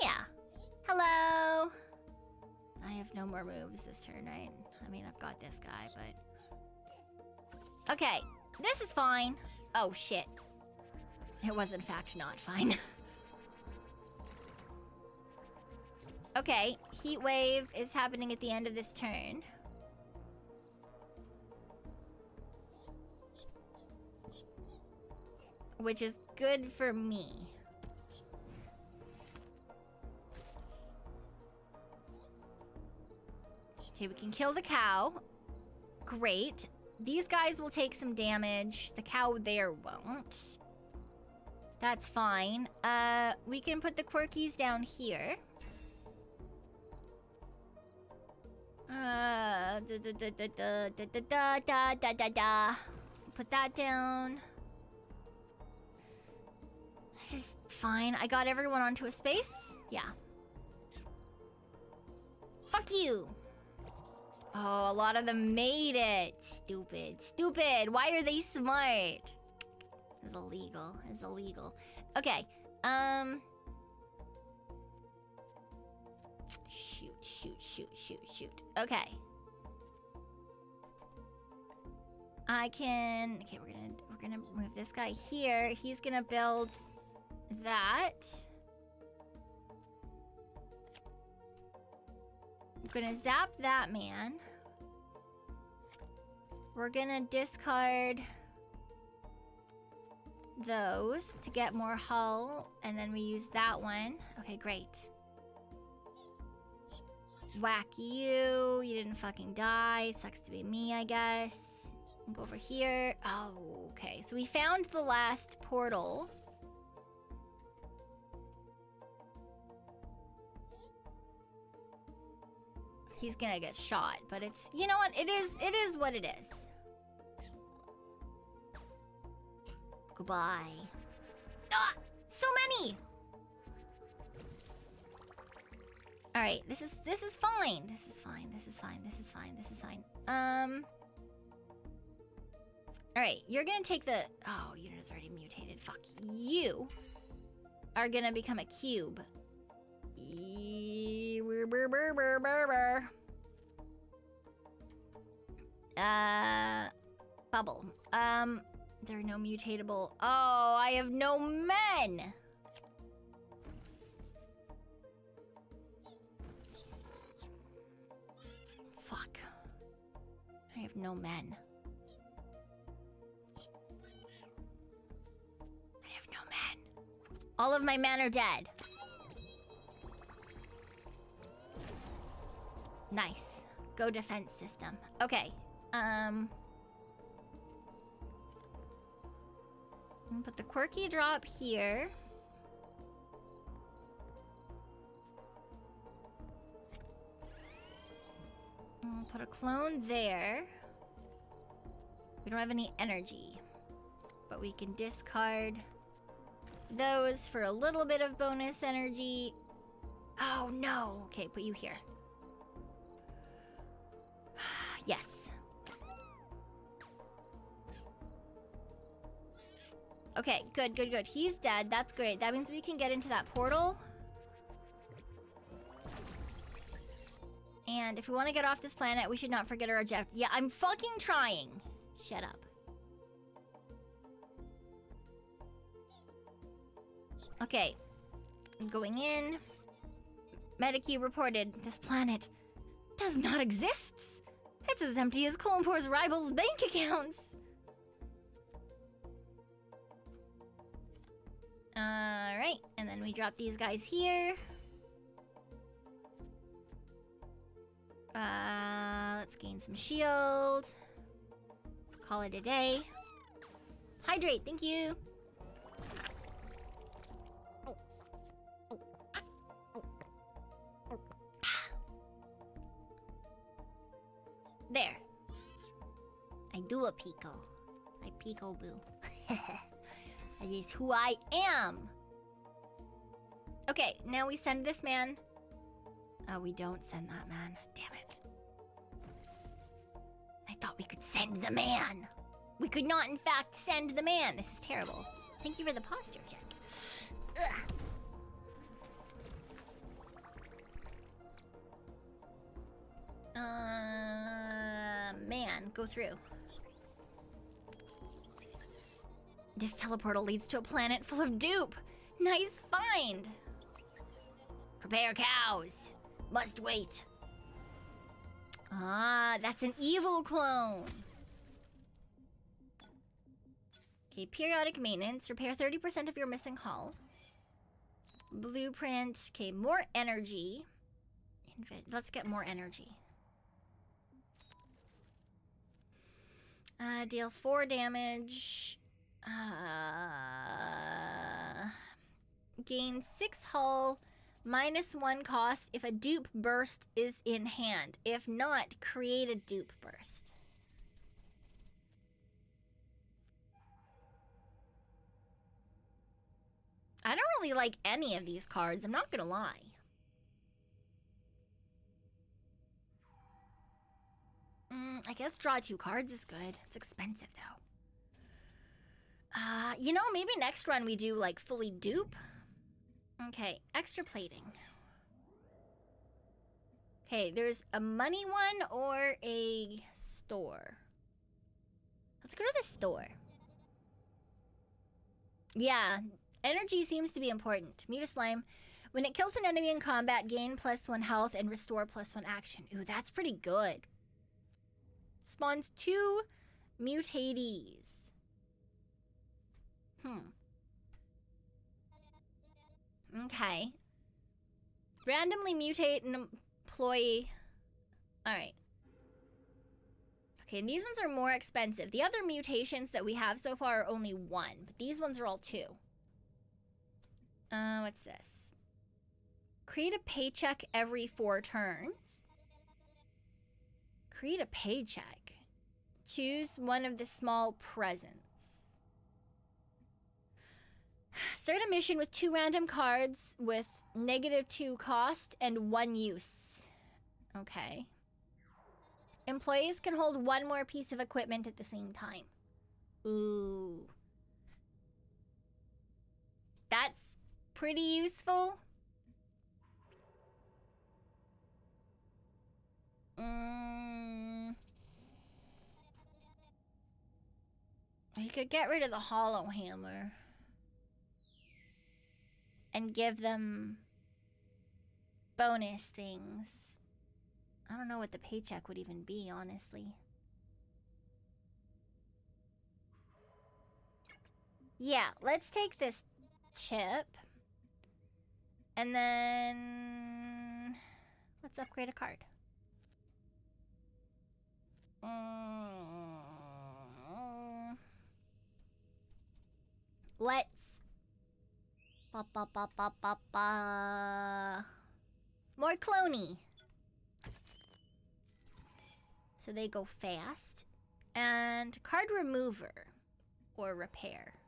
Yeah. Hello. I have no more moves this turn, right? I mean, I've got this guy, but... Okay, this is fine. Oh, shit. It was, in fact, not fine. Okay, heat wave is happening at the end of this turn. Which is good for me. Okay, we can kill the cow. Great. These guys will take some damage. The cow there won't. That's fine. We can put the quirkies down here. Put that down. This is fine. I got everyone onto a space? Yeah. Fuck you! Oh, a lot of them made it. Stupid. Stupid! Why are they smart? It's illegal. It's illegal. Okay. Shoot. Okay. I can... Okay, we're gonna move this guy here. He's gonna build that. I'm gonna zap that man. We're gonna discard those to get more hull, and then we use that one. Okay, great. Whack you. You didn't fucking die. Sucks to be me, I guess. Go over here. Oh, okay. So we found the last portal. He's gonna get shot, but it's... You know what? It is what it is. Goodbye. Ah! So many! Alright, this is fine. This is fine. This is fine. This is fine. Alright, you're gonna take the... Oh, unit is already mutated. Fuck. You are gonna become a cube. Bubble. There are no mutatable... Oh, I have no men! Fuck. I have no men. All of my men are dead. Nice. Go defense system. Okay. I'm gonna put the quirky drop here. I'll put a clone there. We don't have any energy, but we can discard those for a little bit of bonus energy. Oh no. Okay, put you here. Yes. Okay, good. He's dead. That's great. That means we can get into that portal. And if we want to get off this planet, we should not forget our objective. Yeah, I'm fucking trying. Shut up. Okay. I'm going in. Medicube reported this planet does not exist. It's as empty as Clonpor's rivals' bank accounts. Alright, and then we drop these guys here. Let's gain some shield. Call it a day. Hydrate, thank you. There. I do a Pekoe. I Pekoe Boo. That is who I am. Okay, now we send this man. Oh, we don't send that man. Damn it. I thought we could send the man. We could not, in fact, send the man. This is terrible. Thank you for the posture check. Ugh. Man, go through. This teleportal leads to a planet full of dupe. Nice find. Prepare cows. Must wait. Ah, that's an evil clone. Okay, periodic maintenance. Repair 30% of your missing hull. Blueprint. Okay, more energy. Let's get more energy. Deal 4 damage. Gain 6 hull. -1 cost if a dupe burst is in hand. If not, create a dupe burst. I don't really like any of these cards, I'm not gonna lie. I guess draw 2 cards is good. It's expensive though. You know, maybe next run we do like fully dupe. Okay, extra plating. Okay, there's a money one or a store. Let's go to the store. Yeah, energy seems to be important. Muta Slime. When it kills an enemy in combat, gain +1 health and restore +1 action. Ooh, that's pretty good. Spawns 2 mutatees. Okay. Randomly mutate an employee. Alright. Okay, and these ones are more expensive. The other mutations that we have so far are only 1, but these ones are all 2. What's this? Create a paycheck every 4 turns. Create a paycheck. Choose one of the small presents. Start a mission with 2 random cards with -2 cost and 1 use. Okay. Employees can hold 1 more piece of equipment at the same time. Ooh. That's pretty useful. You could get rid of the hollow hammer. And give them bonus things. I don't know what the paycheck would even be, honestly. Yeah, let's take this chip. And then let's upgrade a card. Let's more cloney. So they go fast. And card remover or repair.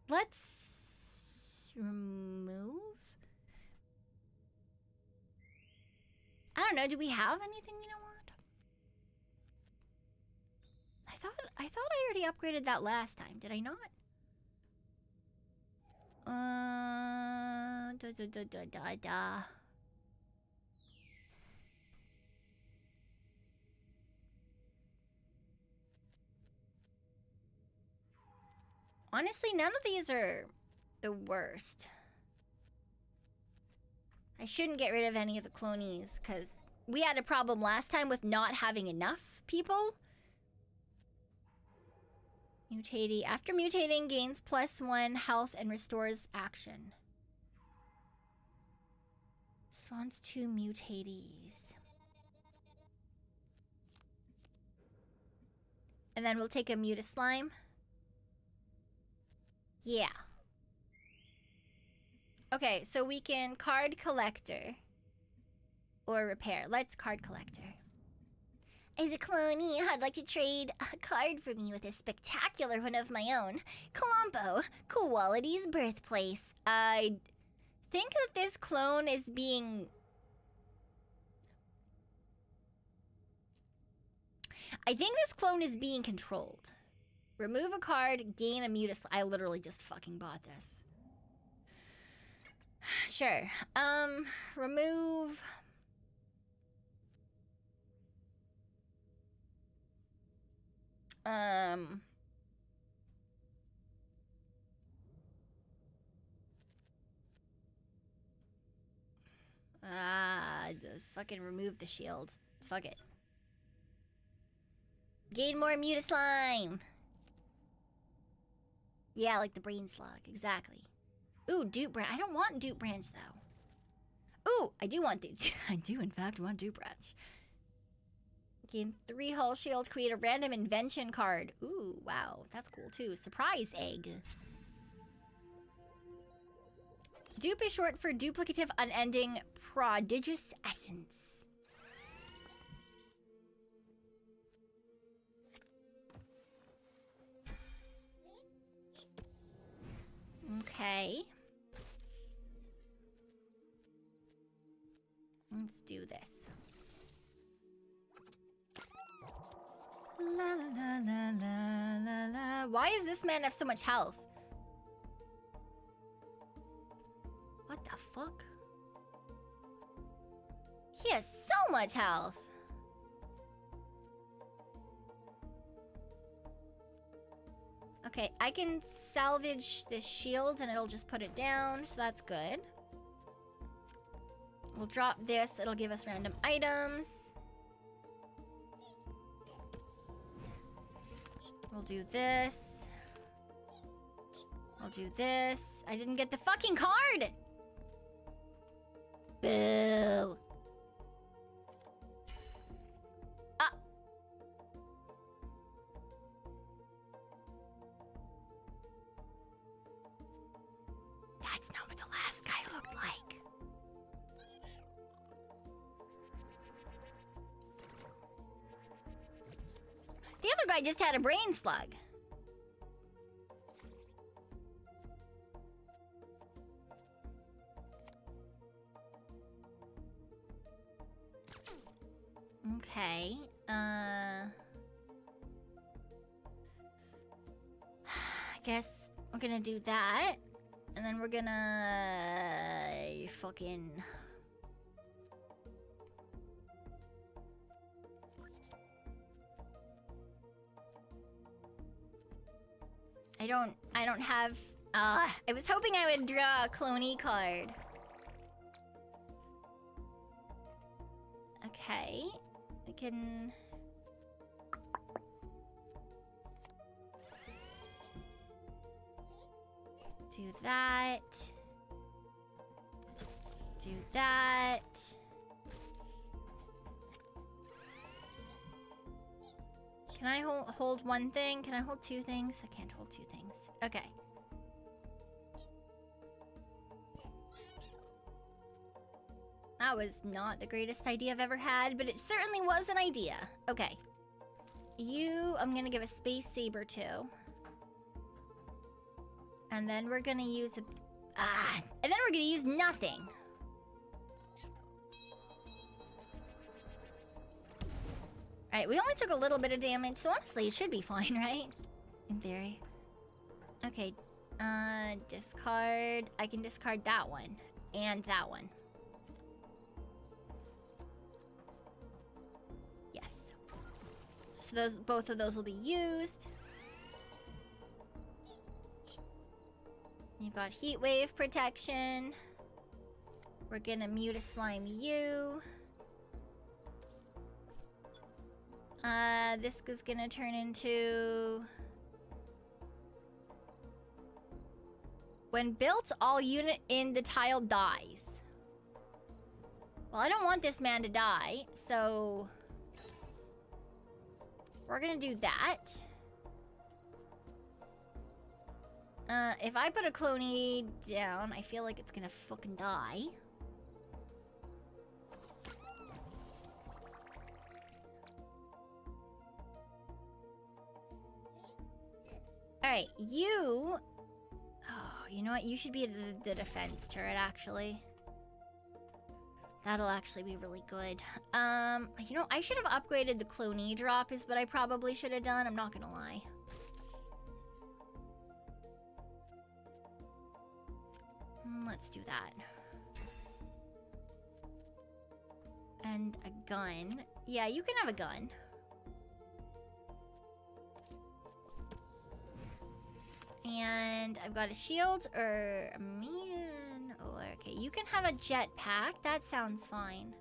Let's remove. I don't know, do we have anything, you know what? I thought I already upgraded that last time, did I not? Honestly, none of these are the worst. I shouldn't get rid of any of the clonies, because we had a problem last time with not having enough people. Mutating. After mutating, gains +1 health and restores action. Spawns 2 mutatees. And then we'll take a muta slime. Yeah. Okay, so we can card collector. Or repair. Let's card collector. As a cloney, I'd like to trade a card for me with a spectacular one of my own. Colombo, Quality's birthplace. I think that this clone is being... I think this clone is being controlled. Remove a card, gain a mutus. I literally just fucking bought this. Sure. Remove... Just fucking remove the shield. Fuck it. Gain more muta slime. Yeah, like the brain slug. Exactly. Ooh, dupe branch. I don't want dupe branch though. Ooh, I do want dupe. I do in fact want dupe branch. Gain 3 hull shield. Create a random invention card. Ooh, wow, that's cool too. Surprise egg. Dupe is short for duplicative, unending, prodigious essence. Okay. Let's do this. La la la la la la la. Why does this man have so much health? What the fuck? He has so much health. Okay, I can salvage this shield and it'll just put it down, so that's good. We'll drop this, it'll give us random items. We'll do this. I'll do this. I didn't get the fucking card! Boo! Ah! That's not what the last guy looked like. The other guy just had a brain slug. Okay, I guess we're gonna do that. And then we're gonna fucking... I don't have... I was hoping I would draw a cloney card. Okay. I can... do that. Do that. Can I hold one thing? Can I hold 2 things? I can't hold 2 things. Okay. That was not the greatest idea I've ever had, but it certainly was an idea. Okay. You, I'm gonna give a space saber to. And then we're gonna use a... and then we're gonna use nothing. Alright, we only took a little bit of damage, so honestly it should be fine, right? In theory. Okay, discard... I can discard that one. And that one. Yes. So both of those will be used. You've got heat wave protection. We're gonna Mutaslime you. This is gonna turn into... When built, all unit in the tile dies. Well, I don't want this man to die, so... We're gonna do that. If I put a cloney down, I feel like it's gonna fucking die. Alright, you... Oh, you know what? You should be the defense turret, actually. That'll actually be really good. You know, I should have upgraded the cloney drop is what I probably should have done. I'm not gonna lie. Let's do that. And a gun. Yeah, you can have a gun. And I've got a shield or a man. Oh, okay. You can have a jetpack. That sounds fine.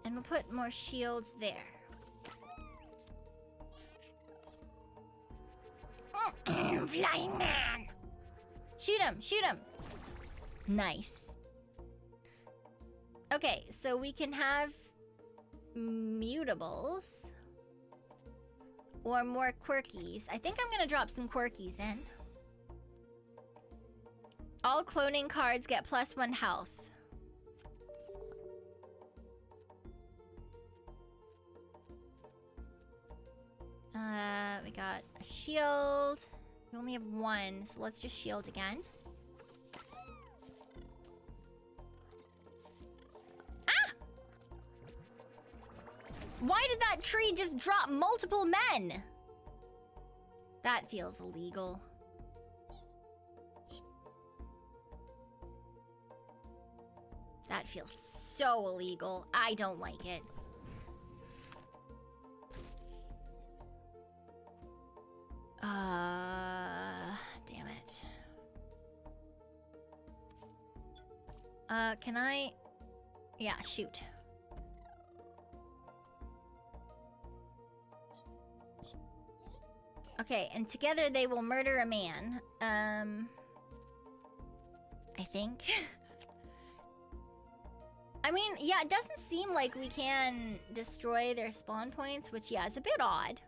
And we'll put more shields there. Flying man! Shoot him! Shoot him! Nice. Okay, so we can have mutables. Or more quirkies. I think I'm gonna drop some quirkies in. All cloning cards get +1 health. We got a shield. We only have one, so let's just shield again. Ah! Why did that tree just drop multiple men? That feels illegal. That feels so illegal. I don't like it. Damn it. Can I? Yeah, shoot. Okay, and together they will murder a man. I think. I mean, yeah, it doesn't seem like we can destroy their spawn points, which, yeah, is a bit odd.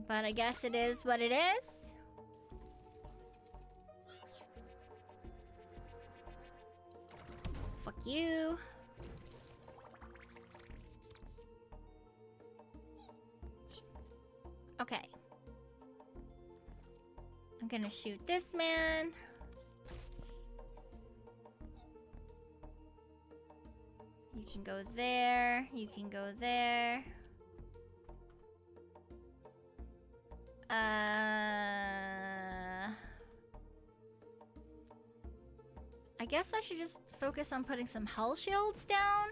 But I guess it is what it is. Fuck you. Okay. I'm gonna shoot this man. You can go there. You can go there. I guess I should just focus on putting some hull shields down.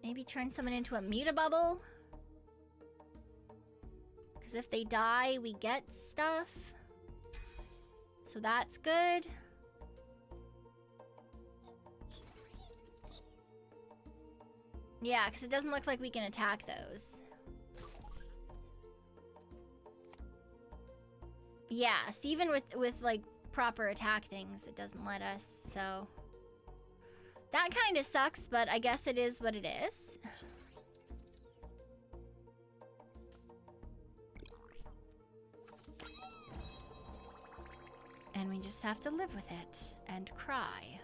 Maybe turn someone into a mutabubble. Because if they die, we get stuff. So that's good. Yeah, because it doesn't look like we can attack those. Yes, even with like proper attack things, it doesn't let us, so that kind of sucks, but I guess it is what it is. And we just have to live with it and cry.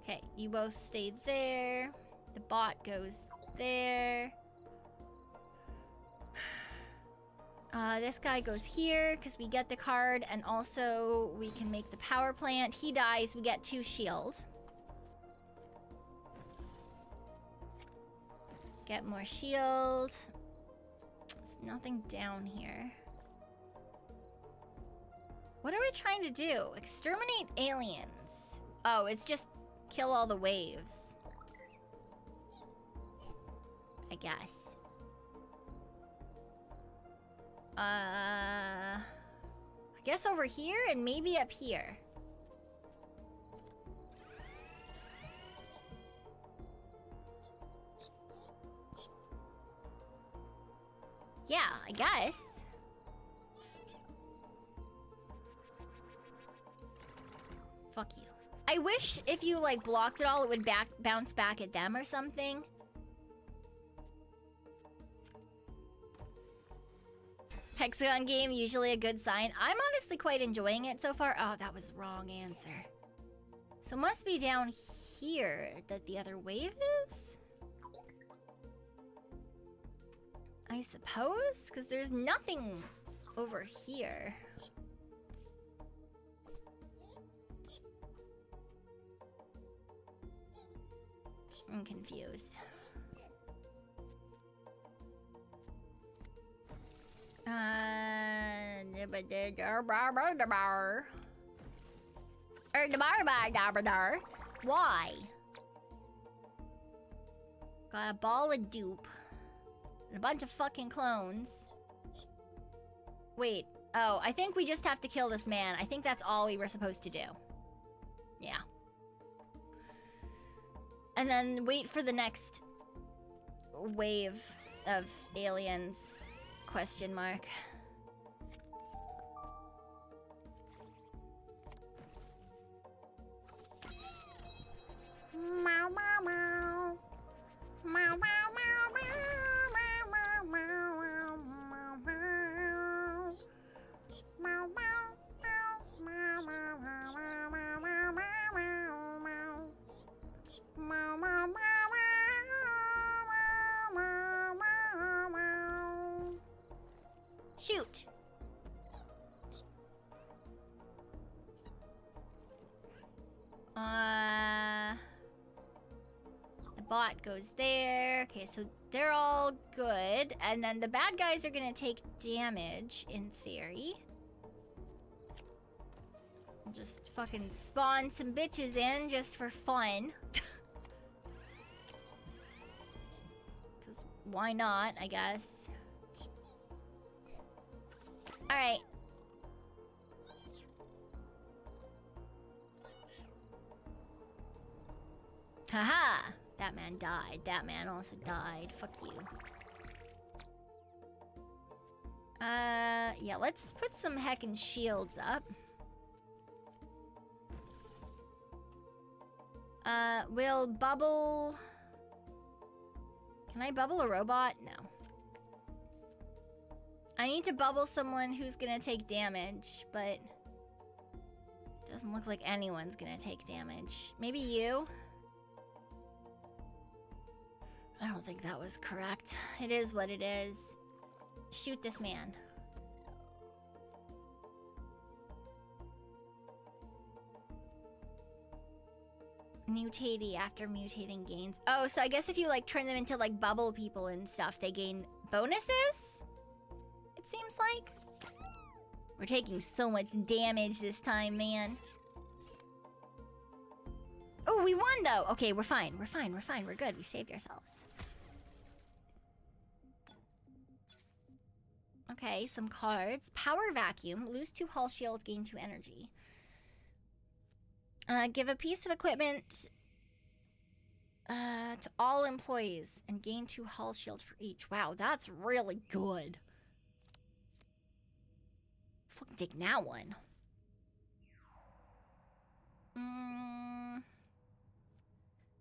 Okay, you both stay there. The bot goes there. This guy goes here because we get the card, and also we can make the power plant. He dies, we get 2 shield. Get more shield. There's nothing down here. What are we trying to do? Exterminate aliens. Oh, it's just kill all the waves. I guess. I guess over here and maybe up here. Yeah, I guess. Fuck you. I wish if you like blocked it all, it would bounce back at them or something. Hexagon game, usually a good sign. I'm honestly quite enjoying it so far. Oh, that was the wrong answer. So it must be down here that the other wave is? I suppose? Because there's nothing over here. I'm confused. Why? Got a ball of dupe. And a bunch of fucking clones. Wait. Oh, I think we just have to kill this man. I think that's all we were supposed to do. Yeah. And then wait for the next wave of aliens. Question mark. Meow, meow, meow. Meow, meow, meow, meow, meow, meow, meow, meow. Meow, meow, meow, meow, meow, meow, meow, meow, meow, meow. Meow, meow, meow, meow, meow, meow. Shoot. The bot goes there. Okay, so they're all good. And then the bad guys are gonna take damage, in theory. We'll just fucking spawn some bitches in just for fun. Because why not, I guess. Alright. Haha! That man died. That man also died. Fuck you. Yeah, let's put some heckin' shields up. Will bubble... Can I bubble a robot? No. I need to bubble someone who's gonna take damage, but... Doesn't look like anyone's gonna take damage. Maybe you? I don't think that was correct. It is what it is. Shoot this man. Mutatey after mutating gains. Oh, so I guess if you like turn them into like bubble people and stuff, they gain bonuses? It seems like. We're taking so much damage this time, man. Oh, we won though. Okay, we're fine. We're fine. We're fine. We're good. We saved ourselves. Okay, some cards. Power vacuum. Lose 2 hull shield, gain 2 energy. Give a piece of equipment to all employees and gain 2 hull shield for each. Wow, that's really good. Fucking take that one.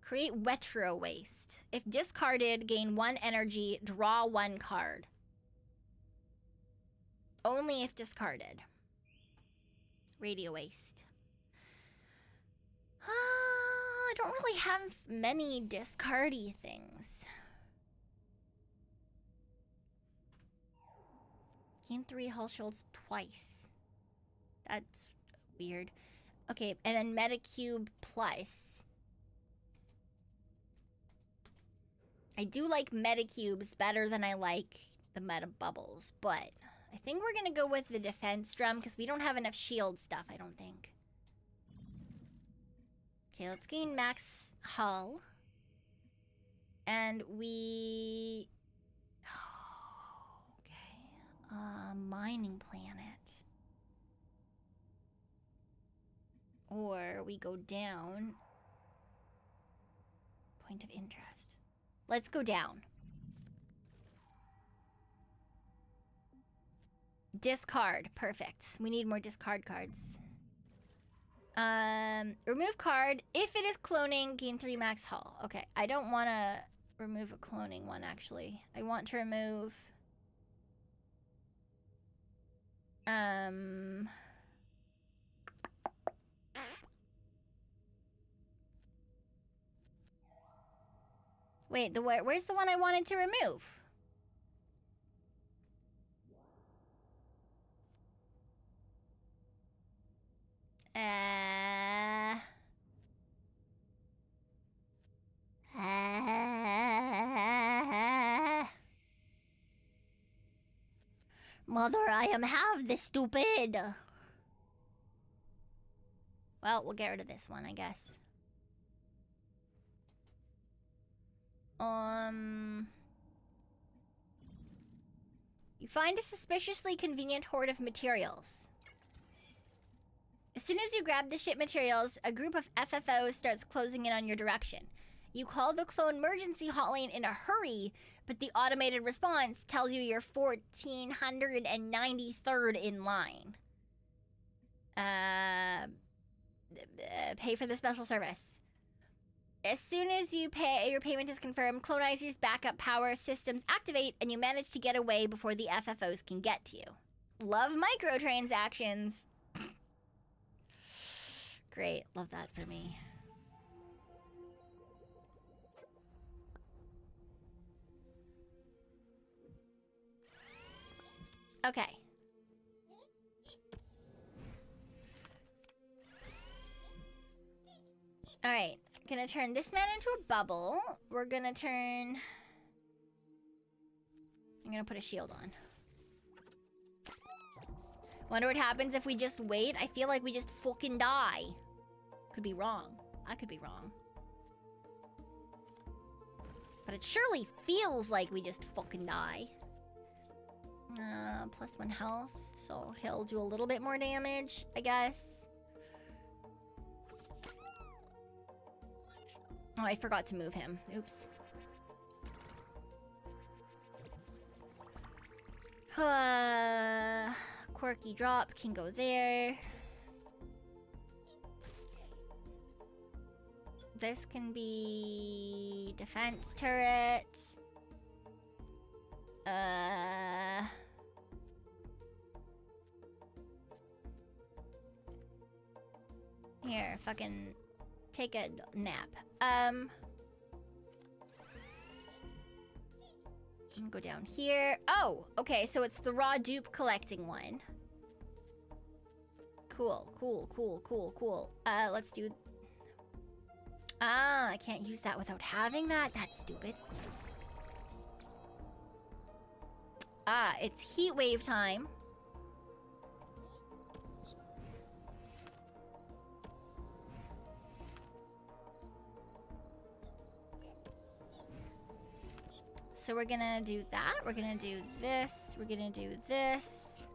Create retro waste. If discarded, gain 1 energy, draw 1 card. Only if discarded. Radio waste. I don't really have many discardy things. Gain 3 hull shields twice. That's weird. Okay, and then Metacube Plus. I do like meta cubes better than I like the meta bubbles, but I think we're gonna go with the defense drum because we don't have enough shield stuff, I don't think. Okay, let's gain max hull. And we... Oh, okay. Mining planet. Or we go down. Point of interest. Let's go down. Discard. Perfect. We need more discard cards. Remove card. If it is cloning, gain 3 max hull. Okay, I don't want to remove a cloning one, actually. I want to remove... Wait, where's the one I wanted to remove? Mother, I am half the stupid. Well, we'll get rid of this one, I guess. You find a suspiciously convenient hoard of materials. As soon as you grab the ship materials, a group of FFOs starts closing in on your direction. You call the clone emergency hotline in a hurry, but the automated response tells you you're 1493rd in line. Pay for the special service. As soon as you pay, your payment is confirmed, Clonizer's backup power systems activate, and you manage to get away before the FFOs can get to you. Love microtransactions. Great, love that for me. Okay. Alright, gonna turn this man into a bubble. We're gonna turn... I'm gonna put a shield on. Wonder what happens if we just wait. I feel like we just fucking die. Could be wrong. I could be wrong. But it surely feels like we just fucking die. +1 health, so he'll do a little bit more damage, I guess. Oh, I forgot to move him. Oops. Quirky drop can go there. This can be defense turret. Here, fucking take a nap. Go down here. Oh, okay, so it's the raw dupe collecting one. Cool, cool, cool, cool, cool. Let's do... Ah, I can't use that without having that? That's stupid. Ah, it's heat wave time. So we're gonna do that. We're gonna do this. We're gonna do this.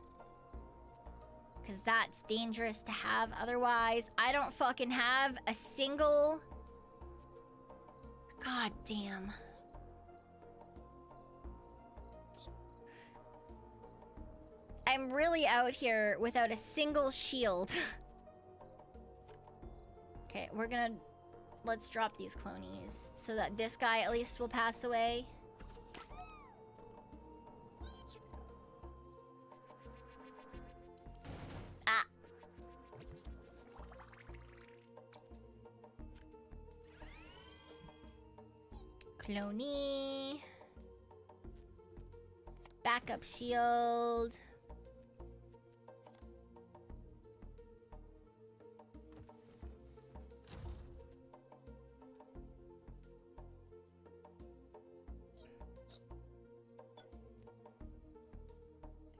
Because that's dangerous to have otherwise. I don't fucking have a single... God damn. I'm really out here without a single shield. Okay, we're gonna... Let's drop these clonies so that this guy at least will pass away. Ah. Cloney. Backup shield.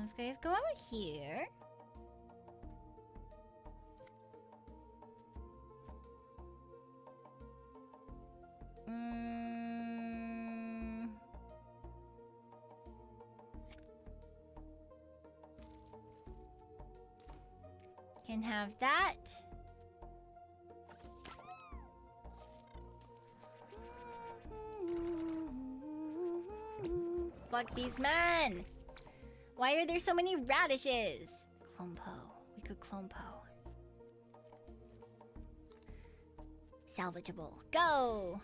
Those guys go out here. Can have that. Fuck these men! Why are there so many radishes? Clone Po. We could clone Po. Salvageable. Go!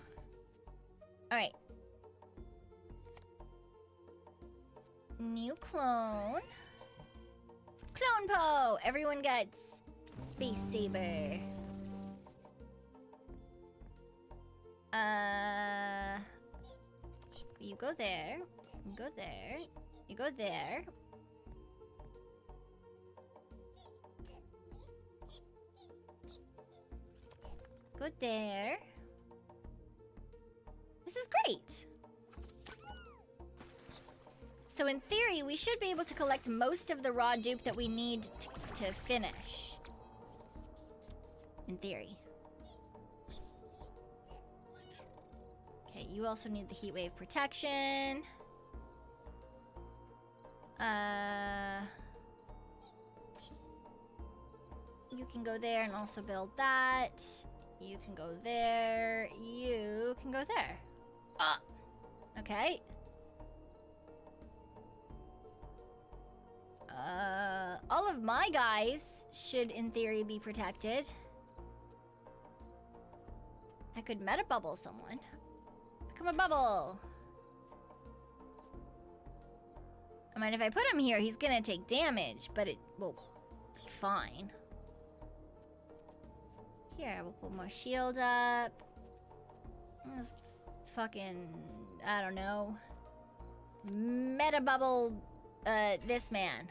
Alright. New clone. Clone Po! Everyone gets Space Saber. You go there. You go there. You go there. Go there. This is great. So in theory, we should be able to collect most of the raw dupe that we need to finish. In theory. Okay, you also need the heat wave protection. You can go there and also build that. You can go there. You can go there. Okay. All of my guys should, in theory, be protected. I could meta bubble someone. Become a bubble. I mean, if I put him here, he's gonna take damage, but it will be fine. Here, we'll put more shield up. Just fucking, I don't know. Meta bubble, this man.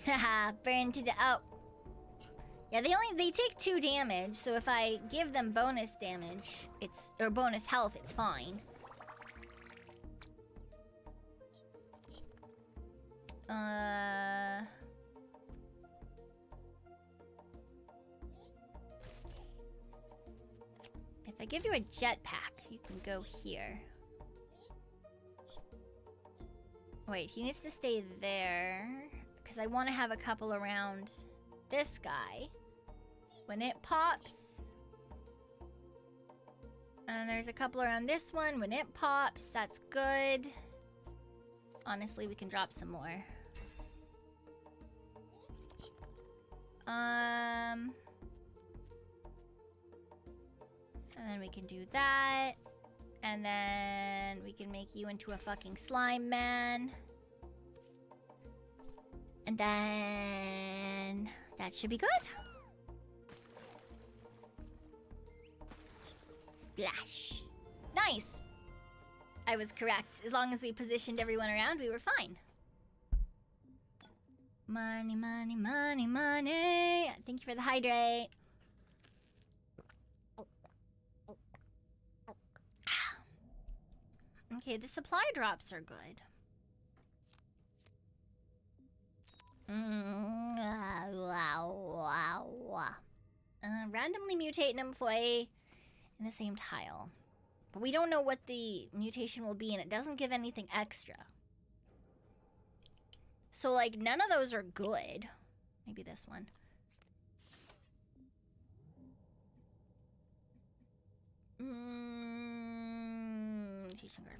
Haha, burn to the yeah, they take 2 damage, so if I give them bonus damage, or bonus health, it's fine. If I give you a jetpack, you can go here. Wait, he needs to stay there. Because I want to have a couple around this guy. When it pops. And there's a couple around this one. When it pops, that's good. Honestly, we can drop some more. And then we can do that. And then we can make you into a fucking slime man. And then that should be good. Splash. Nice. I was correct. As long as we positioned everyone around, we were fine. Money, money, money, money. Thank you for the hydrate. Okay, the supply drops are good. Randomly mutate an employee in the same tile. But we don't know what the mutation will be, and it doesn't give anything extra. So, like, none of those are good. Maybe this one. Mutation card.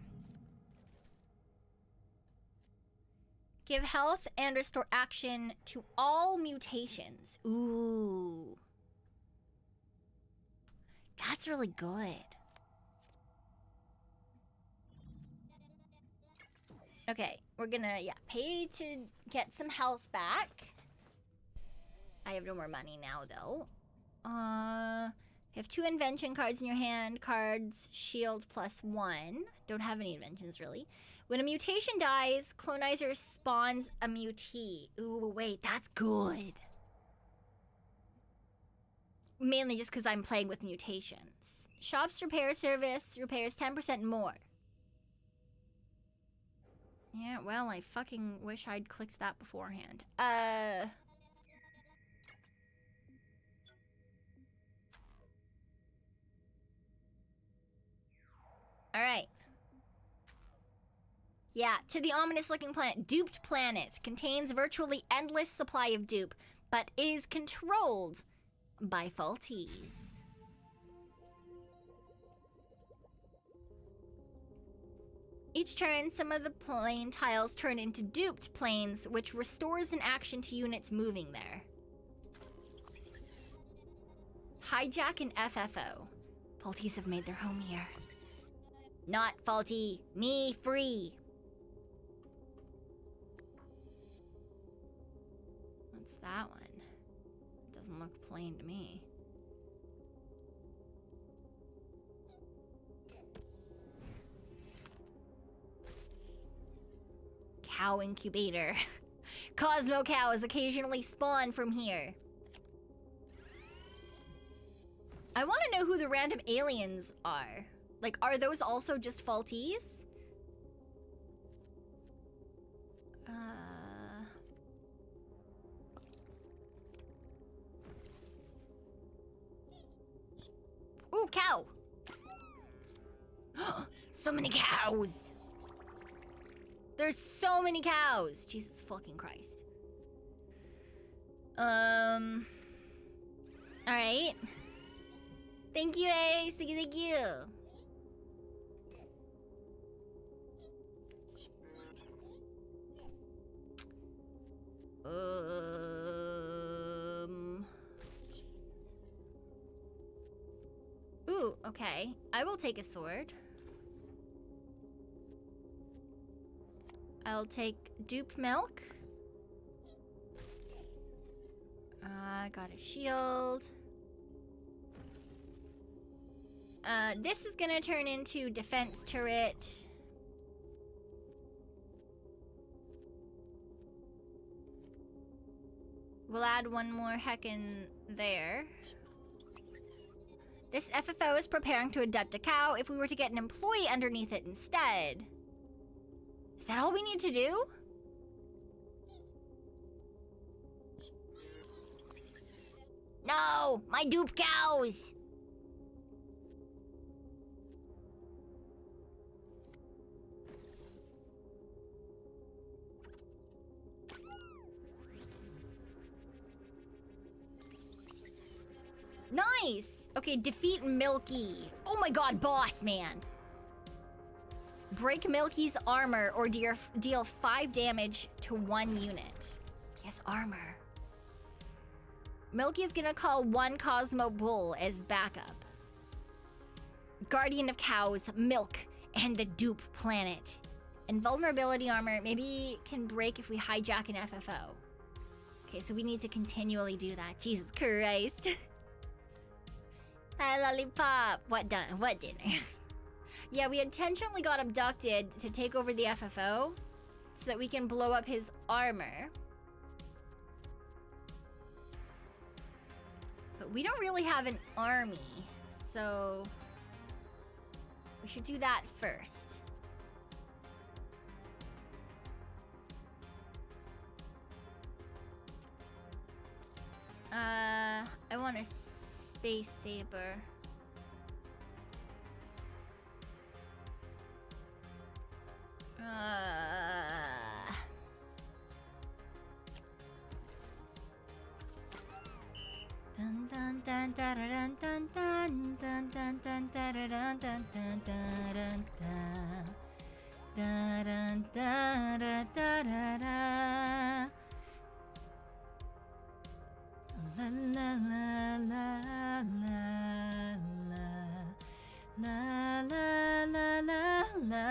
Give health and restore action to all mutations. Ooh. That's really good. Okay, we're gonna, pay to get some health back. I have no more money now, though. You have 2 invention cards in your hand. Cards, shield +1. Don't have any inventions, really. When a mutation dies, Clonizer spawns a mutee. Ooh, wait, that's good. mainly just because I'm playing with mutations. Shop's repair service repairs 10% more. Yeah, well, I fucking wish I'd clicked that beforehand. Alright. Yeah, to the ominous-looking planet. Duped planet. Contains virtually endless supply of dupe, but is controlled by faulties. Each turn, some of the plane tiles turn into duped planes, which restores an action to units moving there. Hijack and FFO. Faulties have made their home here. Not faulty, me free. What's that one? It doesn't look plain to me. Cow incubator. Cosmo cows occasionally spawn from here. I want to know who the random aliens are. Like, are those also just faulties? Ooh, cow! So many cows! There's so many cows! Jesus fucking Christ. Alright. Thank you, Ace. Thank you, thank you. Ooh, okay. I will take a sword. I'll take dupe milk. I got a shield. This is gonna turn into defense turret. We'll add one more heckin' there. This FFO is preparing to adopt a cow if we were to get an employee underneath it instead. Is that all we need to do? No! My dupe cows! Nice! Okay, defeat Milky. Oh my god, boss man! Break Milky's armor or deal 5 damage to 1 unit. He has armor. Milky's gonna call one Cosmo Bull as backup. Guardian of Cows, Milk, and the dupe planet. Invulnerability armor maybe can break if we hijack an FFO. Okay, so we need to continually do that. Jesus Christ. Hi, lollipop. What dinner? Yeah, we intentionally got abducted to take over the FFO so that we can blow up his armor. But we don't really have an army, so we should do that first. I want a space saber. Dun dun dun dun dun dun dun dun dun dun dun dun dun dun dun dun dun dun. La la la la la la la la la la la la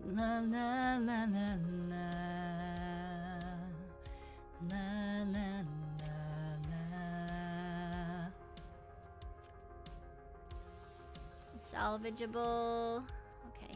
la la la la la la. Salvageable. Okay.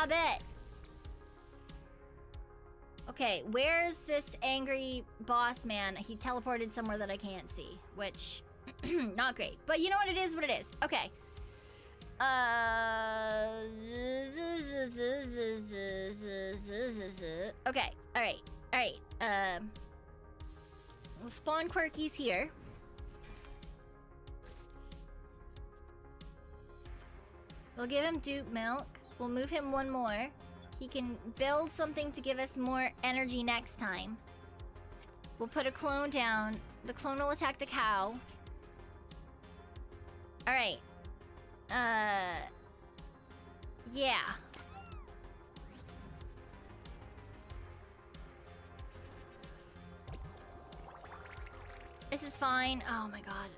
Stop it! Okay, where's this angry boss man? He teleported somewhere that I can't see, which, not great. But you know what? It is what it is. Okay. Okay, alright. We'll spawn Quirkies here. We'll give him dupe milk. We'll move him one more. He can build something to give us more energy next time. We'll put a clone down. The clone will attack the cow. Alright. Yeah. This is fine. Oh my god.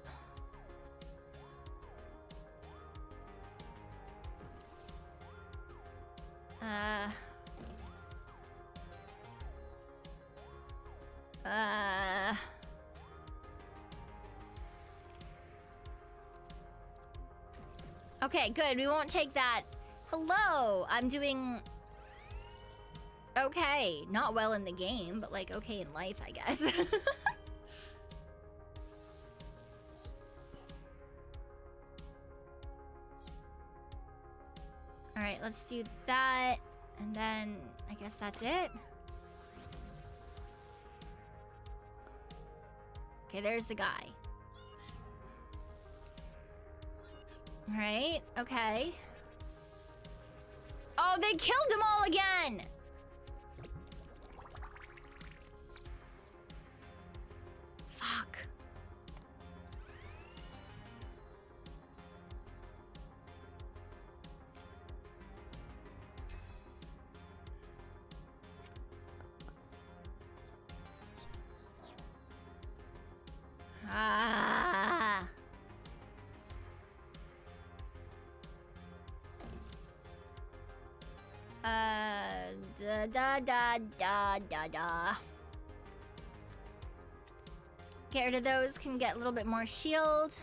Okay, good. We won't take that. Hello. I'm doing okay. Not well in the game, but like okay in life, I guess. All right, let's do that. And then I guess that's it. Okay, there's the guy. All right, okay. Oh, they killed them all again! Fuck. Ah. Da. Get rid of those, can get a little bit more shield.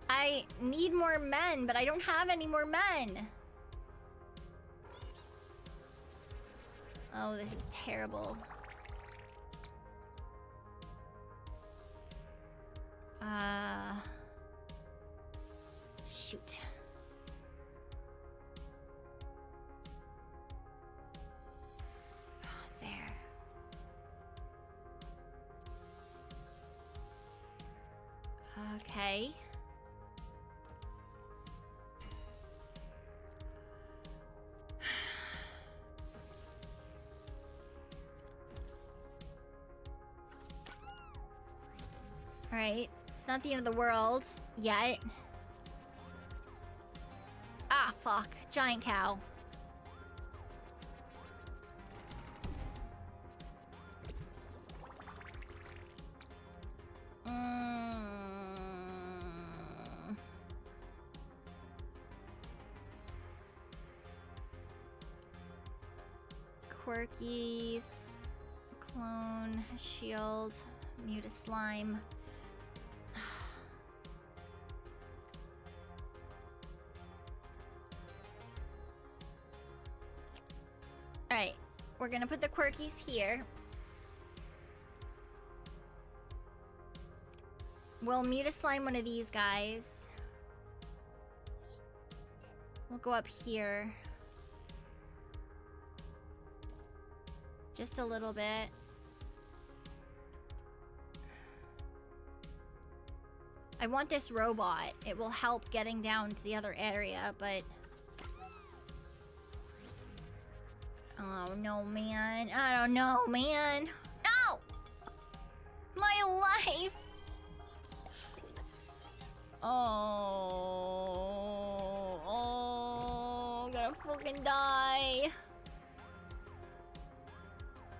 I need more men, but I don't have any more men. Oh, this is terrible. Shoot. There. Okay. Alright, it's not the end of the world yet. Ah, fuck. Giant cow. Quirkies. Clone. Shield. Mute a slime. Alright, we're gonna put the Quirkies here. We'll mute a slime one of these guys. We'll go up here. Just a little bit. I want this robot. It will help getting down to the other area, but... Oh, no, man. I don't know, man. No! My life! Oh, I'm gonna fucking die.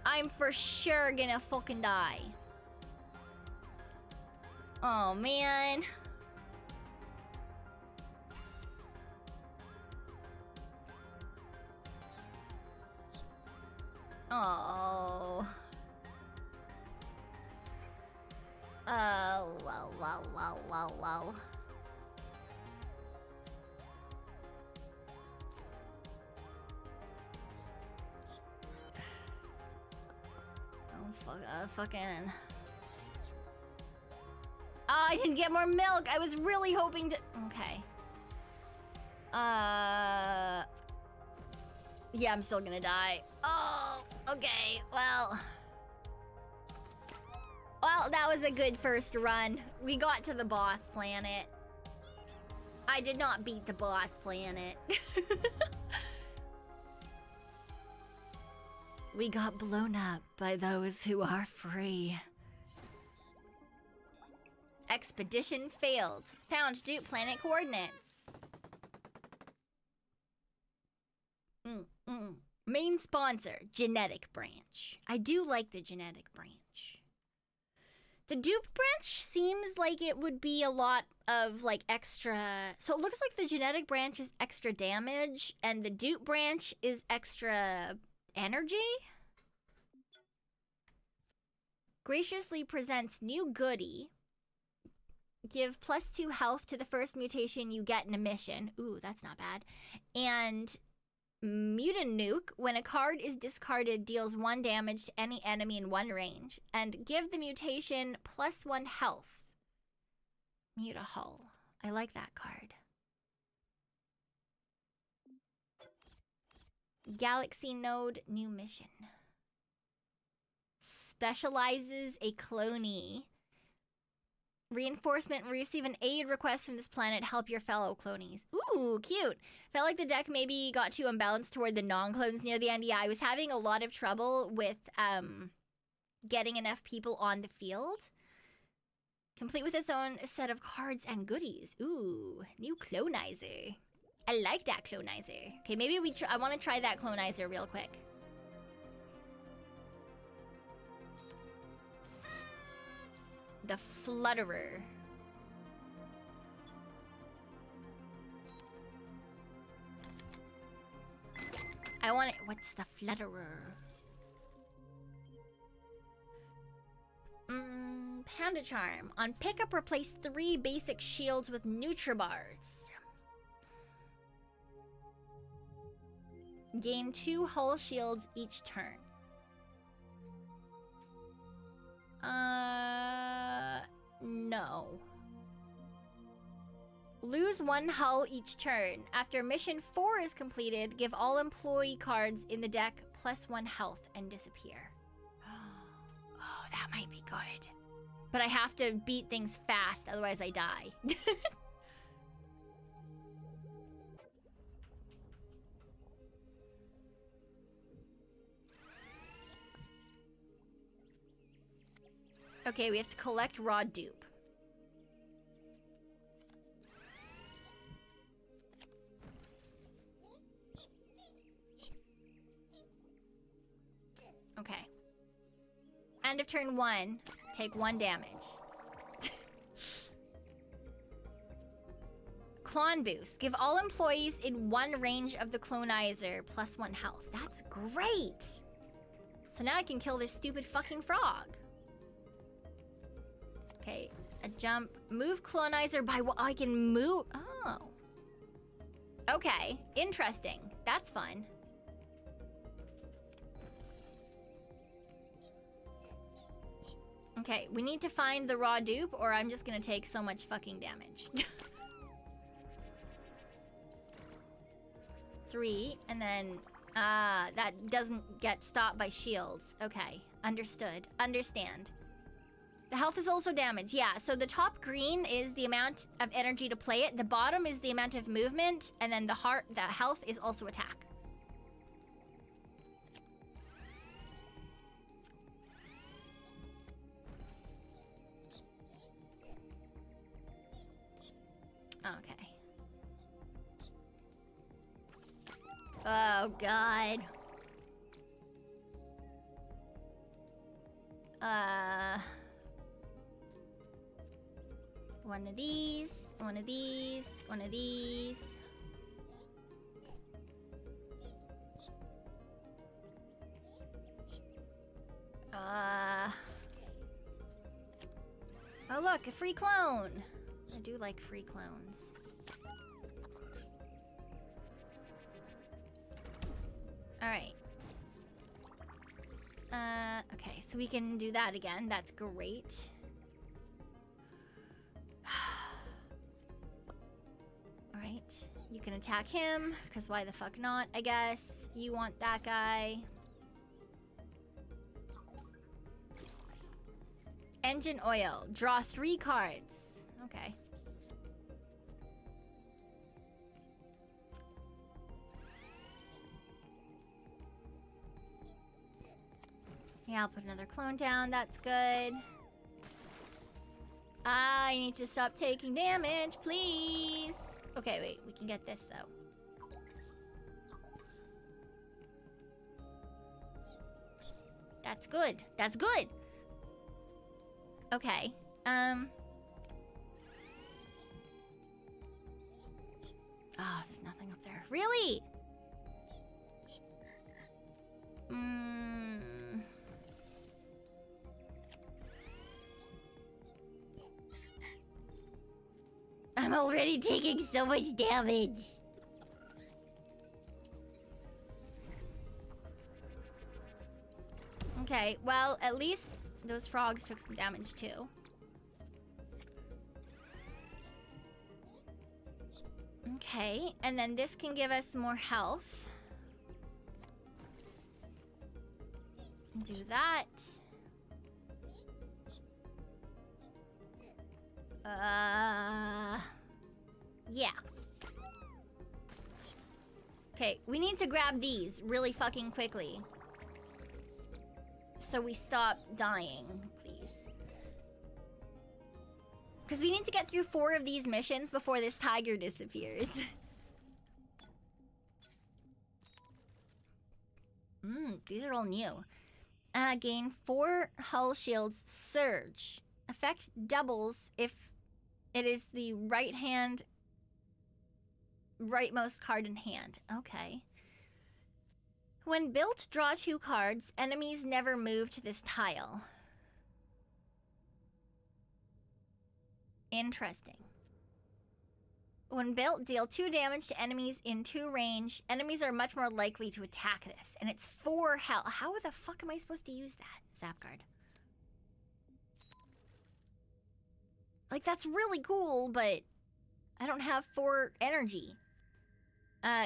I'm for sure gonna fucking die. Oh, man. Oh. Wow. fucking... Oh, I didn't get more milk. I was really hoping to... Okay. Yeah, I'm still gonna die. Oh, okay. Well, that was a good first run. We got to the boss planet. I did not beat the boss planet. We got blown up by those who are free. Expedition failed. Found dupe planet coordinates. Main sponsor, genetic branch. I do like the genetic branch. The dupe branch seems like it would be a lot of like extra. So it looks like the genetic branch is extra damage and the dupe branch is extra energy. Graciously presents new goodie. Give +2 health to the first mutation you get in a mission. Ooh, that's not bad. And Mutant Nuke, when a card is discarded, deals 1 damage to any enemy in 1 range. And give the mutation +1 health. Mutahull. I like that card. Galaxy Node, new mission. Specializes a cloney. Reinforcement, receive an aid request from this planet, help your fellow clonies. Ooh, cute. Felt like the deck maybe got too unbalanced toward the non-clones near the end. Yeah, I was having a lot of trouble with getting enough people on the field. Complete with its own set of cards and goodies. Ooh, new Clonizer. I like that Clonizer. Okay, maybe I want to try that Clonizer real quick. The Flutterer. I want it. What's the Flutterer? Panda Charm. On pickup, replace 3 basic shields with Nutribars. Gain 2 hull shields each turn. No. Lose 1 hull each turn. After mission 4 is completed, give all employee cards in the deck +1 health and disappear. Oh, that might be good. But I have to beat things fast, otherwise I die. Okay, we have to collect raw dupe. Okay. End of turn 1. Take 1 damage. Clon boost. Give all employees in 1 range of the clonizer +1 health. That's great! So now I can kill this stupid fucking frog. Okay, a jump. Move clonizer by what? I can move. Oh. Okay, interesting. That's fun. Okay, we need to find the raw dupe or I'm just gonna take so much fucking damage. 3, and then, that doesn't get stopped by shields. Okay, understood. Understand. The health is also damage. Yeah, so the top green is the amount of energy to play it. The bottom is the amount of movement, and then the health is also attack. Okay. Oh, God. One of these, one of these, one of these. Oh look, a free clone. I do like free clones. All right. Okay, So we can do that again. That's great. Alright. You can attack him, because why the fuck not, I guess. You want that guy. Engine oil. Draw 3 cards. Okay. Yeah, I'll put another clone down. That's good. I need to stop taking damage, please. Okay, wait. We can get this, though. That's good. That's good. Okay. Oh, there's nothing up there. Really? I'm already taking so much damage. Okay, well, at least those frogs took some damage too. Okay, and then this can give us more health. Do that. Yeah. Okay, we need to grab these really fucking quickly. So we stop dying, please. Because we need to get through 4 of these missions before this tiger disappears. These are all new. Gain 4 hull shields. Surge. Effect doubles if it is the rightmost card in hand. Okay. When built, draw 2 cards. Enemies never move to this tile. Interesting. When built, deal 2 damage to enemies in 2 range. Enemies are much more likely to attack this. And it's 4 health. How the fuck am I supposed to use that? Zap card. Like, that's really cool, but I don't have 4 energy.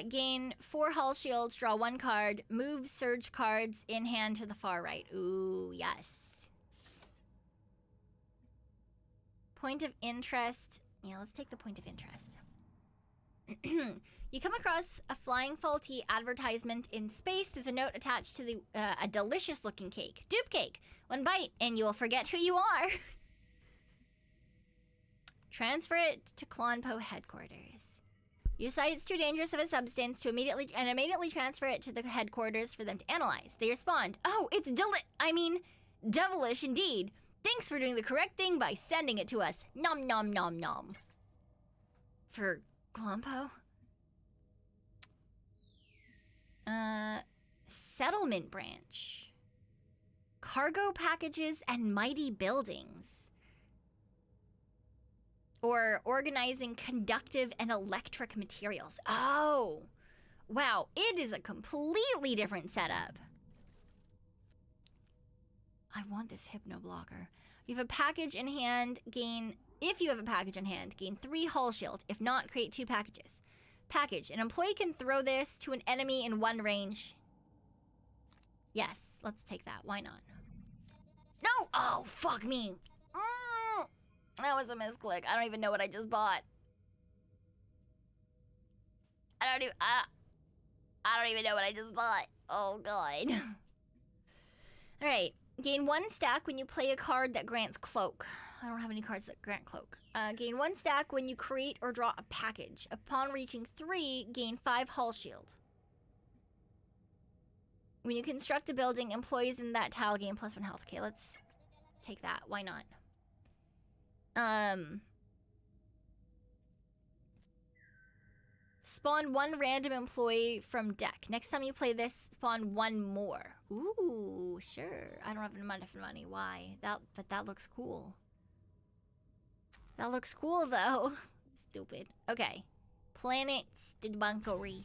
Gain 4 hull shields, draw 1 card, move surge cards in hand to the far right. Ooh, yes. Point of interest. Yeah, let's take the point of interest. You come across a flying faulty advertisement in space. There's a note attached to a delicious looking cake. Dupe cake. 1 bite and you will forget who you are. Transfer it to Clonpo headquarters. You decide it's too dangerous of a substance to immediately transfer it to the headquarters for them to analyze. They respond, "Oh, it's devilish indeed. Thanks for doing the correct thing by sending it to us. Nom nom nom nom." For Clonpo? Settlement branch. Cargo packages and mighty buildings. Or organizing conductive and electric materials. Oh, wow. It is a completely different setup. I want this hypno blocker. You have a package in hand, if you have a package in hand, gain 3 hull shield. If not, create 2 packages. Package. An employee can throw this to an enemy in 1 range. Yes, let's take that. Why not? No! Oh, fuck me. That was a misclick. I don't even know what I just bought. I don't even know what I just bought. Oh, God. Alright. Gain 1 stack when you play a card that grants cloak. I don't have any cards that grant cloak. Gain 1 stack when you create or draw a package. Upon reaching 3, gain 5 hull shield. When you construct a building, employees in that tile gain +1 health. Okay, let's take that. Why not? Spawn 1 random employee from deck. Next time you play this, spawn 1 more. Ooh, sure. I don't have enough money. Why? But that looks cool. That looks cool, though. Stupid. Okay. Planet Spedunkery.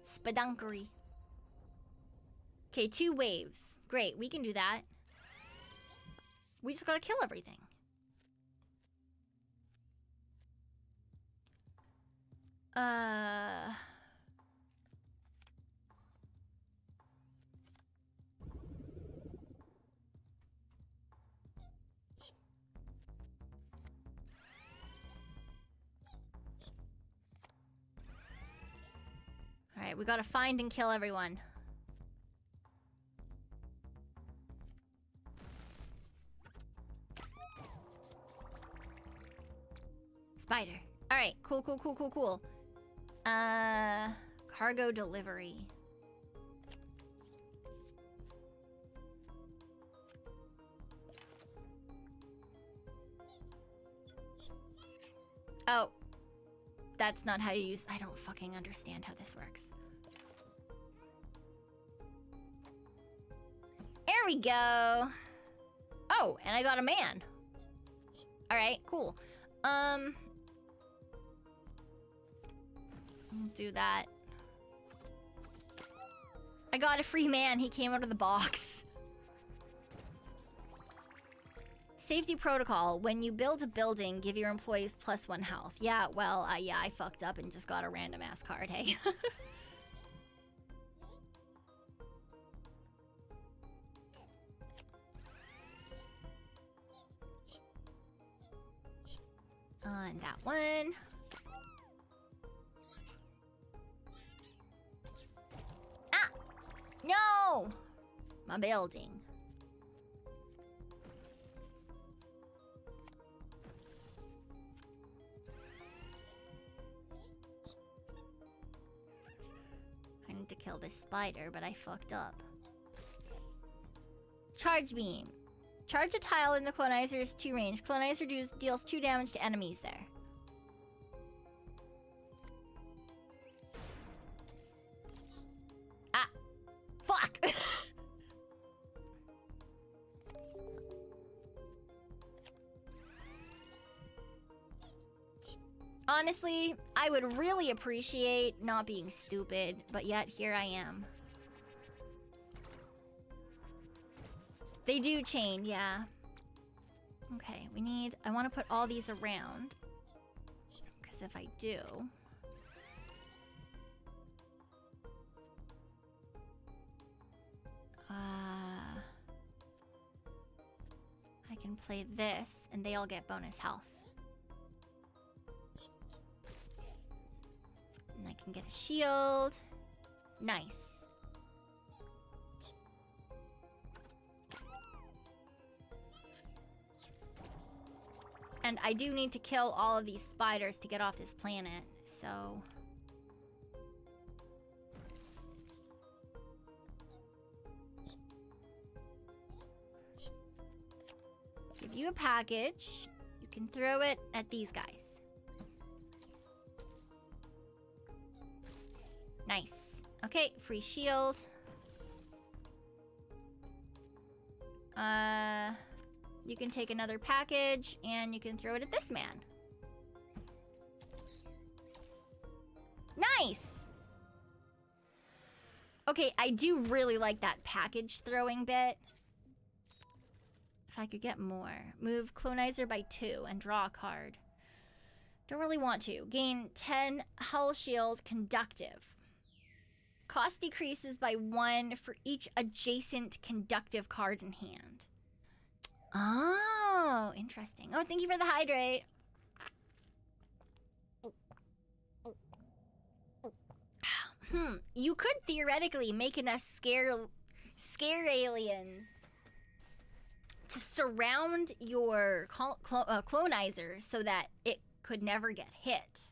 Spedunkery. Okay, 2 waves. Great, we can do that. We just gotta kill everything. Alright, we gotta find and kill everyone. Spider. Alright, cool. Cargo delivery. Oh. That's not how you use... I don't fucking understand how this works. There we go. Oh, and I got a man. Alright, cool. I'll do that. I got a free man. He came out of the box. Safety protocol. When you build a building, give your employees +1 health. Yeah, well, yeah, I fucked up and just got a random ass card, hey? On that one. Ah! No! My building. I need to kill this spider, but I fucked up. Charge beam. Charge a tile in the Clonizer's 2 range. Clonizer deals 2 damage to enemies there. Ah! Fuck! Honestly, I would really appreciate not being stupid, but yet here I am. They do chain, yeah. Okay, we need... I want to put all these around. Because if I do... I can play this, and they all get bonus health. And I can get a shield. Nice. And I do need to kill all of these spiders to get off this planet, so... Give you a package. You can throw it at these guys. Nice. Okay, free shield. You can take another package, and you can throw it at this man. Nice! Okay, I do really like that package throwing bit. If I could get more. Move Clonizer by 2 and draw a card. Don't really want to. Gain 10 Hull Shield Conductive. Cost decreases by 1 for each adjacent conductive card in hand. Oh, interesting. Oh, thank you for the hydrate. You could theoretically make enough scare aliens to surround your clonizer so that it could never get hit.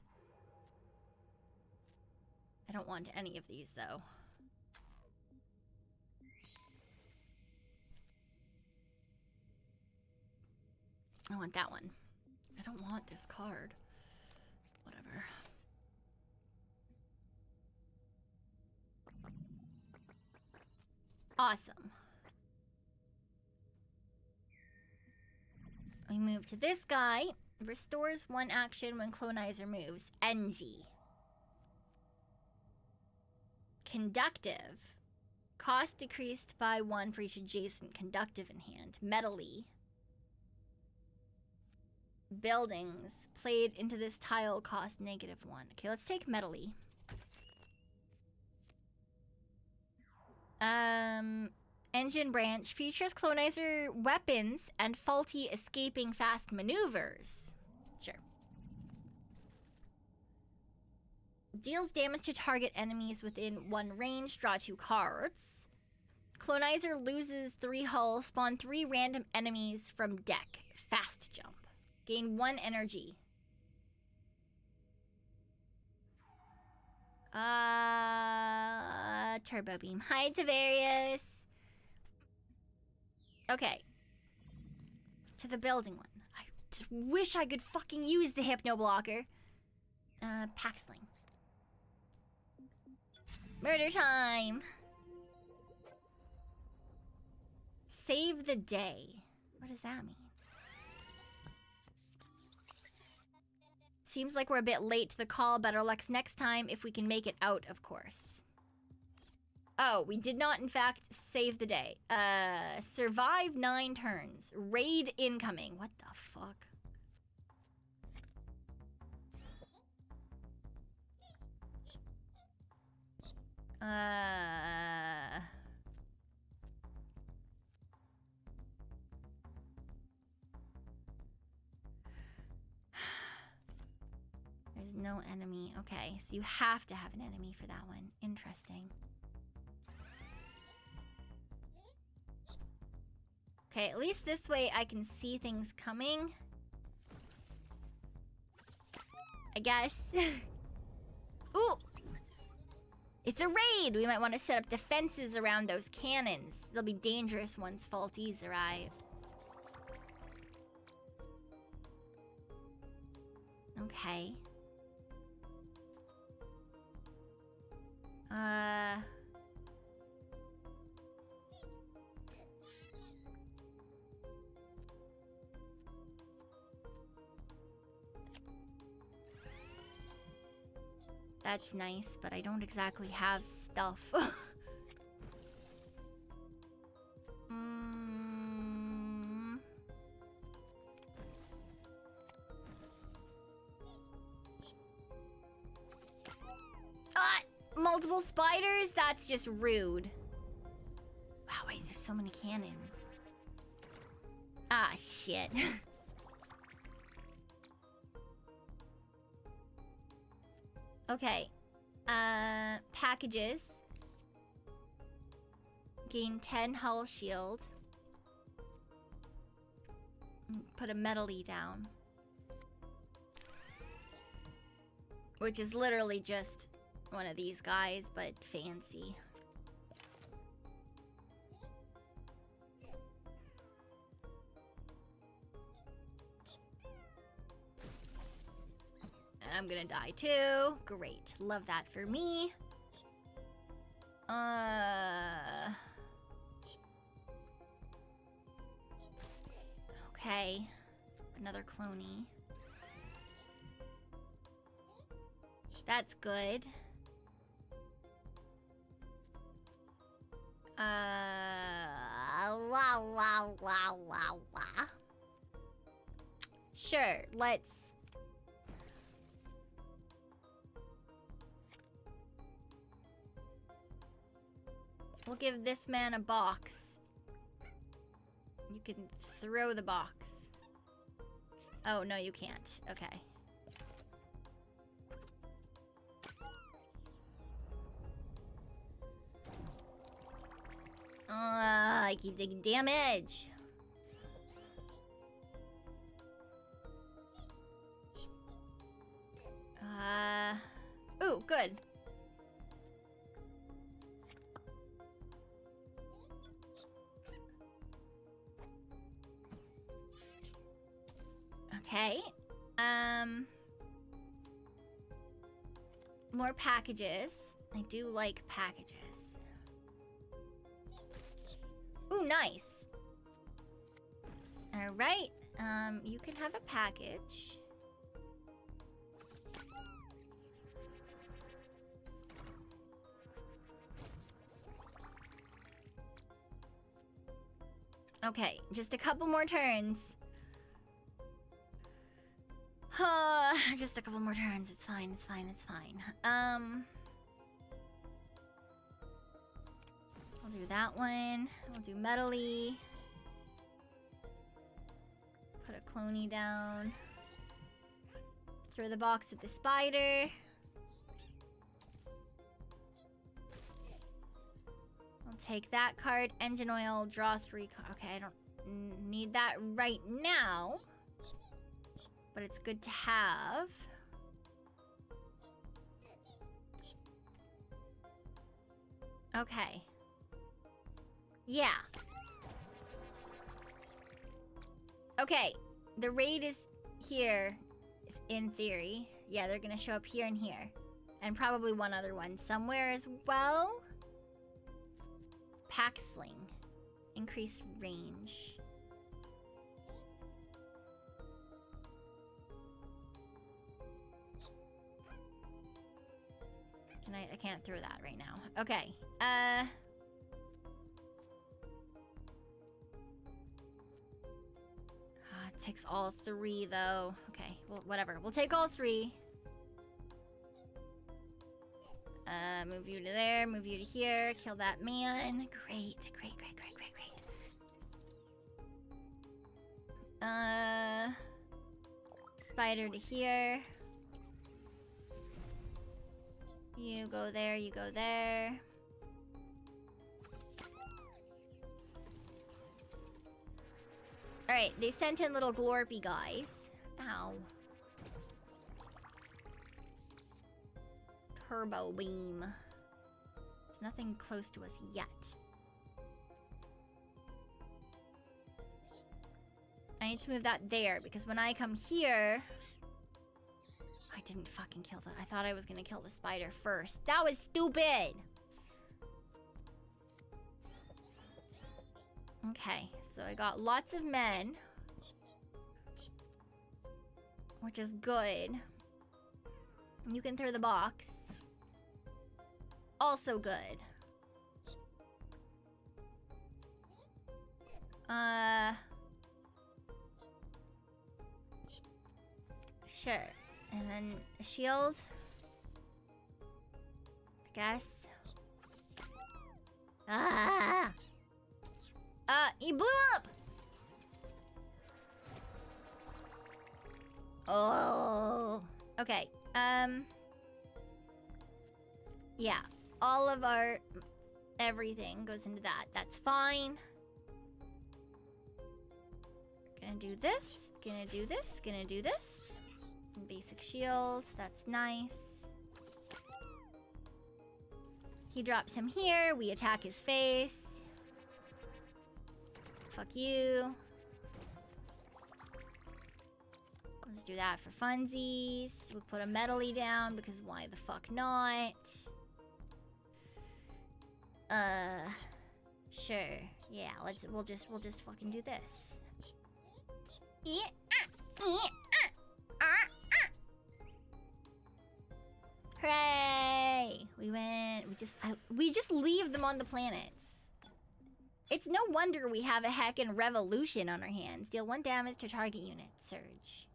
I don't want any of these, though. I want that one. I don't want this card. Whatever. Awesome. We move to this guy. Restores 1 action when Clonizer moves. NG. Conductive. Cost decreased by 1 for each adjacent conductive in hand. Metally. Buildings played into this tile cost -1. Okay, let's take metally. Engine branch features clonizer weapons and faulty escaping fast maneuvers. Sure. Deals damage to target enemies within 1 range. Draw 2 cards. Clonizer loses 3 hull. Spawn 3 random enemies from deck. Fast jump. Gain 1 energy. Turbo beam. Hi, Tavarius. Okay. To the building one. I wish I could fucking use the hypno blocker. Paxling. Murder time. Save the day. What does that mean? Seems like we're a bit late to the call. Better luck next time if we can make it out, of course. Oh, we did not, in fact, save the day. Survive 9 turns. Raid incoming. What the fuck? There's no enemy. Okay, so you have to have an enemy for that one. Interesting. Okay, at least this way I can see things coming. I guess. Ooh! It's a raid! We might want to set up defenses around those cannons. They'll be dangerous once faulties arrive. Okay. That's nice, but I don't exactly have stuff. Multiple spiders? That's just rude. Wow, wait, there's so many cannons. Ah, shit. Okay. Packages. Gain 10 hull shield. Put a metally down. Which is literally just one of these guys, but fancy. And I'm gonna die too. Great. Love that for me. Okay. Another cloney. That's good. Sure, let's... We'll give this man a box. You can throw the box. Oh, no, you can't. Okay. I keep taking damage. Ooh, good. Okay. More packages. I do like packages. Ooh, nice. All right. You can have a package. Okay, just a couple more turns. Just a couple more turns. It's fine, it's fine, it's fine. I'll do that one. We'll do metally. Put a cloney down. Throw the box at the spider. I'll take that card. Engine oil, draw 3 cards. Okay, I don't need that right now. But it's good to have. Okay. Yeah. Okay. The raid is here, in theory. Yeah, they're gonna show up here and here. And probably one other one somewhere as well. Pack sling. Increase range. I can't throw that right now. Okay. It takes all 3 though. Okay, well, whatever. We'll take all 3. Move you to there, move you to here, kill that man. Great, great, great, great, great, great. Spider to here. You go there, you go there. Alright, they sent in little glorpy guys. Ow. Turbo beam. There's nothing close to us yet. I need to move that there, because when I come here... I didn't fucking kill I thought I was gonna kill the spider first. That was stupid! Okay, so I got lots of men. Which is good. You can throw the box. Also good. Sure. And then a shield. I guess. He blew up! Oh. Okay. Yeah. All of our... everything goes into that. That's fine. Gonna do this. Gonna do this. Gonna do this. Basic shield. That's nice. He drops him here. We attack his face. Fuck you. Let's do that for funsies. We'll put a metally down because why the fuck not? Sure. Yeah, we'll just fucking do this. Hooray! We went. We just leave them on the planets. It's no wonder we have a heckin' revolution on our hands. Deal 1 damage to target unit. Surge.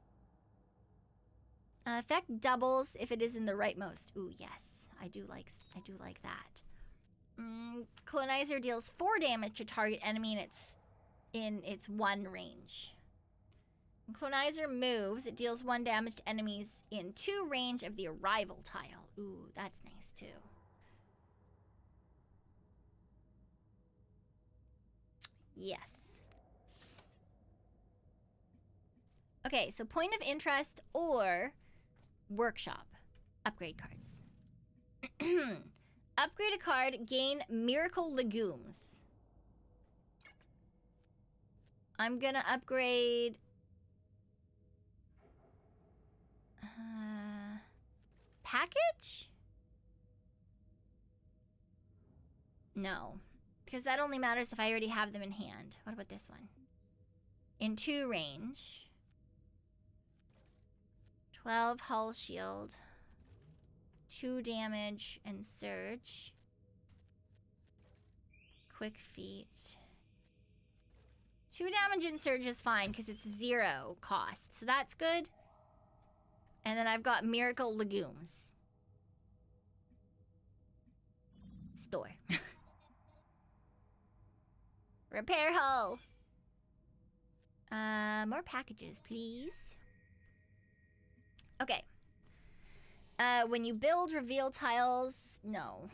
Effect doubles if it is in the rightmost. Ooh, yes. I do like that. Clonizer deals 4 damage to target enemy in its 1 range. When Clonizer moves, it deals 1 damage to enemies in 2 range of the arrival tile. Ooh, that's nice too. Yes. Okay, so point of interest or workshop. Upgrade cards. Upgrade a card, gain miracle legumes. I'm gonna upgrade... package? No. Because that only matters if I already have them in hand. What about this one? In 2 range. 12 hull shield. 2 damage and surge. Quick feet. 2 damage in surge is fine because it's 0 cost. So that's good. And then I've got miracle legumes. Store. Repair hull. More packages, please. Okay. When you build reveal tiles, no.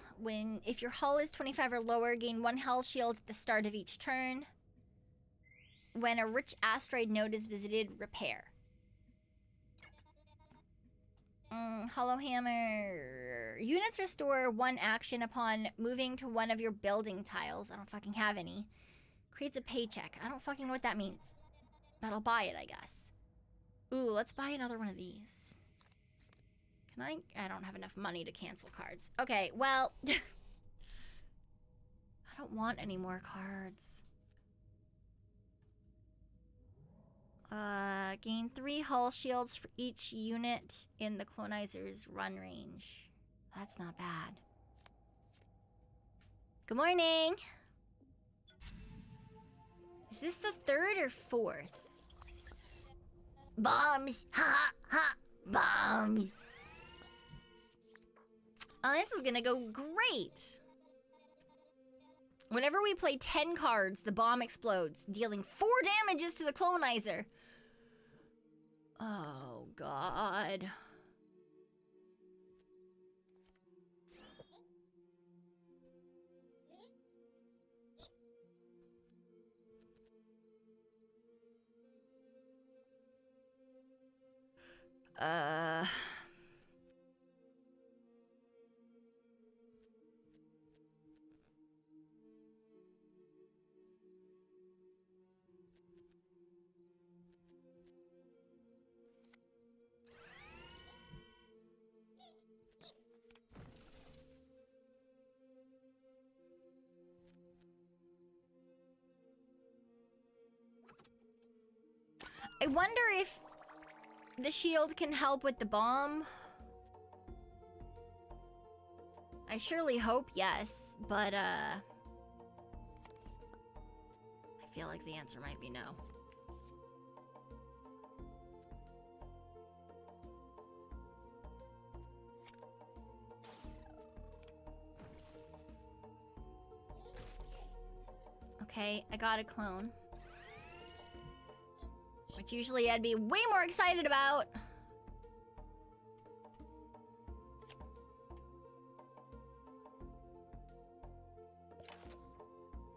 If your hull is 25 or lower, gain 1 hull shield at the start of each turn. When a rich asteroid node is visited, repair. Hollow hammer. Units restore 1 action upon moving to one of your building tiles. I don't fucking have any. Creates a paycheck. I don't fucking know what that means. But I'll buy it, I guess. Ooh, let's buy another one of these. Can I? I don't have enough money to cancel cards. Okay, well. I don't want any more cards. Gain 3 hull shields for each unit in the Clonizer's run range. That's not bad. Good morning! Is this the 3rd or 4th? Bombs! Ha ha! Bombs! Oh, this is gonna go great! Whenever we play 10 cards, the bomb explodes, dealing 4 damages to the Clonizer. Oh, God. I wonder if the shield can help with the bomb. I surely hope yes, but I feel like the answer might be no. Okay, I got a clone. Which usually I'd be way more excited about.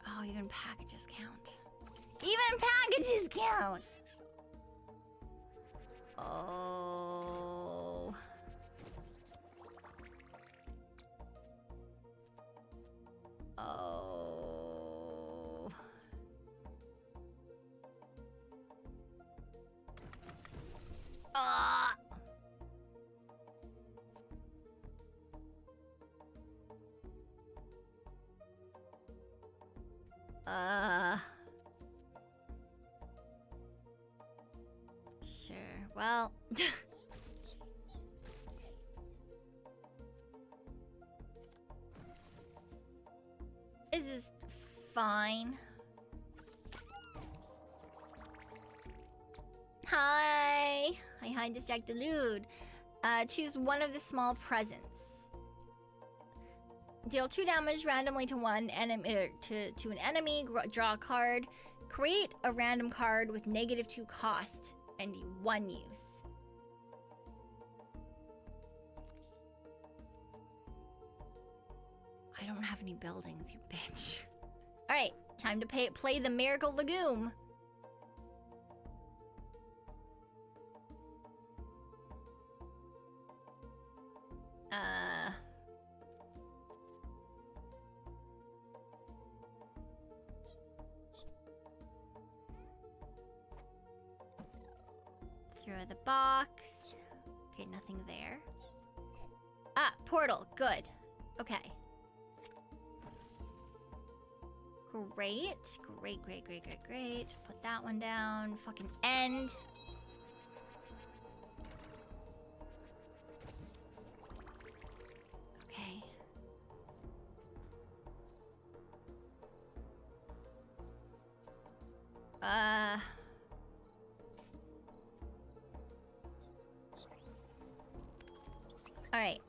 Oh, even packages count. Even packages count! Oh. Oh. Sure. Well. This is fine. Hi. Hi, distract delude. Choose one of the small presents. Deal 2 damage randomly to one enemy to an enemy. Draw a card. Create a random card with -2 cost and 1 use. I don't have any buildings, you bitch. All right, time to play the Miracle Legume. Throw the box. Okay, nothing there. Ah, portal. Good. Okay. Great. Great, great, great, great, great. Put that one down. Fucking end. Okay. Alright.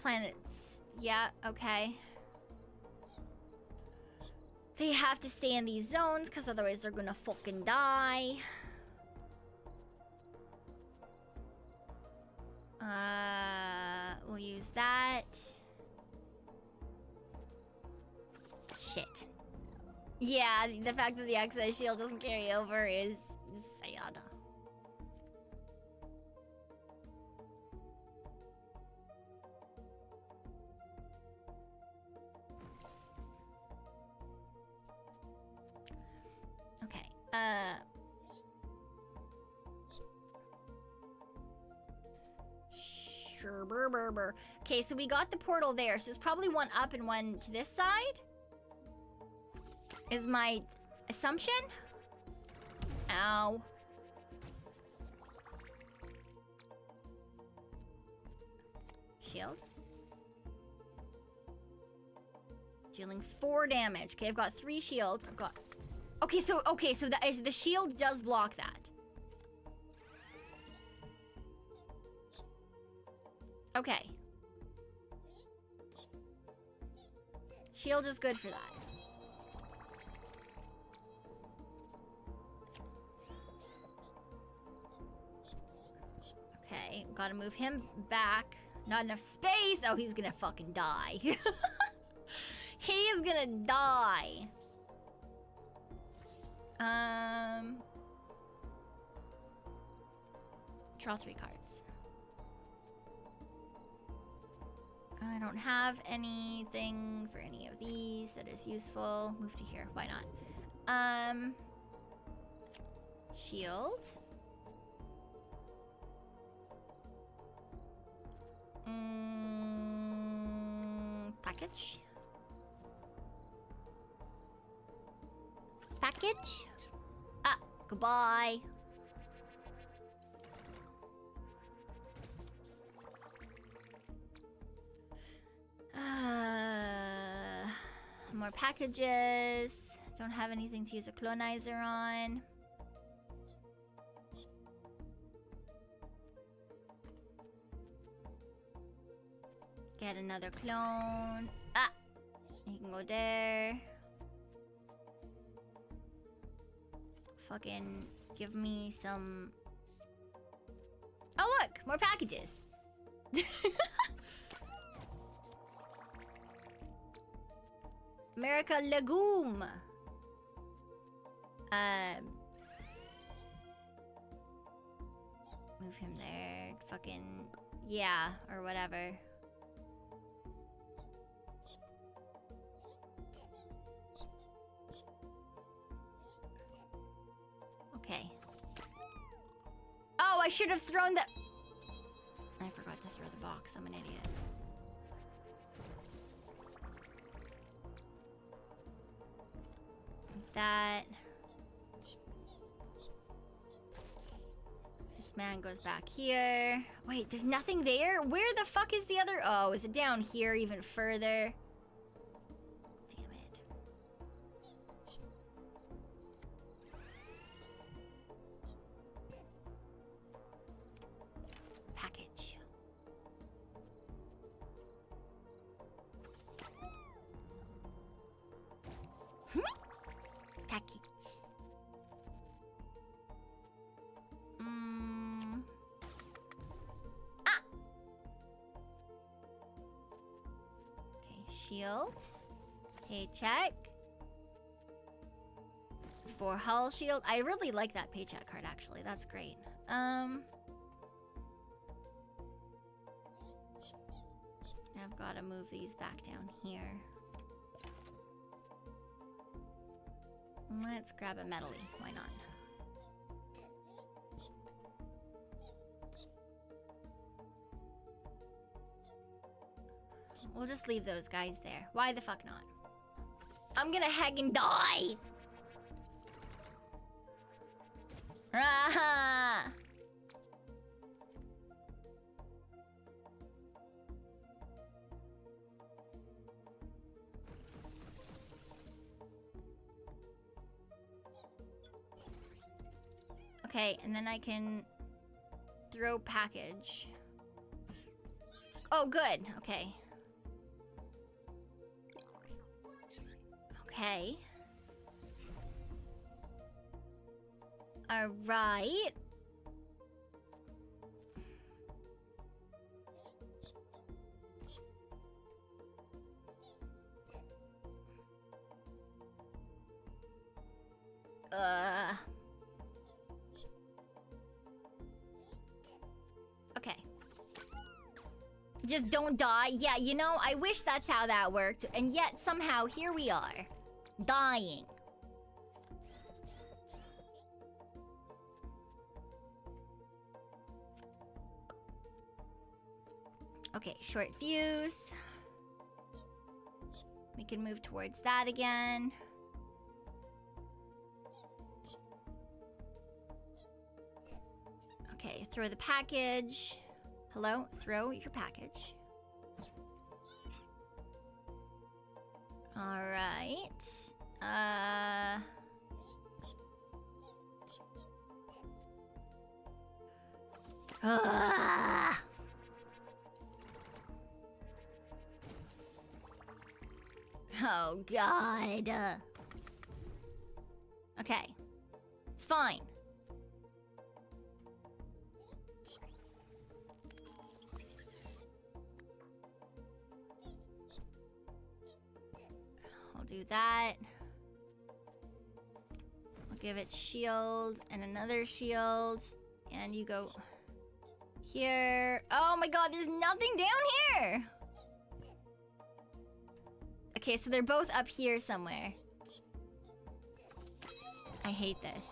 Planets. Yeah, okay. They have to stay in these zones, because otherwise they're gonna fucking die. We'll use that. Shit. Yeah, the fact that the excess shield doesn't carry over is sad. Okay, sure, brr. Okay, so we got the portal there, so there's probably one up and one to this side. Is my assumption? Ow. Shield. Dealing 4 damage. Okay, I've got 3 shield. I've got... Okay, so the shield does block that. Okay. Shield is good for that. Okay, gotta move him back. Not enough space. Oh, he's gonna fucking die. He's gonna die. Draw 3 cards. I don't have anything for any of these that is useful. Move to here. Why not? Shield. Package. Package. Ah, goodbye. More packages. Don't have anything to use a clonizer on. Get another clone. Ah! You can go there. Fucking give me some... Oh look! More packages! America Legume! Move him there. Fucking... Yeah, or whatever. Okay. Oh, I should have thrown the... I forgot to throw the box. I'm an idiot. That. This man goes back here. Wait, there's nothing there? Where the fuck is the other? Oh, is it down here even further? Damn it. Package. Package. Ah! Okay, shield. Paycheck. For hull shield. I really like that paycheck card, actually. That's great. I've got to move these back down here. Let's grab a medley. Why not? We'll just leave those guys there. Why the fuck not? I'm gonna hang and die! Rah! Okay, and then I can throw package. Oh, good. Okay. Okay. All right. Okay. Just don't die. Yeah, you know, I wish that's how that worked. And yet, somehow, here we are. Dying. Okay, short fuse. We can move towards that again. Okay, throw the package. Hello? Throw your package. Alright. Oh, God. Okay. It's fine. I'll do that. I'll give it shield and another shield. And you go here. Oh my God, there's nothing down here. Okay, so they're both up here somewhere. I hate this.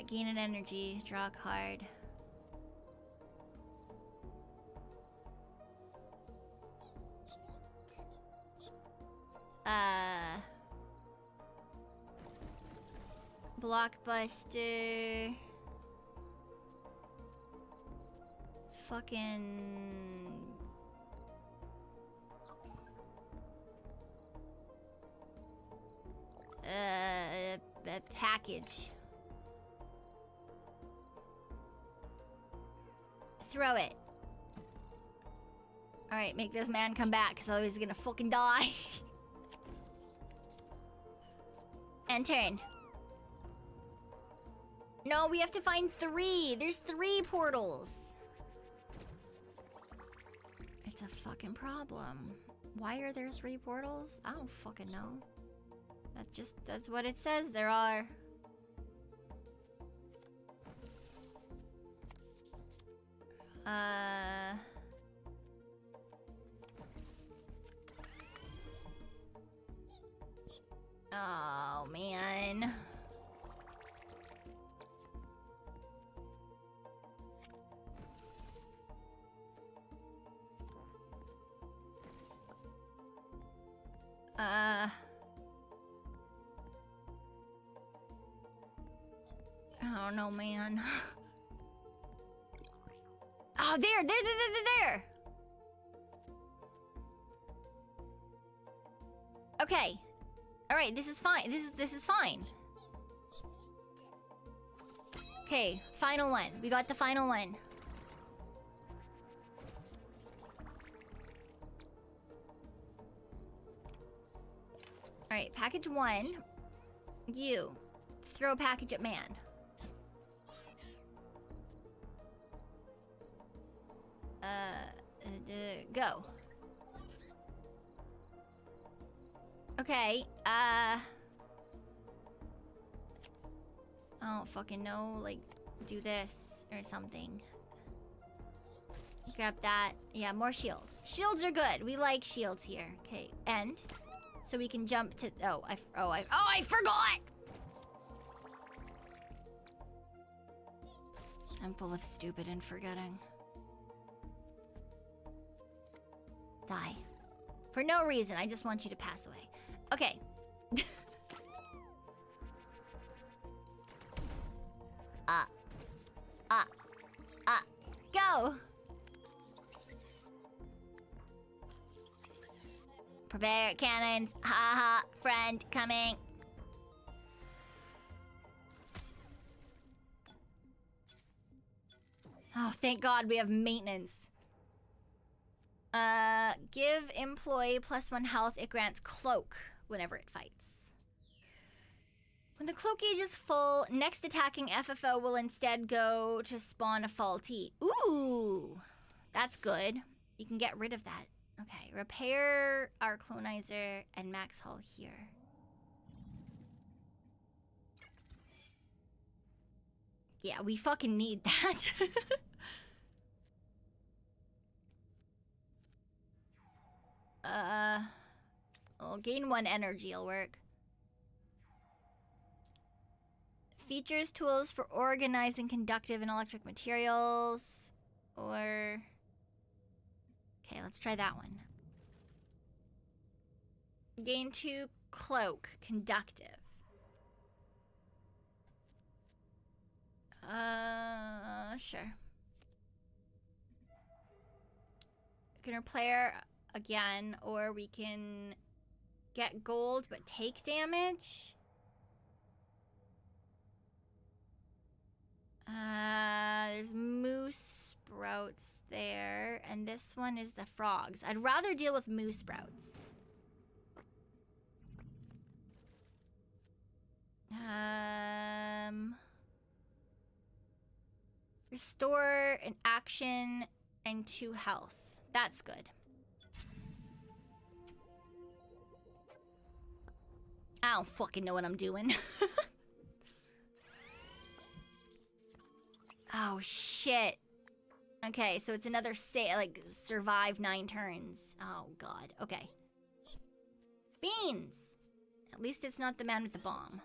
Gain an energy. Draw a card. Blockbuster. Fucking... a package. Throw it. Alright, make this man come back, because otherwise he's gonna fucking die. And turn. No, we have to find 3. There's 3 portals. It's a fucking problem. Why are there 3 portals? I don't fucking know. That's what it says there are. Oh, man. I don't know, man. Oh, there. Okay. All right, this is fine. This is fine. Okay, final one. We got the final one. All right, package 1. You throw a package at man. Go. Okay, I don't fucking know, like, do this or something. Grab that. Yeah, more shield. Shields are good. We like shields here. Okay, end. So we can jump to... Oh, I forgot! I'm full of stupid and forgetting. Die. For no reason, I just want you to pass away. Okay. Go! Prepare cannons. Ha ha, friend coming. Oh, thank God we have maintenance. Give employee +1 health. It grants cloak whenever it fights. When the cloak gauge is full, next attacking FFO will instead go to spawn a faulty. Ooh, that's good. You can get rid of that. Okay, repair our clonizer and max haul here. Yeah, we fucking need that. I'll gain 1 energy, it'll work. Features, tools for organizing conductive and electric materials. Or... Okay, let's try that one. Gain 2 cloak, conductive. Sure. We can repair again, or we can get gold but take damage. There's moose sprouts there, and this one is the frogs. I'd rather deal with moose sprouts. Restore an action and 2 health. That's good. I don't fucking know what I'm doing. Oh, shit. Okay, so it's another survive 9 turns. Oh, God. Okay. Beans! At least it's not the man with the bomb.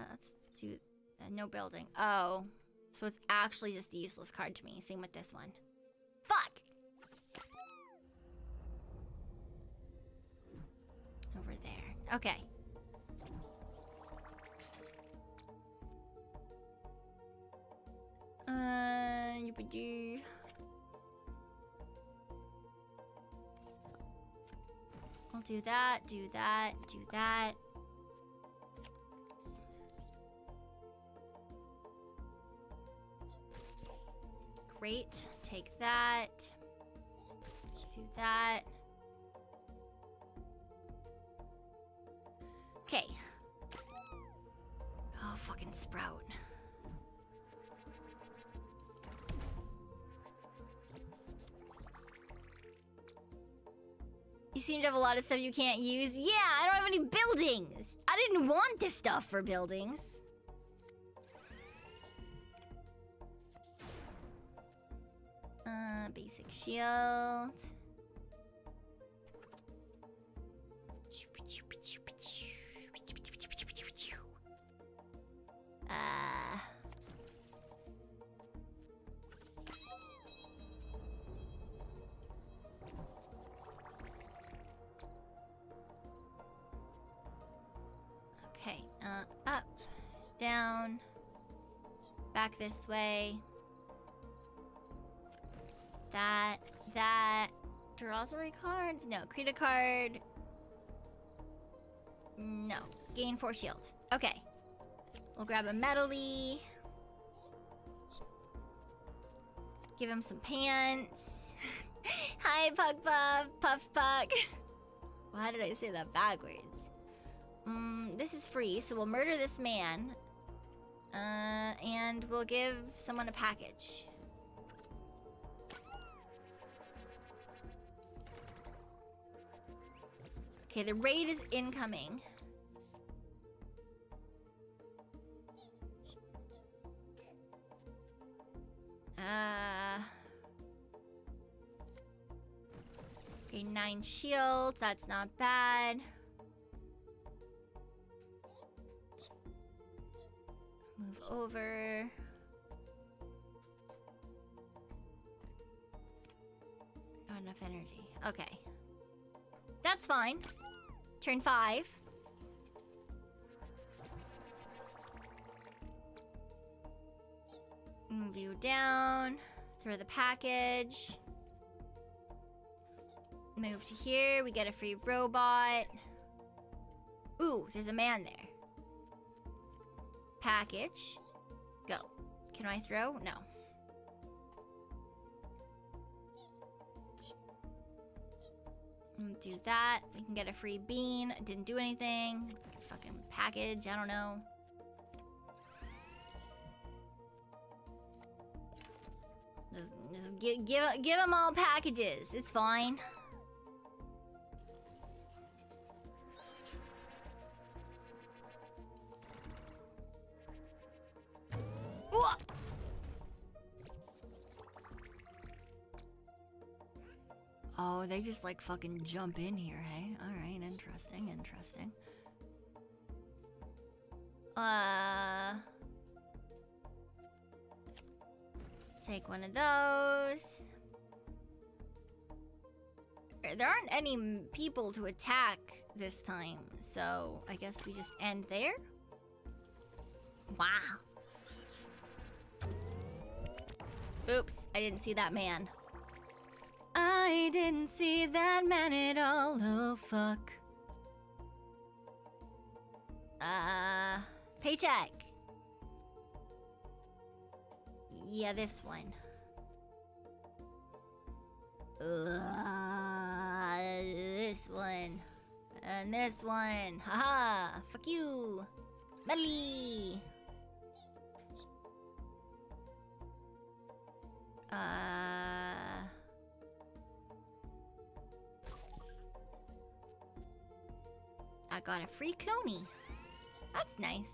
Let's do... no building. Oh. So it's actually just a useless card to me. Same with this one. Fuck! Over there. Okay. I'll do that, do that, do that. Great. Take that. Do that. Okay. Oh, fucking sprout. You seem to have a lot of stuff you can't use. Yeah, I don't have any buildings. I didn't want this stuff for buildings. Basic shield. Okay, up, down, back this way. That. Draw 3 cards? No. Create a card. No. Gain 4 shield. Okay. We'll grab a medley. Give him some pants. Hi, Puck Puff. Puff Puck. Why did I say that backwards? This is free, so we'll murder this man. And we'll give someone a package. Okay, the raid is incoming. Okay, 9 shield. That's not bad. Move over. Not enough energy. Okay. That's fine. Turn 5. Move you down. Throw the package. Move to here. We get a free robot. Ooh, there's a man there. Package. Go. Can I throw? No. Do that. We can get a free bean. Didn't do anything. Fucking package. I don't know. Just give them all packages. It's fine. Ooh. Oh, they just like fucking jump in here, hey? Alright, interesting, interesting. Take one of those. There aren't any people to attack this time, so I guess we just end there? Wow. Oops, I didn't see that man. I didn't see that man at all. Oh, fuck. Paycheck. Yeah, this one. This one. And this one. Haha. Fuck you. Medley. I got a free cloney. That's nice.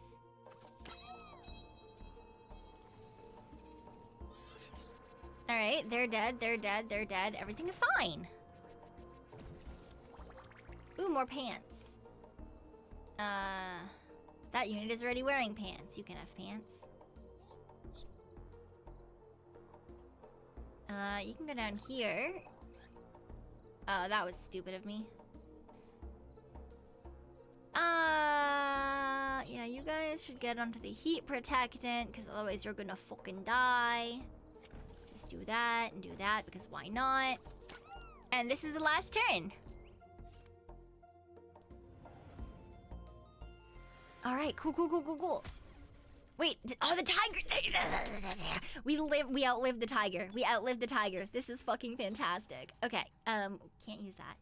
Alright, they're dead, they're dead, they're dead. Everything is fine. Ooh, more pants. That unit is already wearing pants. You can have pants. You can go down here. Oh, that was stupid of me. Yeah, you guys should get onto the heat protectant, because otherwise you're gonna fucking die. Just do that and do that, because why not? And this is the last turn. Alright, cool. Wait, oh, the tiger! We outlived the tiger. We outlived the tiger. This is fucking fantastic. Okay, can't use that.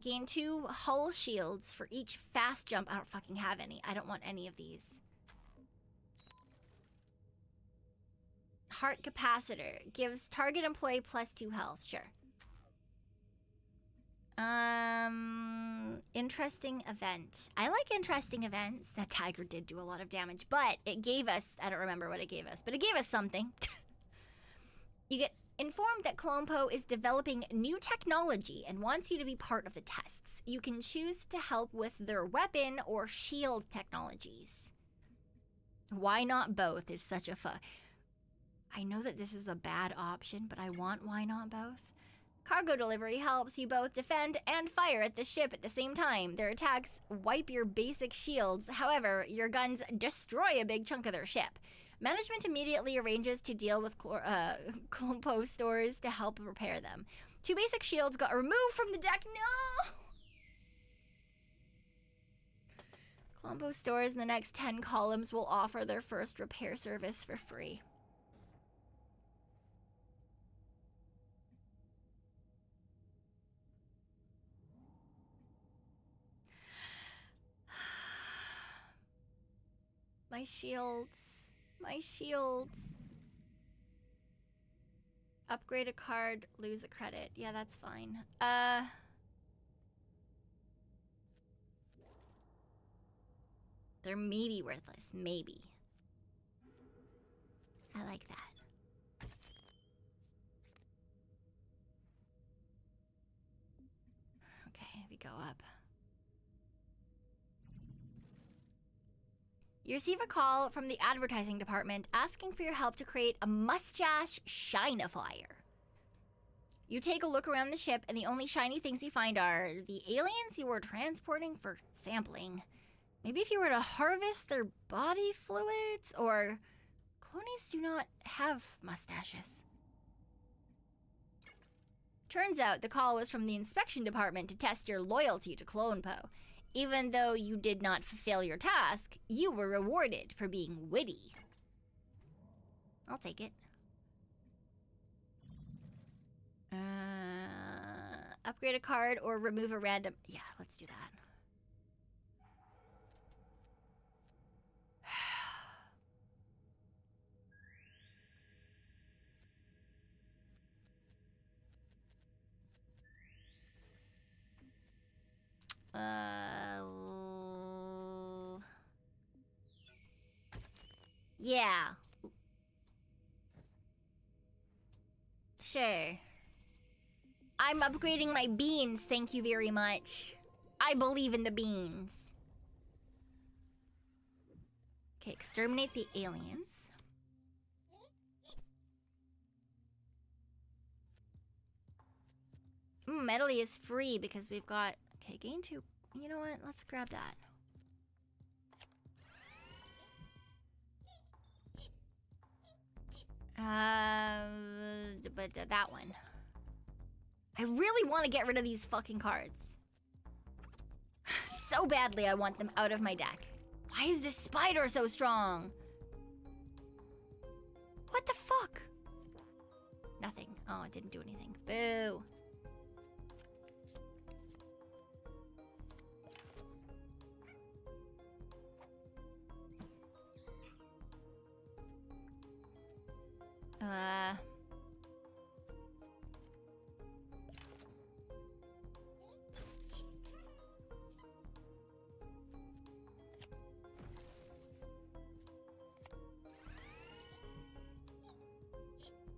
Gain 2 hull shields for each fast jump. I don't fucking have any. I don't want any of these. Heart capacitor. Gives target employee +2 health. Sure. Interesting event. I like interesting events. That tiger did do a lot of damage, but it gave us, I don't remember what it gave us, but it gave us something. You get informed that Clonpo is developing new technology and wants you to be part of the tests. You can choose to help with their weapon or shield technologies. Why not both is such a I know that this is a bad option, but I want why not both. Cargo delivery helps you both defend and fire at the ship at the same time. Their attacks wipe your basic shields. However, your guns destroy a big chunk of their ship. Management immediately arranges to deal with Clonpo stores to help repair them. 2 basic shields got removed from the deck. No! Clonpo stores in the next 10 columns will offer their first repair service for free. My shields. My shields. Upgrade a card, lose a credit. Yeah, that's fine. They're maybe worthless. Maybe. I like that. Okay, we go up. You receive a call from the advertising department asking for your help to create a mustache shinifier. You take a look around the ship, and the only shiny things you find are the aliens you were transporting for sampling. Maybe if you were to harvest their body fluids, or clonies do not have mustaches. Turns out the call was from the inspection department to test your loyalty to Clonpo. Even though you did not fulfill your task, you were rewarded for being witty. I'll take it. Upgrade a card or remove a random... Yeah, let's do that. Yeah. Sure. I'm upgrading my beans, thank you very much. I believe in the beans. Okay, exterminate the aliens. Medley is free because we've got... Okay, gain 2. You know what? Let's grab that. But that one. I really want to get rid of these fucking cards. So badly I want them out of my deck. Why is this spider so strong? What the fuck? Nothing. Oh, it didn't do anything. Boo.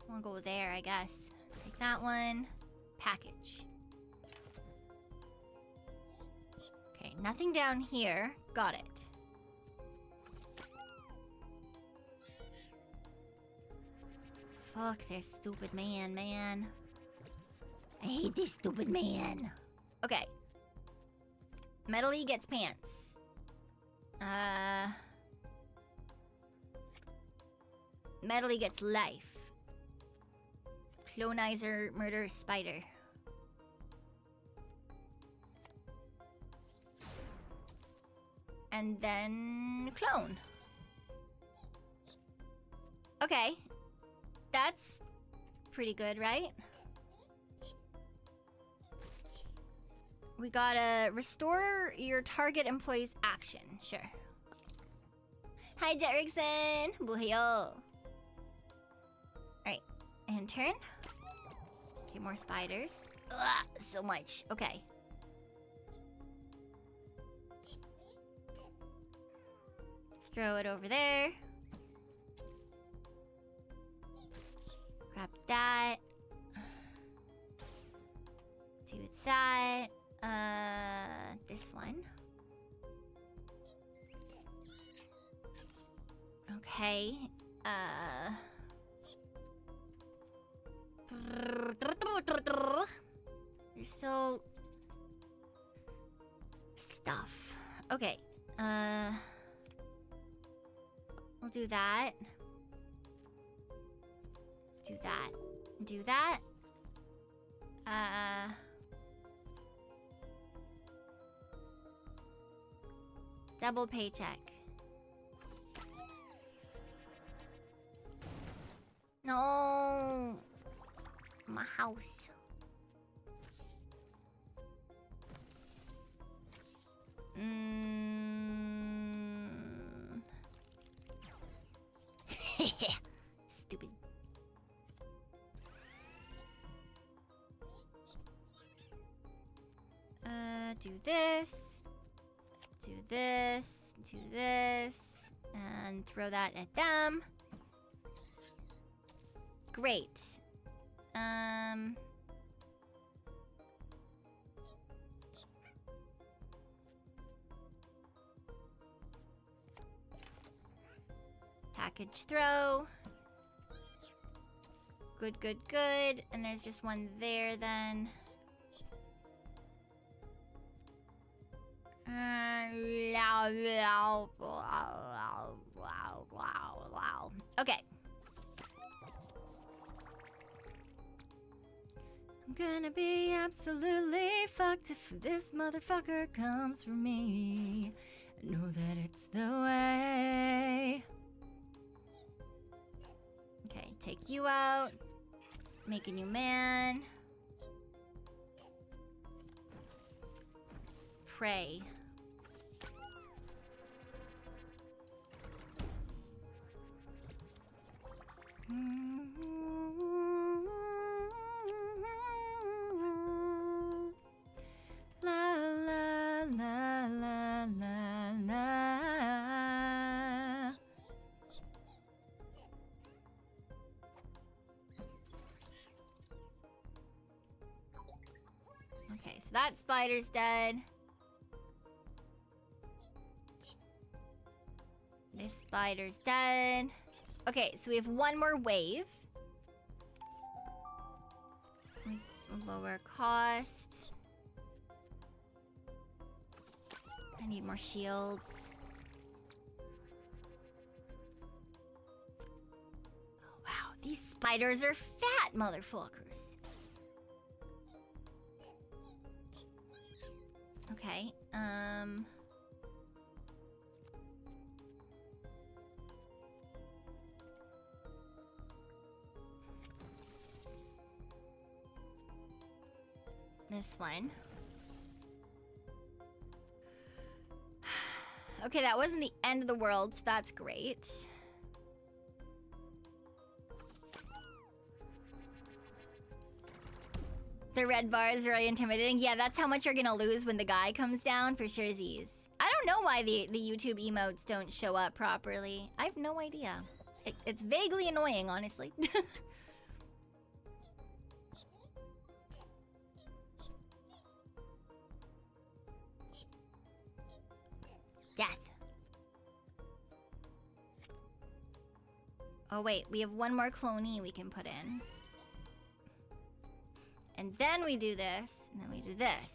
We'll go there, I guess. Take that one. Package. Okay, nothing down here. Got it. Fuck this stupid man. I hate this stupid man. Okay. Medley gets pants. Medley gets life. Clonizer murders spider. And then clone. Okay. That's pretty good, right? We gotta restore your target employee's action. Sure. Hi, Jerickson. Buhayo. Alright. And turn. Okay, more spiders. Ugh, so much. Okay. Throw it over there. Grab that. Do that. This one. Okay. There's still stuff. Okay. We'll do that. Do that. Do that. Double paycheck. No. My house. Stupid. Do this. Do this. Do this. And throw that at them. Great. Package throw. Good, good, good. And there's just one there then. Okay. I'm I'm gonna be absolutely fucked if this motherfucker comes for me. I know that it's the way. Okay, take you out. Make a new man. Pray. La la la la la la. Okay, so that spider's dead. This spider's dead. Okay, so we have one more wave. Lower cost. I need more shields. Oh, wow, these spiders are fat motherfuckers. Okay, this one. Okay, that wasn't the end of the world, so that's great. The red bar is really intimidating. Yeah, that's how much you're gonna lose when the guy comes down, for sure. I don't know why the YouTube emotes don't show up properly. I have no idea. It's vaguely annoying, honestly. Death. Oh wait, we have one more cloney we can put in. And then we do this, and then we do this.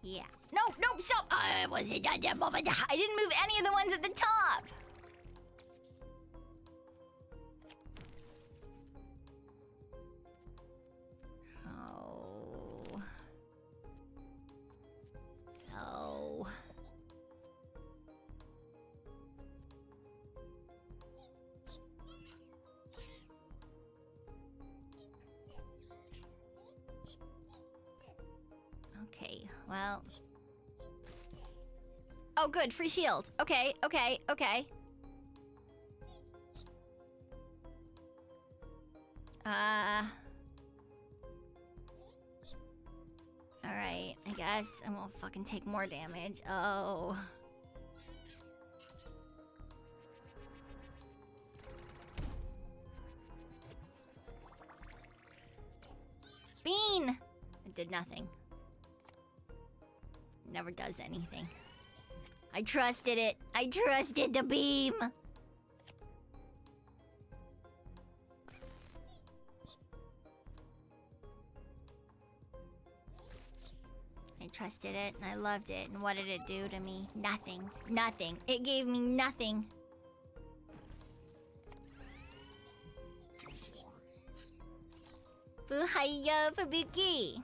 Yeah. No, stop! I wasn't at that moment. I didn't move any of the ones at the top! Oh. Oh. Okay, well. Oh, good, free shield. Okay. Alright, I guess I won't fucking take more damage. Oh. Bean! It did nothing. Never does anything. I trusted it. I trusted the beam. I trusted it and I loved it. And what did it do to me? Nothing. Nothing. It gave me nothing. Buhaya Fabuki.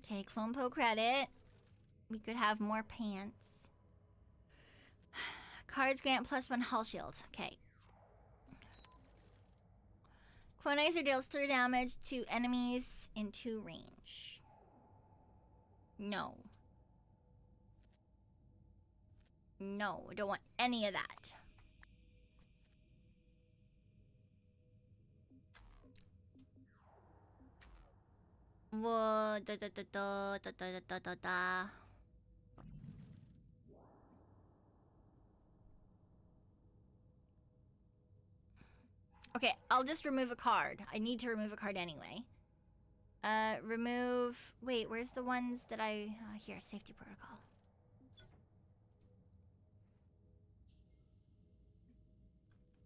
Okay, Clone Po credit. We could have more pants. Cards grant +1 hull shield. Okay. Clonizer deals 3 damage to enemies in 2 range. No. No, I don't want any of that. Whoa, da. Okay, I'll just remove a card. I need to remove a card anyway. Remove... Wait, where's the ones that I... here, safety protocol.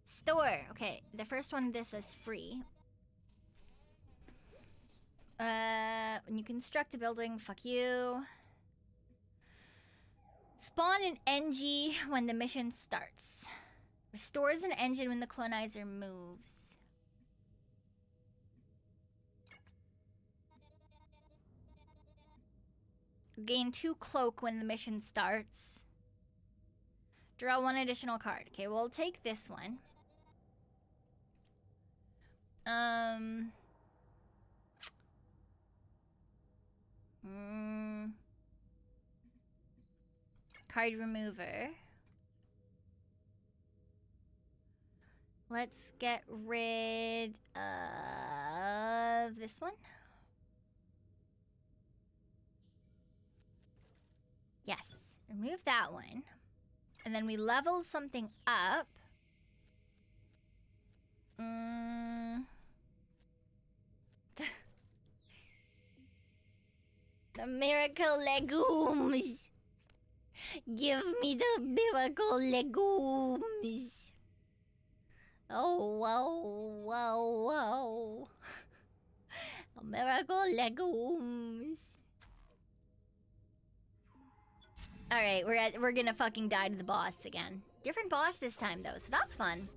Store. Okay, the first one, this is free. When you construct a building, fuck you. Spawn an NG when the mission starts. Restores an engine when the clonizer moves. Gain 2 cloak when the mission starts. Draw 1 additional card. Okay, we'll take this one. Card remover. Let's get rid of this one. Yes, remove that one. And then we level something up. The miracle legumes. Give me the miracle legumes. Oh, wow, wow, wow. Miracle legumes. Alright, we're gonna fucking die to the boss again. Different boss this time though, so that's fun.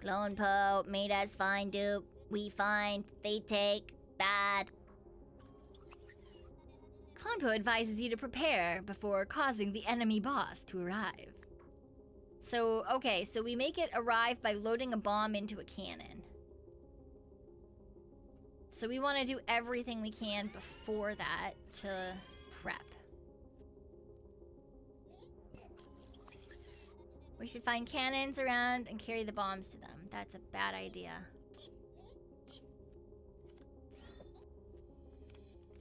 Clone Po made us find dupe. We find, they take, bad. Clone Po advises you to prepare before causing the enemy boss to arrive. So, okay, so we make it arrive by loading a bomb into a cannon. So we want to do everything we can before that to prep. We should find cannons around and carry the bombs to them. That's a bad idea.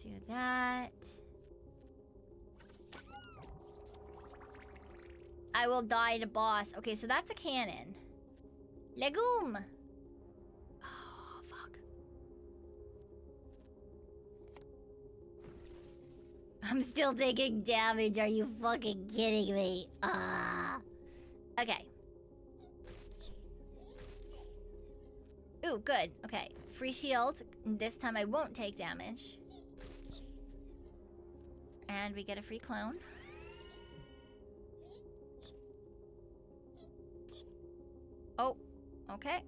Do that. I will die to boss. Okay, so that's a cannon. Legume! Oh, fuck. I'm still taking damage. Are you fucking kidding me? Okay. Ooh, good. Okay. Free shield. This time I won't take damage. And we get a free clone. Oh, okay.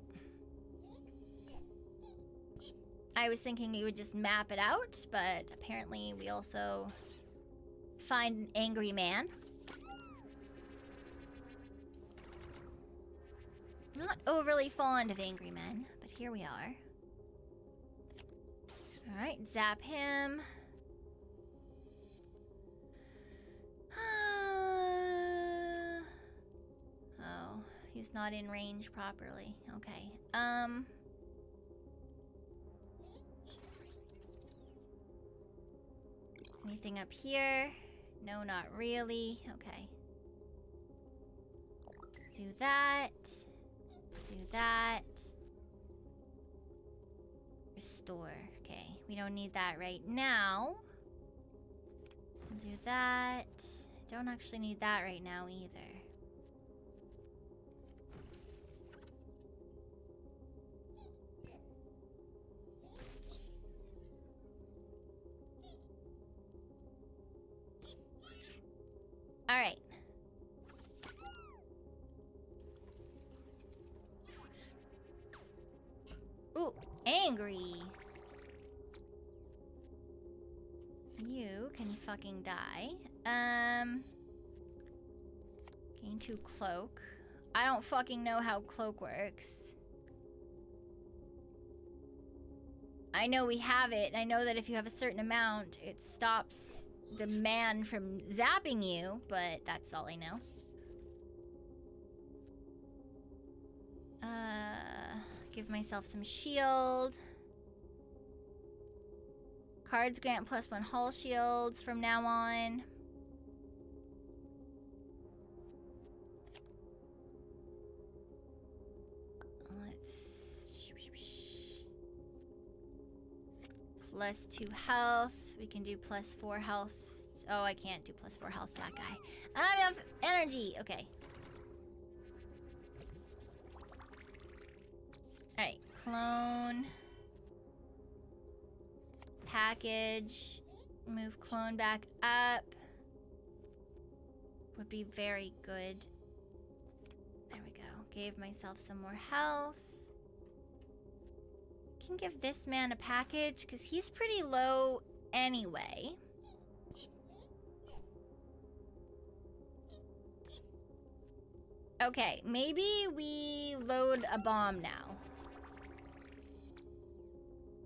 I was thinking we would just map it out, but apparently we also find an angry man. Not overly fond of angry men, but here we are. Alright, zap him. Oh, he's not in range properly. Okay. Anything up here? No, not really. Okay. Do that. Do that. Restore. Okay, we don't need that right now. Do that. Don't actually need that right now either. All right. Ooh, angry. You can fucking die. Gain 2 cloak. I don't fucking know how cloak works. I know we have it, and I know that if you have a certain amount, it stops the man from zapping you, but that's all I know. Give myself some shield. Cards grant +1 hull shields from now on. Let's +2 health. We can do +4 health. Oh, I can't do +4 health to that guy. I don't have enough energy. Okay. Alright, clone. Package. Move clone back up. would be very good. There we go. Gave myself some more health. Can give this man a package because he's pretty low anyway. Okay, maybe we load a bomb now.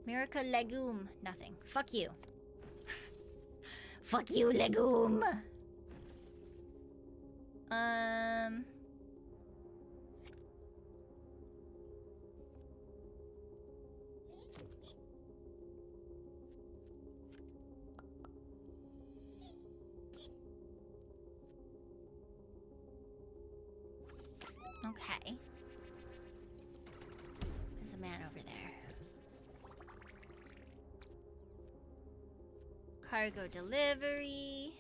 Miracle legume. Nothing. Fuck you. Fuck you, legume. Okay. There's a man over there. Cargo delivery.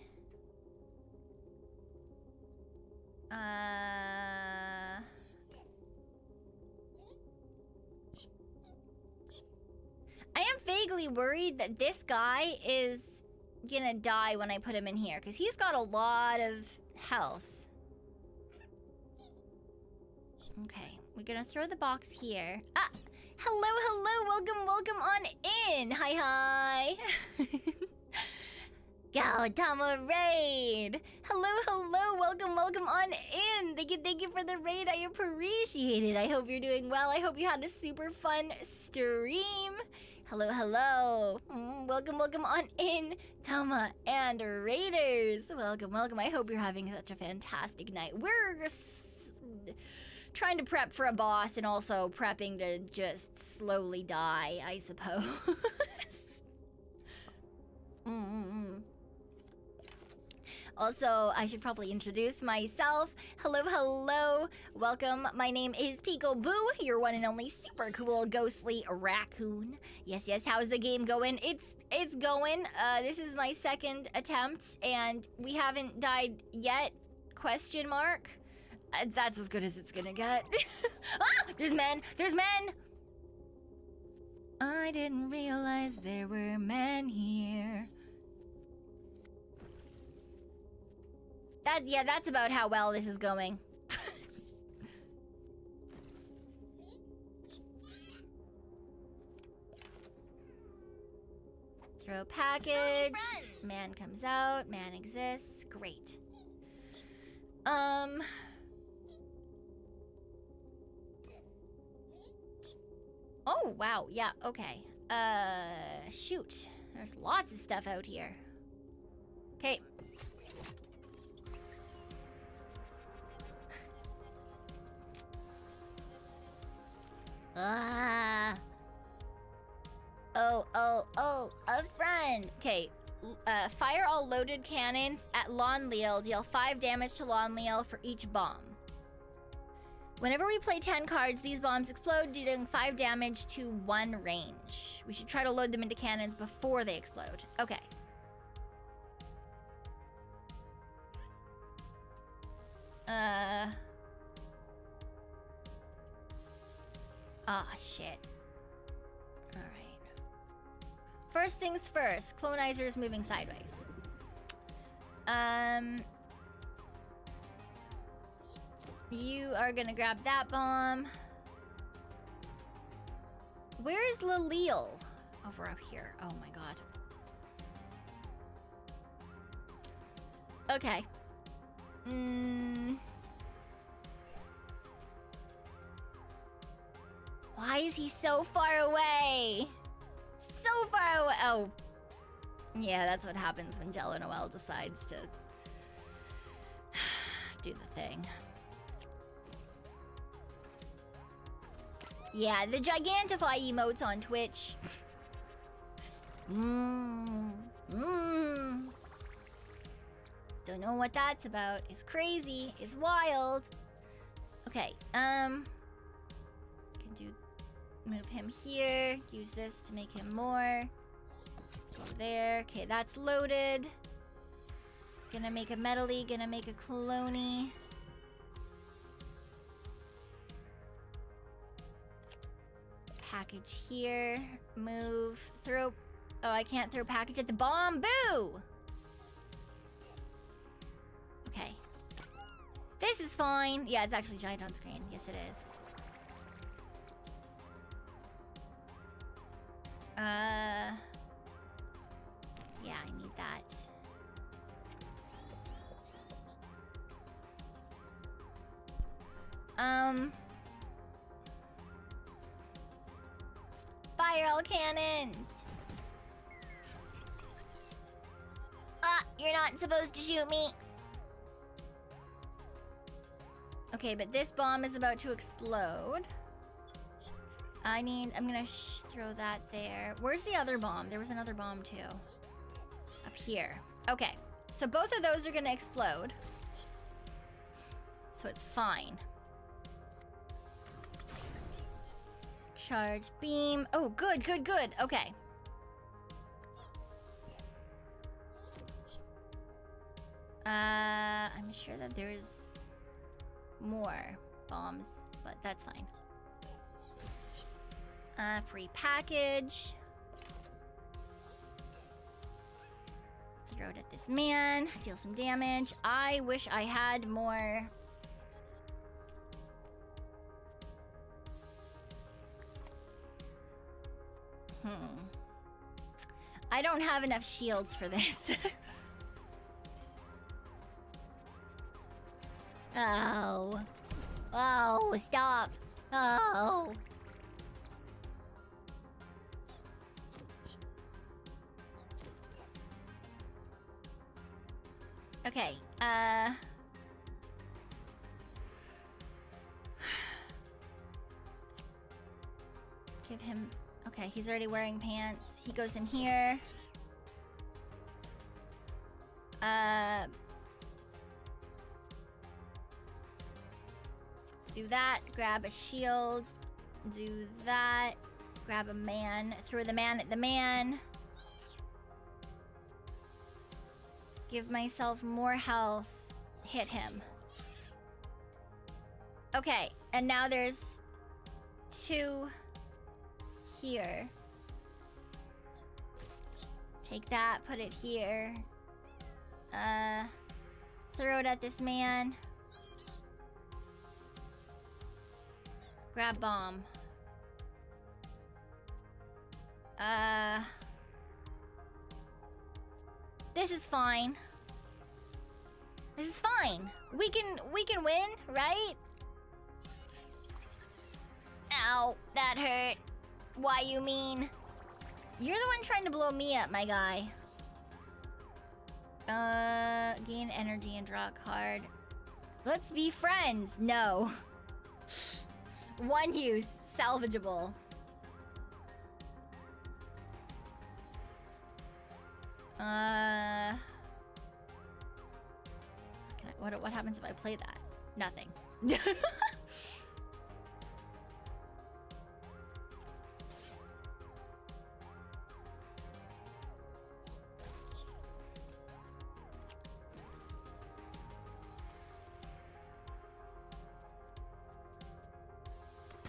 I am vaguely worried that this guy is gonna die when I put him in here, because he's got a lot of health. Okay, we're gonna throw the box here. Ah! Hello, hello! Welcome on in! Hi! Gautama raid! Hello! Welcome on in! Thank you for the raid, I appreciate it. I hope you're doing well. I hope you had a super fun stream. Hello. Welcome on in, Tama and Raiders. Welcome. I hope you're having such a fantastic night. We're trying to prep for a boss and also prepping to just slowly die, I suppose. Also, I should probably introduce myself. Hello. Welcome. My name is Pekoe Boo, your one and only super cool ghostly raccoon. Yes. How's the game going? It's going. This is my second attempt, and we haven't died yet? Question mark. That's as good as it's gonna get. Ah! There's men! I didn't realize there were men here. That's about how well this is going. Throw package. Man comes out. Man exists. Great. Oh, wow. Yeah, okay. Shoot. There's lots of stuff out here. Okay. Oh, a friend. Okay, fire all loaded cannons at Lonleal. Deal 5 damage to Lonleal for each bomb. Whenever we play 10 cards, these bombs explode, dealing 5 damage to 1 range. We should try to load them into cannons before they explode. Okay. Ah, shit. Alright. First things first, Clonizer's moving sideways. You are gonna grab that bomb. Where is Lileel? Over up here. Oh my god. Okay. Why is he so far away? So far away. Oh. Yeah, that's what happens when Jello Noel decides to do the thing. Yeah, the Gigantify emotes on Twitch. Don't know what that's about. It's crazy. It's wild. Okay, can move him here. Use this to make him more. Go there. Okay, that's loaded. Gonna make a medley. Gonna make a cloney. Package here. Move. Throw. Oh, I can't throw package at the bomb. Boo! Okay. This is fine. Yeah, it's actually giant on screen. Yes, it is. Yeah, I need that. Fire all cannons! Ah, you're not supposed to shoot me. Okay, but this bomb is about to explode. I'm gonna throw that there. Where's the other bomb? There was another bomb too. Up here. Okay, so both of those are gonna explode. So it's fine. Charge beam. Oh, good, good, good. Okay. I'm sure that there's more bombs, but that's fine. Free package. Throw it at this man. Deal some damage. I wish I had more. I don't have enough shields for this. Oh. Oh, stop. Oh. Okay, give him... Okay, he's already wearing pants. He goes in here. Do that. Grab a shield. Do that. Grab a man. Throw the man at the man. Give myself more health. Hit him. Okay, and now there's 2 here. Take that, put it here. Throw it at this man. Grab bomb. This is fine. This is fine. We can win, right? Ow, that hurt. Why you mean? You're the one trying to blow me up, my guy. Gain energy and draw a card. Let's be friends. No. One use, salvageable. What happens if I play that? Nothing.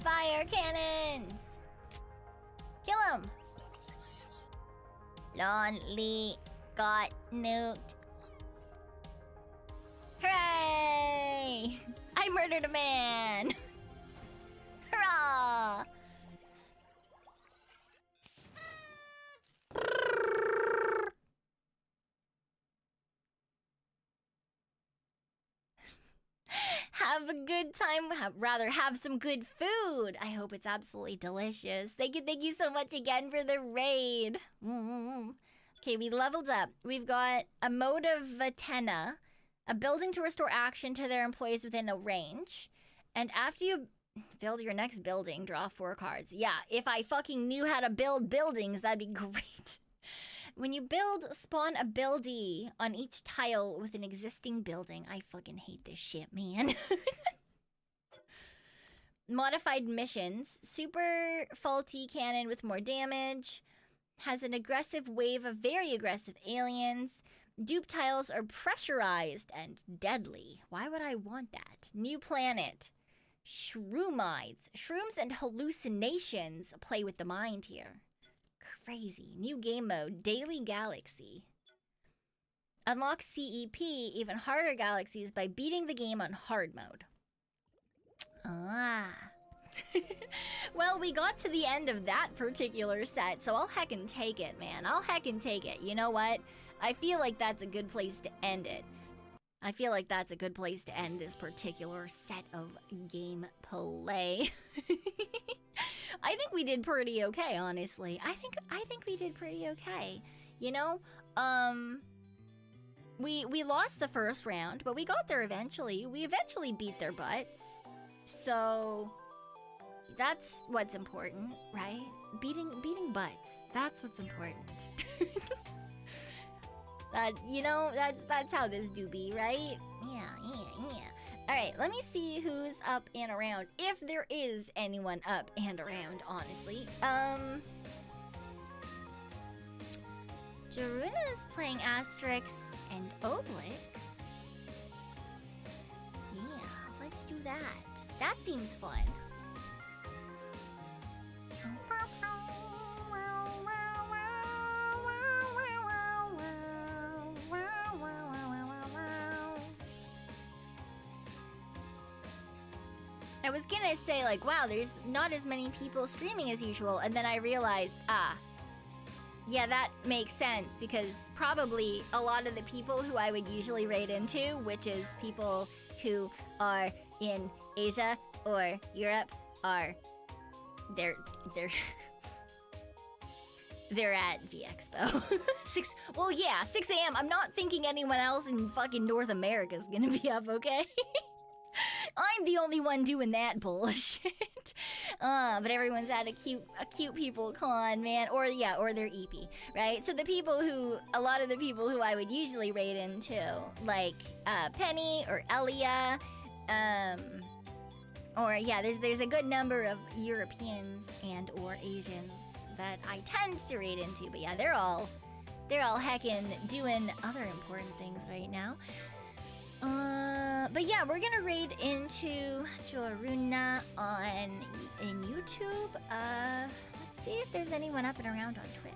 Fire cannons! Kill him! Lonely got nuked. Hooray! I murdered a man! Hurrah! Have a good time. Have some good food. I hope it's absolutely delicious. Thank you so much again for the raid. Okay, we leveled up. We've got a mode of Vatena, a building to restore action to their employees within a range. And after you build your next building, draw 4 cards. Yeah, if I fucking knew how to build buildings, that'd be great. When you build, spawn a buildie on each tile with an existing building. I fucking hate this shit, man. Modified missions. Super faulty cannon with more damage. Has an aggressive wave of very aggressive aliens. Dupe tiles are pressurized and deadly. Why would I want that? New planet. Shroomides. Shrooms and hallucinations play with the mind here. Crazy. New game mode. Daily Galaxy. Unlock CEP, even harder galaxies, by beating the game on hard mode. Ah. Well, we got to the end of that particular set, so I'll heckin' take it, man. I'll heckin' take it. You know what? I feel like that's a good place to end it. I feel like that's a good place to end this particular set of gameplay. I think we did pretty okay, honestly. I think we did pretty okay. You know, we lost the first round, but we got there eventually. We eventually beat their butts. So that's what's important, right? Beating butts. That's what's important. That, you know, that's how this do be, right? Yeah. All right, let me see who's up and around, if there is anyone up and around, honestly. Jaruna's playing Asterix and Obelix. Yeah, let's do that. That seems fun. I was gonna say, like, wow, there's not as many people streaming as usual, and then I realized, yeah, that makes sense, because probably a lot of the people who I would usually raid into, which is people who are in Asia or Europe, they're at VExpo. 6 a.m. I'm not thinking anyone else in fucking North America is gonna be up, okay? I'm the only one doing that bullshit. But everyone's at a cute people con, man. Or they're EP, right? So a lot of the people who I would usually raid into, like Penny or Elia, there's a good number of Europeans and or Asians that I tend to raid into. But yeah, they're all heckin' doing other important things right now. But yeah, we're gonna raid into Joruna in YouTube. Let's see if there's anyone up and around on Twitch.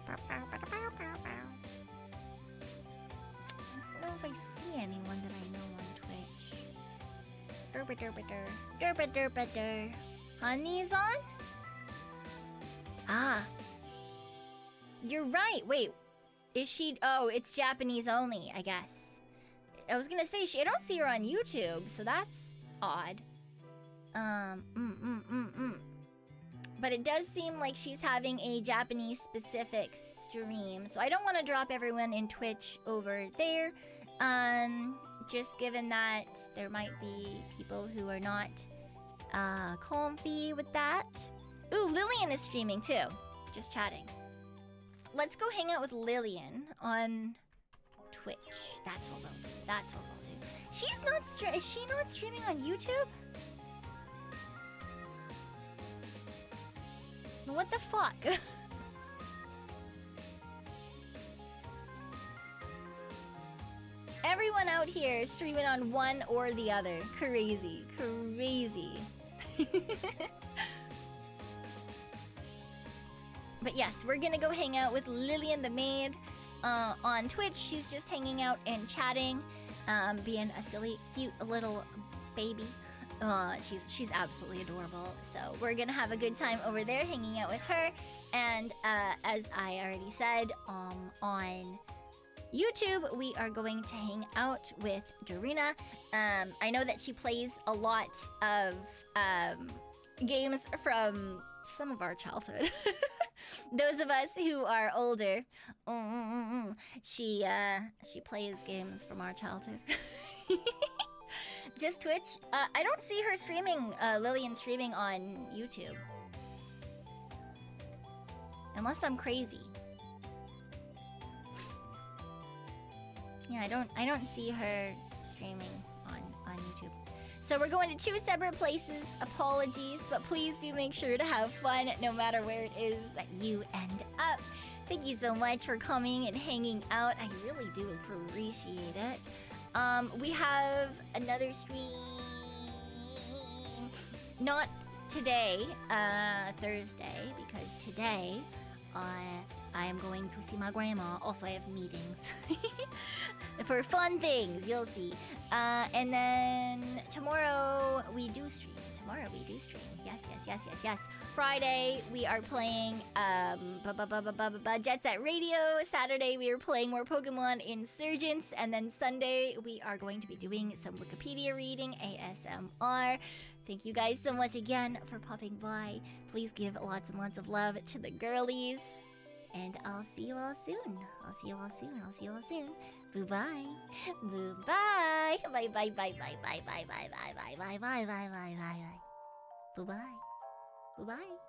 I don't know if I see anyone that I know on Twitch. Derpa. Honey's on? Ah. You're right. Wait. Is she... Oh, it's Japanese only, I guess. I was gonna say, I don't see her on YouTube, so that's odd. But it does seem like she's having a Japanese-specific stream, so I don't want to drop everyone in Twitch over there. Just given that there might be people who are not comfy with that. Ooh, Lillian is streaming too. Just chatting. Let's go hang out with Lillian on Twitch. That's what we'll do. Is she not streaming on YouTube? What the fuck? Everyone out here is streaming on one or the other. Crazy. But yes, we're gonna go hang out with Lillian the maid on Twitch. She's just hanging out and chatting, being a silly, cute little baby. She's absolutely adorable. So we're gonna have a good time over there hanging out with her. And as I already said, on YouTube, we are going to hang out with Dorina. I know that she plays a lot of games from some of our childhood. Those of us who are older, she plays games from our childhood. Just Twitch. I don't see her streaming, Lillian streaming on YouTube. Unless I'm crazy. Yeah, I don't see her streaming on YouTube. So we're going to 2 separate places. Apologies, but please do make sure to have fun no matter where it is that you end up. Thank you so much for coming and hanging out. I really do appreciate it. We have another stream. Not today, Thursday, because today, I am going to see my grandma. Also, I have meetings for fun things. You'll see. And then tomorrow we do stream. Yes. Friday we are playing Jet Set Radio. Saturday we are playing more Pokemon Insurgents, and then Sunday we are going to be doing some Wikipedia reading, ASMR. Thank you guys so much again for popping by. Please give lots and lots of love to the girlies. And I'll see you all soon. Bye-bye. Bye-bye. Bye-bye. Bye-bye. Bye-bye. Bye-bye. Bye-bye. Bye-bye. Bye-bye. Bye-bye. Bye-bye.